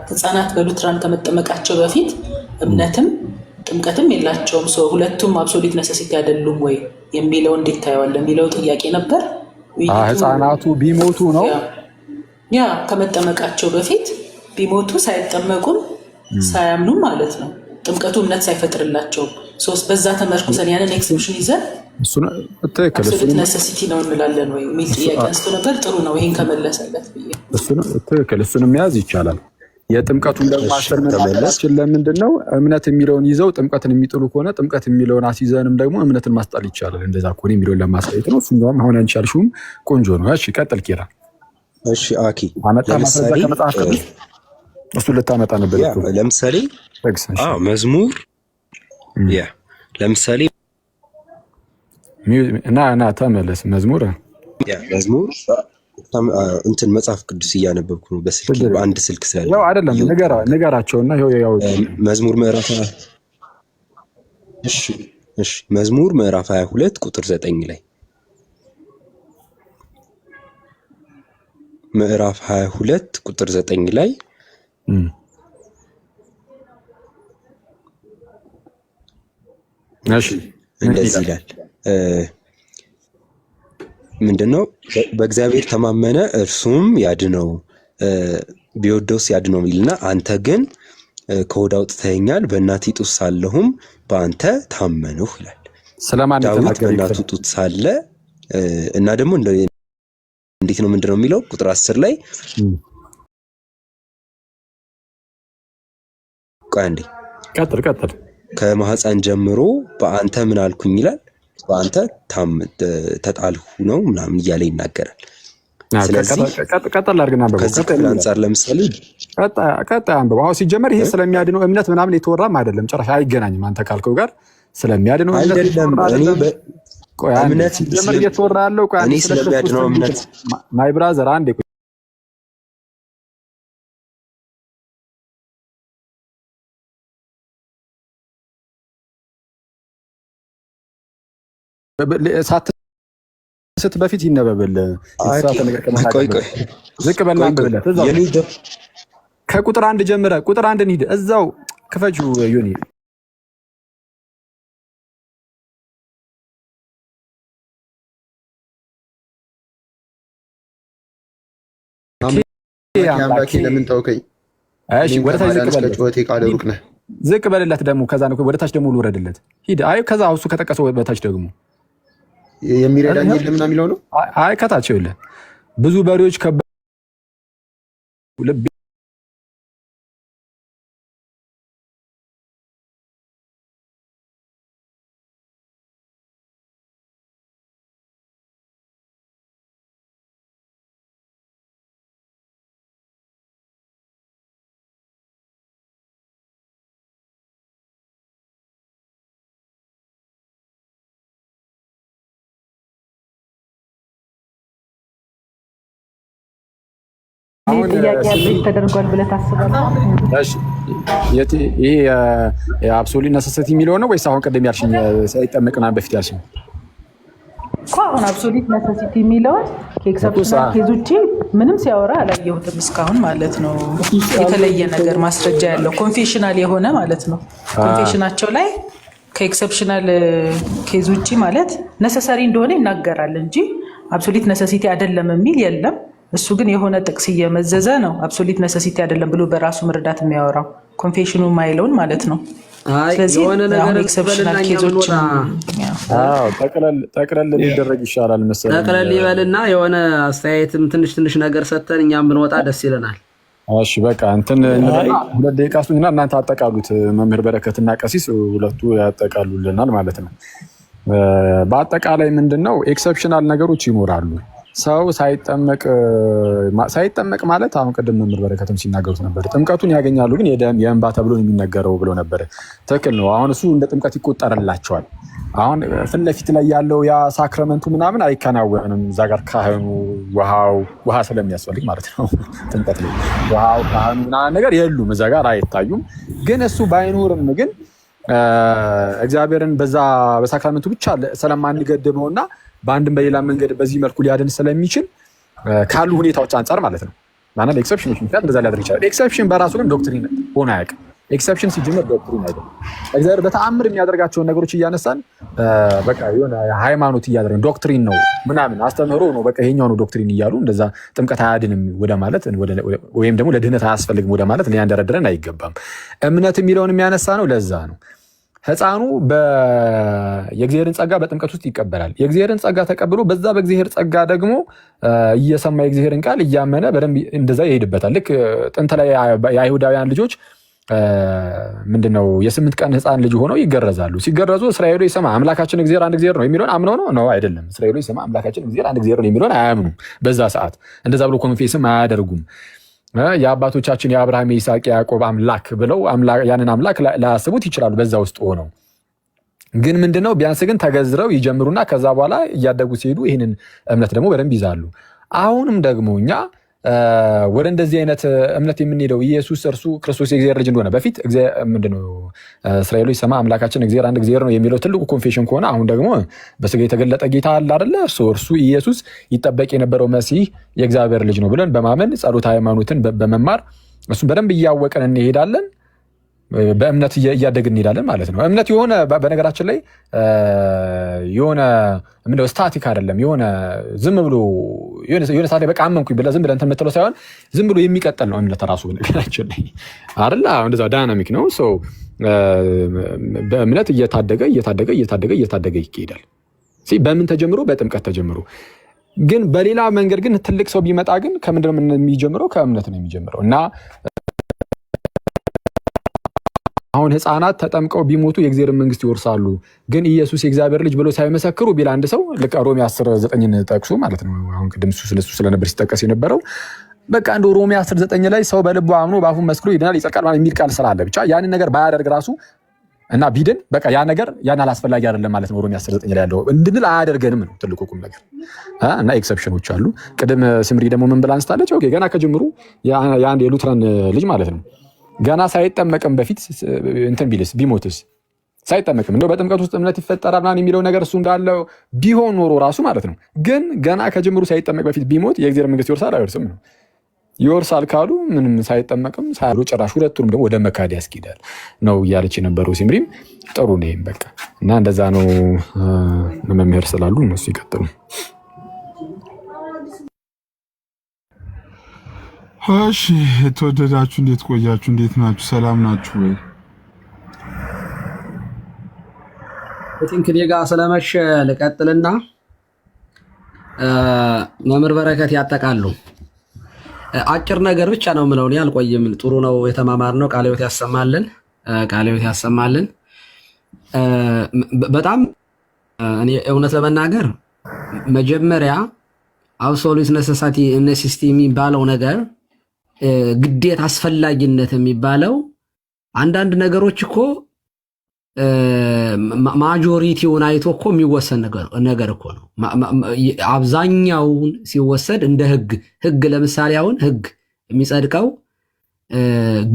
ህፃናት በሉትራን ከመጠመቃቸው በፊት እምነትም ጥምቀትም የላቸውም። ሁለቱም አብሶሉት ነሰሲቲ አይደሉም ወይ የሚለው እንዴት ታየዋለህ የሚለው ጥያቄ ነበር። ህፃናቱ ቢሞቱ ነው ከመጠመቃቸው በፊት ቢሞቱ ሳይጠመቁም ሳያምኑም ማለት ነው። ጥምቀቱ እምነት ሳይፈጥርላቸውም በዛ ተመርኩዘን ያንን ኤክሰፕሽን ይዘን አብሶሉት ነሰሲቲ ነው እንላለን ወይ የሚል ጥያቄ አንስቶ ነበር። ጥሩ ነው ይሄን ከመለሰለት ብዬ ትክክል። እሱንም መያዝ ይቻላል። የጥምቀቱን ደግሞ አስር መመለስችን ለምንድን ነው እምነት የሚለውን ይዘው ጥምቀትን የሚጥሉ ከሆነ ጥምቀት የሚለውን አስይዘንም ደግሞ እምነትን ማስጣል ይቻላል። እንደዛ ከሆነ የሚለውን ለማሳየት ነው። እሱም አሁን አንቻልሽውም ቆንጆ ነው። እሺ ቀጥል ኪራ። እሺ አኪ አመጣ ማስረጃ ከመጽሐፍ ቅዱስ እሱ ልታመጣ ነበር። ለምሳሌ መዝሙር ለምሳሌ እና ተመለስ መዝሙር እንትን መጽሐፍ ቅዱስ እያነበብኩ ነው በስልክ በአንድ ስልክ ስላለ ያው አይደለም ንገራቸውና ያው መዝሙር ምዕራፍ መዝሙር ምዕራፍ 22 ቁጥር 9 ላይ ምዕራፍ 22 ቁጥር 9 ላይ እንደዚህ ይላል። ምንድነው? በእግዚአብሔር ተማመነ እርሱም ያድነው ቢወደውስ ያድነው የሚልና አንተ ግን ከሆድ አውጥተኸኛል በእናቴ ጡት ሳለሁም በአንተ ታመንሁ ይላል። ዳዊት በእናቱ ጡት ሳለ እና ደግሞ እንዴት ነው ምንድነው የሚለው ቁጥር 10 ላይ አንዴ ቀጥል ከማህፀን ጀምሮ በአንተ ምን አልኩኝ ይላል። በአንተ ተጣልሁ ነው ምናምን እያለ ይናገራል። ስለዚህ ቀጥል አድርግና ከዚህ አንፃር ለምሳሌ ቀጥታ አንብበው። አሁን ሲጀመር ይሄ ስለሚያድነው እምነት ምናምን የተወራም አይደለም፣ ጭራሽ አይገናኝም አንተ ካልከው ጋር። ስለሚያድነው እምነት ሲጀመር እየተወራ ያለው እኔ ስለሚያድነው እምነት ማይ ብራዘር አንዴ ሳትስት በፊት ይነበብልህ። ዝቅ በልና አንብብለት እዛው ከቁጥር 1 ጀምረህ ቁጥር 1 እንሂድ። እዛው ክፈጁ ዮኒ ለምን ተውከኝ? እሺ ወደ ታች ዝቅ በልለት ደግሞ ከዛ ነው ወደ ታች ደግሞ ልውረድለት። ሂድ። አይ ከዛ እሱ ከጠቀሰው በታች ደግሞ የሚረዳኝ የለም እና የሚለው ነው። አይ ከታች ይኸውልህ ብዙ በሬዎች አሁን ጥያቄ አድሬስ ተደርጓል ብለህ ታስባለህ? እሺ ይሄ የአብሶሉት ነሰሲቲ የሚለው ነው ወይስ አሁን ቅድም ያልሽኝ ሳይጠመቅ ምናምን በፊት ያልሽኝ? እኮ አሁን አብሶሉት ነሰሲቲ የሚለውን ከኤክሰፕሽናል ኬዝ ውጪ ምንም ሲያወራ አላየሁትም እስካሁን ማለት ነው። የተለየ ነገር ማስረጃ ያለው ኮንፌሽናል የሆነ ማለት ነው። ኮንፌሽናቸው ላይ ከኤክሰፕሽናል ኬዝ ውጪ ማለት ነሰሰሪ እንደሆነ ይናገራል እንጂ አብሶሉት ነሰሲቲ አይደለም የሚል የለም። እሱ ግን የሆነ ጥቅስ እየመዘዘ ነው አብሶሉት ነሰሲቲ አይደለም ብሎ በራሱ መረዳት የሚያወራው ኮንፌሽኑ ማይለውን ማለት ነው። ስለዚህ የሆነ ነገር ኤክሰፕሽናል ኬዞች ጠቅለል ሊደረግ ይሻላል መሰለኝ። ጠቅለል ይበልና የሆነ አስተያየትም ትንሽ ነገር ሰጥተን እኛም ብንወጣ ደስ ይለናል። እሺ በቃ እንትን 2 ደቂቃ ስጡኝና እናንተ አጠቃሉት። መምህር በረከትና ቀሲስ ሁለቱ ያጠቃሉልናል ማለት ነው። በአጠቃላይ ምንድነው ኤክሰፕሽናል ነገሮች ይኖራሉ። ሰው ሳይጠመቅ ማለት አሁን ቅድም መምህር በረከትም ሲናገሩት ነበር። ጥምቀቱን ያገኛሉ ግን የእንባ ተብሎ የሚነገረው ብሎ ነበር። ትክክል ነው። አሁን እሱ እንደ ጥምቀት ይቆጠርላቸዋል። አሁን ፊት ለፊት ላይ ያለው ያ ሳክረመንቱ ምናምን አይከናወንም። እዛ ጋር ካህኑ ውሃ ስለሚያስፈልግ ማለት ነው። ጥምቀት ላይ ውሃው ካህኑ ምናምን ነገር የሉም፣ እዛ ጋር አይታዩም። ግን እሱ ባይኖርም ግን እግዚአብሔርን በዛ በሳክራመንቱ ብቻ ስለማንገድበውና በአንድም በሌላ መንገድ በዚህ መልኩ ሊያድን ስለሚችል ካሉ ሁኔታዎች አንጻር ማለት ነው። ማለት ኤክሰፕሽኖች ምክንያት እንደዛ ሊያደርግ ይችላል። ኤክሰፕሽን በራሱ ግን ዶክትሪን ሆኖ አያውቅም። ኤክሰፕሽን ሲጀመር ዶክትሪን አይደለም። እግዚአብሔር በተአምር የሚያደርጋቸውን ነገሮች እያነሳን በቃ የሆነ ሃይማኖት እያደረግን ዶክትሪን ነው ምናምን አስተምህሮ ነው በቃ ይሄኛው ነው ዶክትሪን እያሉ እንደዛ ጥምቀት አያድንም ወደ ማለት ወይም ደግሞ ለድህነት አያስፈልግም ወደ ማለት ሊያንደረድረን አይገባም። እምነት የሚለውን የሚያነሳ ነው። ለዛ ነው ሕፃኑ የእግዚአብሔርን ጸጋ በጥምቀት ውስጥ ይቀበላል። የእግዚአብሔርን ጸጋ ተቀብሎ በዛ በእግዚአብሔር ጸጋ ደግሞ እየሰማ የእግዚአብሔርን ቃል እያመነ በደንብ እንደዛ ይሄድበታል። ልክ ጥንት ላይ የአይሁዳውያን ልጆች ምንድነው የ8 ቀን ሕፃን ልጅ ሆነው ይገረዛሉ። ሲገረዙ እስራኤሉ ይሰማ አምላካችን እግዚአብሔር አንድ እግዚአብሔር ነው የሚለውን አምነው ነው አይደለም። እስራኤሉ ይሰማ አምላካችን እግዚአብሔር አንድ እግዚአብሔር ነው የሚለውን አያምኑም። በዛ ሰዓት እንደዛ ብሎ ኮንፌስም አያደርጉም። የአባቶቻችን የአብርሃም የይስሐቅ የያዕቆብ አምላክ ብለው ያንን አምላክ ላያስቡት ይችላሉ በዛ ውስጥ ሆነው። ግን ምንድነው ቢያንስ ግን ተገዝረው ይጀምሩና ከዛ በኋላ እያደጉ ሲሄዱ ይህንን እምነት ደግሞ በደንብ ይዛሉ። አሁንም ደግሞ እኛ ወደ እንደዚህ አይነት እምነት የምንሄደው ኢየሱስ እርሱ ክርስቶስ የእግዚአብሔር ልጅ እንደሆነ በፊት ምንድነው እስራኤሎች ይሰማ አምላካችን እግዚአብሔር አንድ እግዚአብሔር ነው የሚለው ትልቁ ኮንፌሽን ከሆነ አሁን ደግሞ በስጋ የተገለጠ ጌታ አለ አይደለ? እርሱ ኢየሱስ ይጠበቅ የነበረው መሲህ የእግዚአብሔር ልጅ ነው ብለን በማመን ጸሎት ሃይማኖትን በመማር እሱን በደንብ እያወቀን እንሄዳለን። በእምነት እያደግን እንሄዳለን ማለት ነው። እምነት የሆነ በነገራችን ላይ የሆነ ምንድነው ስታቲክ አይደለም። የሆነ ዝም ብሎ የሆነ ሰዓት ላይ በቃ አመንኩኝ ብለህ ዝም ብለህ እንትን የምትለው ሳይሆን ዝም ብሎ የሚቀጥል ነው እምነት ራሱ በነገራችን ላይ አይደል? እንደዛ ዳይናሚክ ነው። በእምነት እየታደገ ይሄዳል። በምን ተጀምሮ? በጥምቀት ተጀምሮ። ግን በሌላ መንገድ ግን ትልቅ ሰው ቢመጣ ግን ከምንድነው የሚጀምረው? ከእምነት ነው የሚጀምረው እና አሁን ህፃናት ተጠምቀው ቢሞቱ የእግዚአብሔር መንግስት ይወርሳሉ፣ ግን ኢየሱስ የእግዚአብሔር ልጅ ብሎ ሳይመሰክሩ ቢል አንድ ሰው ልክ ሮሜ 10:9 ጠቅሶ ማለት ነው። አሁን ቅድም ስለሱ ስለነበር ሲጠቀስ የነበረው በቃ እንደ ሮሜ 10:9 ላይ ሰው በልቡ አምኖ በአፉ መስክሮ ይድናል ይጸድቃል ማለት የሚል ቃል ስላለ ብቻ ያንን ነገር ባያደርግ ራሱ እና ቢድን በቃ ያ ነገር ያን አላስፈላጊ አይደለም ማለት ነው። ሮሜ 10:9 ላይ ያለው እንድንል አያደርገንም ነው ትልቁ ቁም ነገር። እና ኤክሰፕሽኖች አሉ። ቅድም ስምሪ ደግሞ ምን ብላ አንስታለች? ኦኬ ገና ከጅምሩ የአንድ የሉትራን ልጅ ማለት ነው ገና ሳይጠመቅም በፊት እንትን ቢሞትስ ሳይጠመቅም እንደው በጥምቀት ውስጥ እምነት ይፈጠራል ምናምን የሚለው ነገር እሱ እንዳለው ቢሆን ኖሮ ራሱ ማለት ነው። ግን ገና ከጅምሩ ሳይጠመቅ በፊት ቢሞት የእግዚአብሔር መንግስት ይወርሳል አይወርስም ነው? ይወርሳል ካሉ ምንም ሳይጠመቅም ሳይሉ ጭራሽ ሁለቱንም ደግሞ ወደ መካድ ያስኬዳል ነው እያለች የነበረው ሲምሪም። ጥሩ ነው በቃ እና እንደዛ ነው። መምህር ስላሉ እነሱ ይቀጥሉ። እሺ የተወደዳችሁ እንዴት ቆያችሁ? እንዴት ናችሁ? ሰላም ናችሁ ወይ? እኔ ጋር ስለመሸ ልቀጥልና መምህር በረከት ያጠቃሉ። አጭር ነገር ብቻ ነው የምለው፣ እኔ አልቆይም። ጥሩ ነው የተማማርነው። ቃለ ሕይወት ያሰማልን። በጣም እኔ እውነት ለመናገር መጀመሪያ አብሶሉት ነሰሲቲ የሚባለው ነገር ግዴታ አስፈላጊነት የሚባለው አንዳንድ ነገሮች እኮ ማጆሪቲውን አይቶ እኮ የሚወሰን ነገር እኮ ነው። አብዛኛውን ሲወሰድ እንደ ህግ ለምሳሌ አሁን ህግ የሚጸድቀው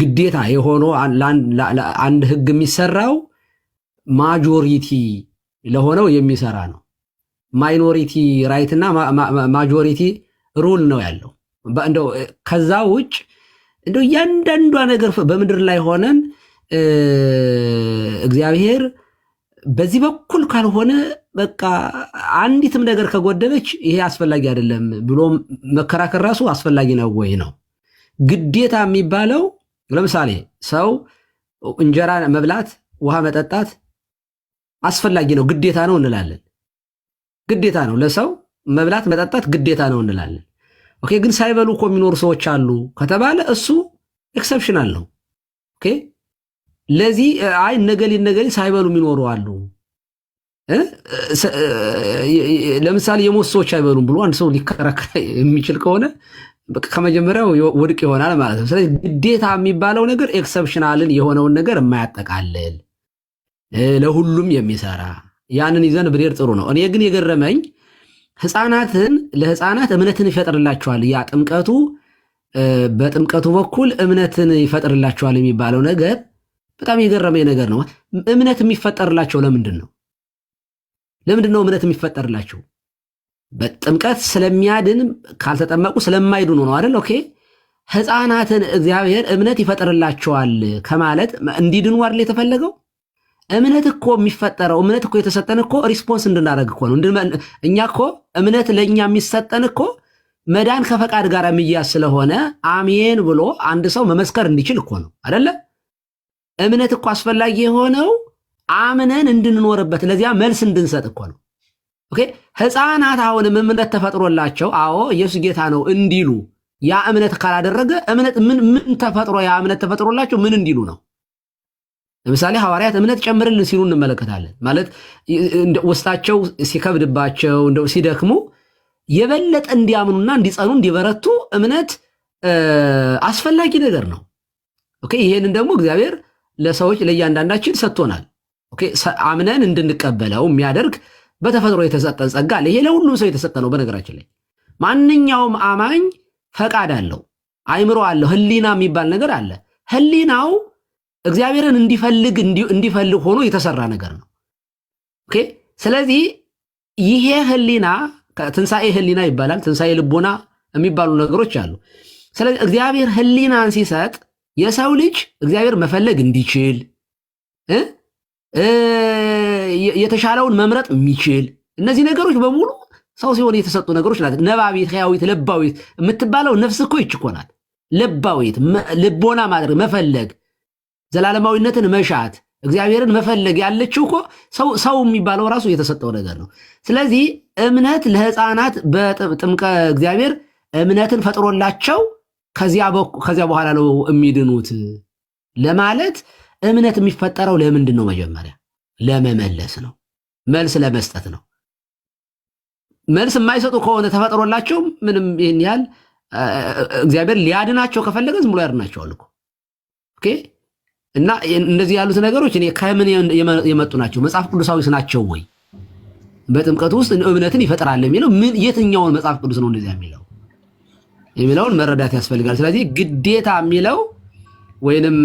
ግዴታ የሆነው አንድ ህግ የሚሰራው ማጆሪቲ ለሆነው የሚሰራ ነው። ማይኖሪቲ ራይት እና ማጆሪቲ ሩል ነው ያለው። እንደው ከዛ ውጭ እንደው እያንዳንዷ ነገር በምድር ላይ ሆነን እግዚአብሔር በዚህ በኩል ካልሆነ በቃ አንዲትም ነገር ከጎደለች ይሄ አስፈላጊ አይደለም ብሎ መከራከር ራሱ አስፈላጊ ነው ወይ ነው። ግዴታ የሚባለው ለምሳሌ ሰው እንጀራ መብላት፣ ውሃ መጠጣት አስፈላጊ ነው፣ ግዴታ ነው እንላለን። ግዴታ ነው ለሰው መብላት መጠጣት ግዴታ ነው እንላለን። ኦኬ፣ ግን ሳይበሉ እኮ የሚኖሩ ሰዎች አሉ ከተባለ እሱ ኤክሰፕሽናል ነው። ኦኬ፣ ለዚህ አይ ነገሌ ሳይበሉ የሚኖሩ አሉ። ለምሳሌ የሞት ሰዎች አይበሉም ብሎ አንድ ሰው ሊከራከር የሚችል ከሆነ ከመጀመሪያው ወድቅ ይሆናል ማለት ነው። ስለዚህ ግዴታ የሚባለው ነገር ኤክሰፕሽናልን የሆነውን ነገር የማያጠቃልል ለሁሉም የሚሰራ ያንን ይዘን ብንሄድ ጥሩ ነው። እኔ ግን የገረመኝ ለህፃናት እምነትን ይፈጥርላቸዋል። ያ ጥምቀቱ በጥምቀቱ በኩል እምነትን ይፈጥርላቸዋል የሚባለው ነገር በጣም የገረመኝ ነገር ነው። እምነት የሚፈጠርላቸው ለምንድን ነው? ለምንድን ነው እምነት የሚፈጠርላቸው? በጥምቀት ስለሚያድን ካልተጠመቁ ስለማይድኑ ነው አይደል? ኦኬ፣ ህፃናትን እግዚአብሔር እምነት ይፈጥርላቸዋል ከማለት እንዲድኑ አይደል የተፈለገው? እምነት እኮ የሚፈጠረው እምነት እኮ የተሰጠን እኮ ሪስፖንስ እንድናደርግ እኮ ነው። እኛ እኮ እምነት ለእኛ የሚሰጠን እኮ መዳን ከፈቃድ ጋር የሚያዝ ስለሆነ አሜን ብሎ አንድ ሰው መመስከር እንዲችል እኮ ነው አይደለ? እምነት እኮ አስፈላጊ የሆነው አምነን እንድንኖርበት ለዚያ መልስ እንድንሰጥ እኮ ነው። ኦኬ፣ ህፃናት አሁንም እምነት ተፈጥሮላቸው አዎ ኢየሱስ ጌታ ነው እንዲሉ ያ እምነት ካላደረገ እምነት ምን ተፈጥሮ ያ እምነት ተፈጥሮላቸው ምን እንዲሉ ነው? ለምሳሌ ሐዋርያት እምነት ጨምርልን ሲሉ እንመለከታለን። ማለት ውስጣቸው ሲከብድባቸው እንደው ሲደክሙ የበለጠ እንዲያምኑና እንዲጸኑ እንዲበረቱ እምነት አስፈላጊ ነገር ነው። ኦኬ፣ ይሄንን ደግሞ እግዚአብሔር ለሰዎች ለእያንዳንዳችን ሰጥቶናል። ኦኬ፣ አምነን እንድንቀበለው የሚያደርግ በተፈጥሮ የተሰጠን ጸጋ አለ። ይሄ ለሁሉም ሰው የተሰጠ ነው። በነገራችን ላይ ማንኛውም አማኝ ፈቃድ አለው፣ አይምሮ አለው፣ ህሊና የሚባል ነገር አለ። ህሊናው እግዚአብሔርን እንዲፈልግ ሆኖ የተሰራ ነገር ነው። ኦኬ፣ ስለዚህ ይሄ ህሊና ትንሣኤ ህሊና ይባላል። ትንሣኤ ልቦና የሚባሉ ነገሮች አሉ። ስለዚህ እግዚአብሔር ህሊናን ሲሰጥ የሰው ልጅ እግዚአብሔር መፈለግ እንዲችል የተሻለውን መምረጥ የሚችል እነዚህ ነገሮች በሙሉ ሰው ሲሆን የተሰጡ ነገሮች ናቸው። ነባቢት፣ ሕያዊት፣ ለባዊት የምትባለው ነፍስ እኮ ይችኮናል። ለባዊት ልቦና ማድረግ መፈለግ፣ ዘላለማዊነትን መሻት፣ እግዚአብሔርን መፈለግ ያለችው እኮ ሰው የሚባለው ራሱ የተሰጠው ነገር ነው። ስለዚህ እምነት ለህፃናት በጥምቀ እግዚአብሔር እምነትን ፈጥሮላቸው ከዚያ በኋላ ነው የሚድኑት ለማለት እምነት የሚፈጠረው ለምንድን ነው? መጀመሪያ ለመመለስ ነው፣ መልስ ለመስጠት ነው። መልስ የማይሰጡ ከሆነ ተፈጥሮላቸው ምንም ይህን ያህል እግዚአብሔር ሊያድናቸው ከፈለገ ዝም ብሎ ያድናቸዋል እኮ። ኦኬ፣ እና እንደዚህ ያሉት ነገሮች እኔ ከምን የመጡ ናቸው? መጽሐፍ ቅዱሳዊስ ናቸው ወይ? በጥምቀት ውስጥ እምነትን ይፈጥራል የሚለው የትኛውን መጽሐፍ ቅዱስ ነው እንደዚያ የሚለውን መረዳት ያስፈልጋል። ስለዚህ ግዴታ የሚለው ወይንም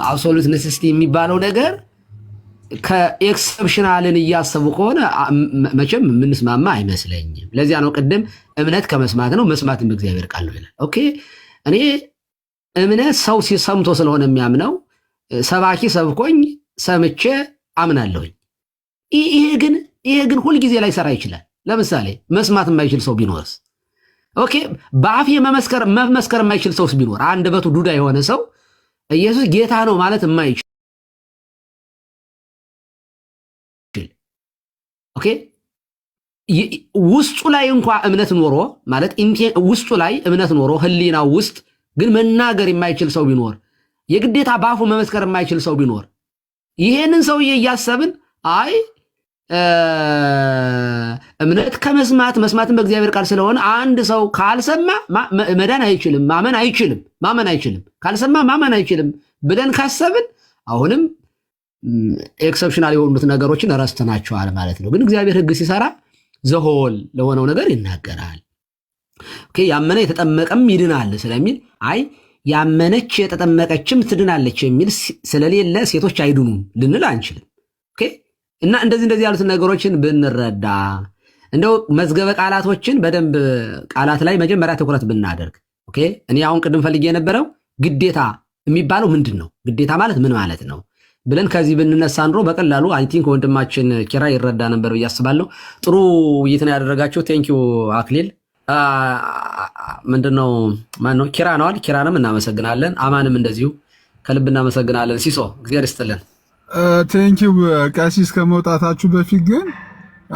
አብሶሉት ኔሴሲቲ የሚባለው ነገር ከኤክሰፕሽናልን እያሰቡ ከሆነ መቼም የምንስማማ አይመስለኝም። ለዚያ ነው ቅድም እምነት ከመስማት ነው፣ መስማትም በእግዚአብሔር ቃል ነው ይላል። ኦኬ፣ እኔ እምነት ሰው ሰምቶ ስለሆነ የሚያምነው ሰባኪ ሰብኮኝ ሰምቼ አምናለሁኝ። ይሄ ግን ሁልጊዜ ላይ ሰራ ይችላል። ለምሳሌ መስማት የማይችል ሰው ቢኖርስ? ኦኬ፣ በአፍ መመስከር የማይችል ሰውስ ቢኖር፣ አንደበቱ ዱዳ የሆነ ሰው ኢየሱስ ጌታ ነው ማለት የማይችል ኦኬ፣ ውስጡ ላይ እንኳ እምነት ኖሮ ማለት ውስጡ ላይ እምነት ኖሮ ህሊናው ውስጥ ግን መናገር የማይችል ሰው ቢኖር፣ የግዴታ በአፉ መመስከር የማይችል ሰው ቢኖር፣ ይሄንን ሰውዬ እያሰብን አይ እምነት ከመስማት መስማትን በእግዚአብሔር ቃል ስለሆነ አንድ ሰው ካልሰማ መዳን አይችልም፣ ማመን አይችልም፣ ካልሰማ ማመን አይችልም ብለን ካሰብን አሁንም ኤክሰፕሽናል የሆኑት ነገሮችን ረስተናቸዋል ማለት ነው። ግን እግዚአብሔር ህግ ሲሰራ ዘሆል ለሆነው ነገር ይናገራል። ኦኬ ያመነ የተጠመቀም ይድናል ስለሚል አይ ያመነች የተጠመቀችም ትድናለች የሚል ስለሌለ ሴቶች አይድኑም ልንል አንችልም። ኦኬ እና እንደዚህ ያሉት ነገሮችን ብንረዳ እንደው መዝገበ ቃላቶችን በደንብ ቃላት ላይ መጀመሪያ ትኩረት ብናደርግ። ኦኬ እኔ አሁን ቅድም ፈልጌ የነበረው ግዴታ የሚባለው ምንድን ነው? ግዴታ ማለት ምን ማለት ነው ብለን ከዚህ ብንነሳ ኑሮ በቀላሉ አይ ቲንክ ወንድማችን ኪራ ይረዳ ነበር ብዬ አስባለሁ። ጥሩ ውይይት ነው ያደረጋችሁ። ቴንኪዩ አክሊል። ምንድነው ማነው ኪራ ነዋል። ኪራንም እናመሰግናለን። አማንም እንደዚሁ ከልብ እናመሰግናለን። ሲሶ እግዚአብሔር ይስጥልን። ቴንኪዩ ቀሲስ። ከመውጣታችሁ በፊት ግን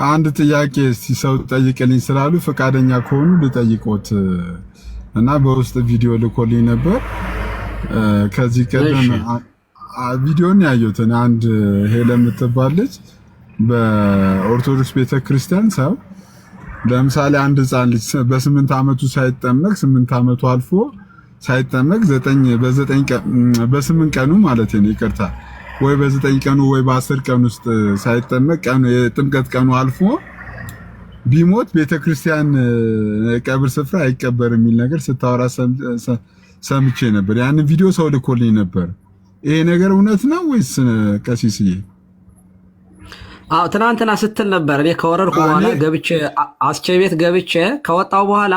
አንድ ጥያቄ ሲሰው ጠይቅልኝ ስላሉ ፈቃደኛ ከሆኑ ልጠይቆት እና በውስጥ ቪዲዮ ልኮልኝ ነበር። ከዚህ ቀደም ቪዲዮን ያዩትን አንድ ሄለ የምትባል ልጅ በኦርቶዶክስ ቤተክርስቲያን ሰው ለምሳሌ አንድ ህፃን ልጅ በ8 ዓመቱ ሳይጠመቅ 8 ዓመቱ አልፎ ሳይጠመቅ በ8 ቀኑ ማለት ነው ይቅርታ፣ ወይ በ9 ቀኑ ወይ በ10 ቀኑ ውስጥ ሳይጠመቅ ቀኑ የጥምቀት ቀኑ አልፎ ቢሞት ቤተክርስቲያን ቀብር ስፍራ አይቀበርም የሚል ነገር ስታወራ ሰምቼ ነበር። ያንን ቪዲዮ ሰው ልኮልኝ ነበር። ይሄ ነገር እውነት ነው ወይስ ቀሲስዬ? ትናንትና ስትል ነበር። እኔ ከወረድኩ በኋላ ገብቼ አስቼ ቤት ገብቼ ከወጣው በኋላ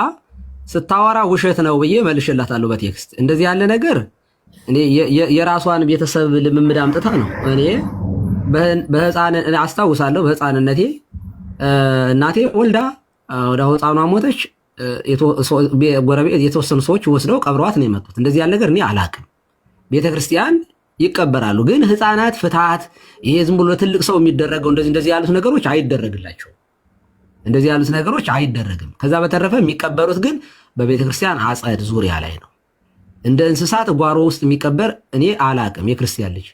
ስታወራ ውሸት ነው ብዬ መልሼላታለሁ በቴክስት። እንደዚህ ያለ ነገር እኔ የራሷን ቤተሰብ ልምምድ አምጥታ ነው። እኔ አስታውሳለሁ በህፃንነቴ እናቴ ወልዳ ወደ ህፃኗ ሞተች። ጎረቤት የተወሰኑ ሰዎች ወስደው ቀብረዋት ነው የመጡት። እንደዚህ ያለ ነገር እኔ አላቅም። ቤተክርስቲያን ይቀበራሉ፣ ግን ህፃናት ፍትሃት፣ ይሄ ዝም ብሎ ትልቅ ሰው የሚደረገው እንደዚህ ያሉት ነገሮች አይደረግላቸው። እንደዚህ ያሉት ነገሮች አይደረግም። ከዛ በተረፈ የሚቀበሩት ግን በቤተክርስቲያን አጸድ ዙሪያ ላይ ነው። እንደ እንስሳት ጓሮ ውስጥ የሚቀበር እኔ አላቅም የክርስቲያን ልጅ።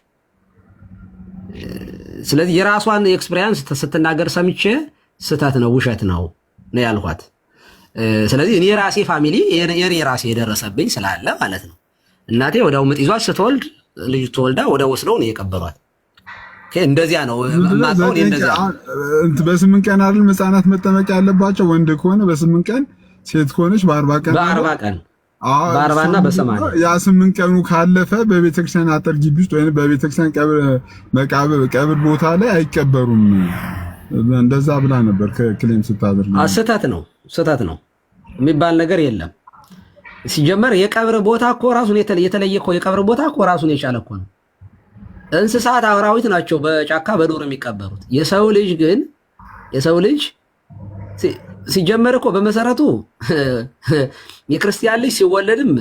ስለዚህ የራሷን ኤክስፒሪየንስ ስትናገር ሰምቼ ስህተት ነው ውሸት ነው ያልኳት። ስለዚህ እኔ የራሴ ፋሚሊ የራሴ የደረሰብኝ ስላለ ማለት ነው። እናቴ ወዲያው ምጥ ይዟት ስትወልድ ልጅ ተወልዳ ወዲያው ወስደው ነው የቀበሯት። እንደዚያ ነው ማቀው። እንደዚያ በ8 ቀን አይደል ህፃናት መጠመቅ ያለባቸው? ወንድ ከሆነ በ8 ቀን፣ ሴት ከሆነች በ40 ቀን በ40 እና በ80 ያ 8 ቀኑ ካለፈ በቤተክርስቲያን አጥር ግቢ ውስጥ ወይም በቤተክርስቲያን ቀብር ቦታ ላይ አይቀበሩም። እንደዛ ብላ ነበር ክሌም ስታደርግ። ስህተት ነው የሚባል ነገር የለም። ሲጀመር የቀብር ቦታ እኮ ራሱን የተለየ እኮ የቀብር ቦታ እኮ ራሱን የቻለ እኮ ነው። እንስሳት አራዊት ናቸው በጫካ በዱር የሚቀበሩት። የሰው ልጅ ሲጀመር እኮ በመሰረቱ የክርስቲያን ልጅ ሲወለድም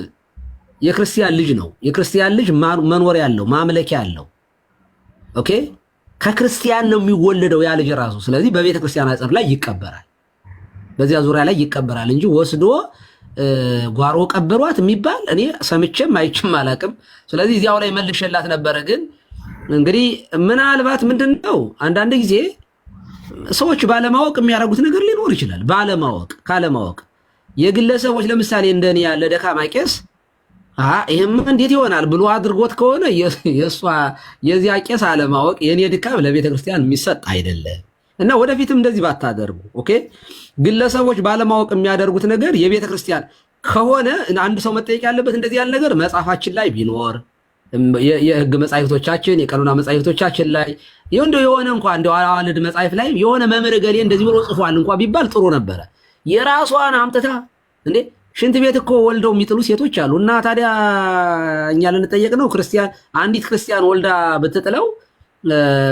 የክርስቲያን ልጅ ነው። የክርስቲያን ልጅ መኖር ያለው ማምለኪያ ያለው ኦኬ፣ ከክርስቲያን ነው የሚወለደው ያ ልጅ ራሱ። ስለዚህ በቤተ ክርስቲያን አጸድ ላይ ይቀበራል፣ በዚያ ዙሪያ ላይ ይቀበራል እንጂ ወስዶ ጓሮ ቀበሯት የሚባል እኔ ሰምቼም አይቼም አላቅም። ስለዚህ እዚያው ላይ መልሼላት ነበረ። ግን እንግዲህ ምናልባት ምንድነው አንዳንድ ጊዜ ሰዎች ባለማወቅ የሚያደርጉት ነገር ሊኖር ይችላል። ካለማወቅ የግለሰቦች ለምሳሌ እንደኔ ያለ ደካማ ቄስ ይሄም እንዴት ይሆናል ብሎ አድርጎት ከሆነ የዚያ ቄስ አለማወቅ የኔ ድካም ለቤተ ክርስቲያን የሚሰጥ አይደለም። እና ወደፊትም እንደዚህ ባታደርጉ ኦኬ። ግለሰቦች ባለማወቅ የሚያደርጉት ነገር የቤተ ክርስቲያን ከሆነ አንድ ሰው መጠየቅ ያለበት እንደዚህ ያለ ነገር መጽሐፋችን ላይ ቢኖር የህግ መጻሕፍቶቻችን የቀኖና መጻሕፍቶቻችን ላይ የሆነ እንኳን እንደው አዋልድ መጻሕፍ ላይ የሆነ መምህር ገሌ እንደዚህ ብሎ ጽፏል እንኳን ቢባል ጥሩ ነበረ። የራሷን አምጥታ እንዴ ሽንት ቤት እኮ ወልደው የሚጥሉ ሴቶች አሉ። እና ታዲያ እኛ ልንጠየቅ ነው? አንዲት ክርስቲያን ወልዳ ብትጥለው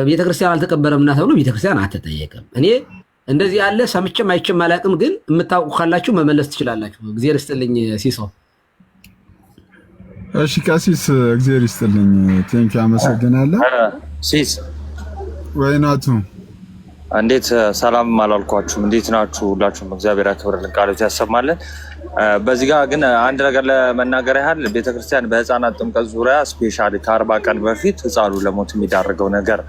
ቤተክርስቲያን አልተቀበረምና ተብሎ ቤተክርስቲያን አትጠየቅም። እኔ እንደዚህ ያለ ሰምቼም አይቼም አላቅም። ግን የምታውቁ ካላችሁ መመለስ ትችላላችሁ። እግዚአብሔር ይስጥልኝ ሲሶ። እሺ ቀሲስ እግዚአብሔር ይስጥልኝ። ቴንኪ አመሰግናለሁ። ሲስ ወይናቱ እንዴት ሰላም አላልኳችሁም? እንዴት ናችሁ? ሁላችሁም እግዚአብሔር ያክብርልን፣ ቃሎት ያሰማልን። በዚህ ጋር ግን አንድ ነገር ለመናገር ያህል ቤተክርስቲያን በህፃናት ጥምቀት ዙሪያ ስፔሻሊ ከ40 ቀን በፊት ህፃኑ ለሞት የሚዳርገው ነገር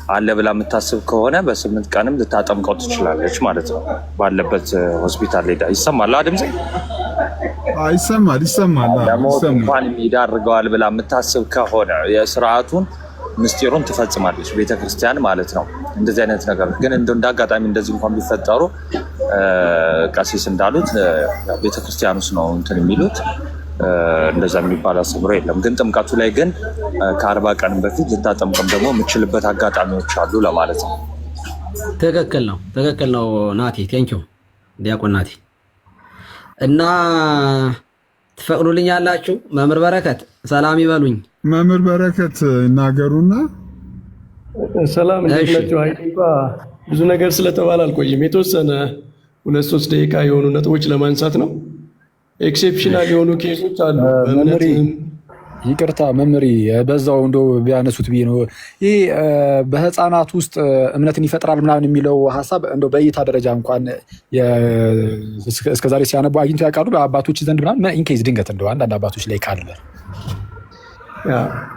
አለ ብላ የምታስብ ከሆነ በ8 ቀንም ልታጠምቀው ትችላለች ማለት ነው። ባለበት ሆስፒታል ሄዳ ይሰማል ድምጽ ይሰማል ለሞት እንኳን ይዳርገዋል ብላ የምታስብ ከሆነ የስርዓቱን ምስጢሩን ትፈጽማለች ቤተክርስቲያን ማለት ነው። እንደዚህ አይነት ነገር ግን እንደ አጋጣሚ እንደዚህ እንኳን ቢፈጠሩ ቀሲስ እንዳሉት ቤተክርስቲያን ውስጥ ነው እንትን የሚሉት እንደዛ የሚባል አስተምሮ የለም። ግን ጥምቀቱ ላይ ግን ከ40 ቀን በፊት ልታጠምቅም ደግሞ የምችልበት አጋጣሚዎች አሉ ለማለት ነው። ትክክል ነው ናቲ። ቴንኪው ዲያቆን ናቲ። እና ትፈቅዱልኛላችሁ? መምህር በረከት ሰላም ይበሉኝ። መምህር በረከት ይናገሩና ሰላም እንደናችሁ። አይባ ብዙ ነገር ስለተባለ አልቆይም። የተወሰነ 2-3 ደቂቃ የሆኑ ነጥቦች ለማንሳት ነው። ኤክሴፕሽናል የሆኑ ኬሶች አሉ። ይቅርታ መምህሪ በዛው እንደው ቢያነሱት ብዬ ነው። ይህ በህፃናት ውስጥ እምነትን ይፈጥራል ምናምን የሚለው ሀሳብ እንደው በእይታ ደረጃ እንኳን እስከዛሬ ሲያነቡ አግኝቶ ያውቃሉ? በአባቶች ዘንድ ምናምን ኢንኬዝ ድንገት እንደው አንዳንድ አባቶች ላይ ካለ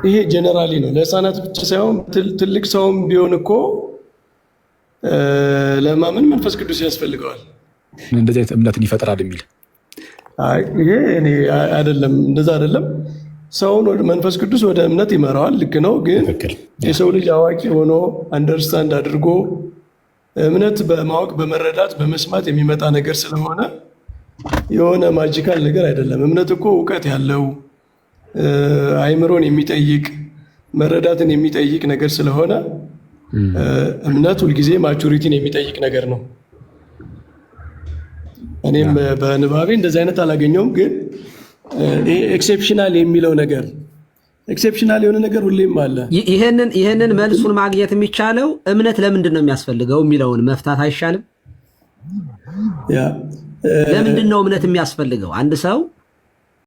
ይሄ ጀነራሊ ነው። ለህፃናት ብቻ ሳይሆን ትልቅ ሰውም ቢሆን እኮ ለማመን መንፈስ ቅዱስ ያስፈልገዋል። እንደዚህ አይነት እምነትን ይፈጥራል የሚል ይሄ እኔ አይደለም፣ እንደዛ አይደለም። ሰውን ወደ መንፈስ ቅዱስ ወደ እምነት ይመራዋል። ልክ ነው። ግን የሰው ልጅ አዋቂ ሆኖ አንደርስታንድ አድርጎ እምነት በማወቅ በመረዳት በመስማት የሚመጣ ነገር ስለሆነ የሆነ ማጂካል ነገር አይደለም። እምነት እኮ እውቀት ያለው አይምሮን የሚጠይቅ መረዳትን የሚጠይቅ ነገር ስለሆነ እምነት ሁልጊዜ ማቹሪቲን የሚጠይቅ ነገር ነው። እኔም በንባቤ እንደዚህ አይነት አላገኘውም። ግን ኤክሴፕሽናል የሚለው ነገር ኤክሴፕሽናል የሆነ ነገር ሁሌም አለ። ይህንን መልሱን ማግኘት የሚቻለው እምነት ለምንድን ነው የሚያስፈልገው የሚለውን መፍታት አይሻልም? ለምንድን ነው እምነት የሚያስፈልገው? አንድ ሰው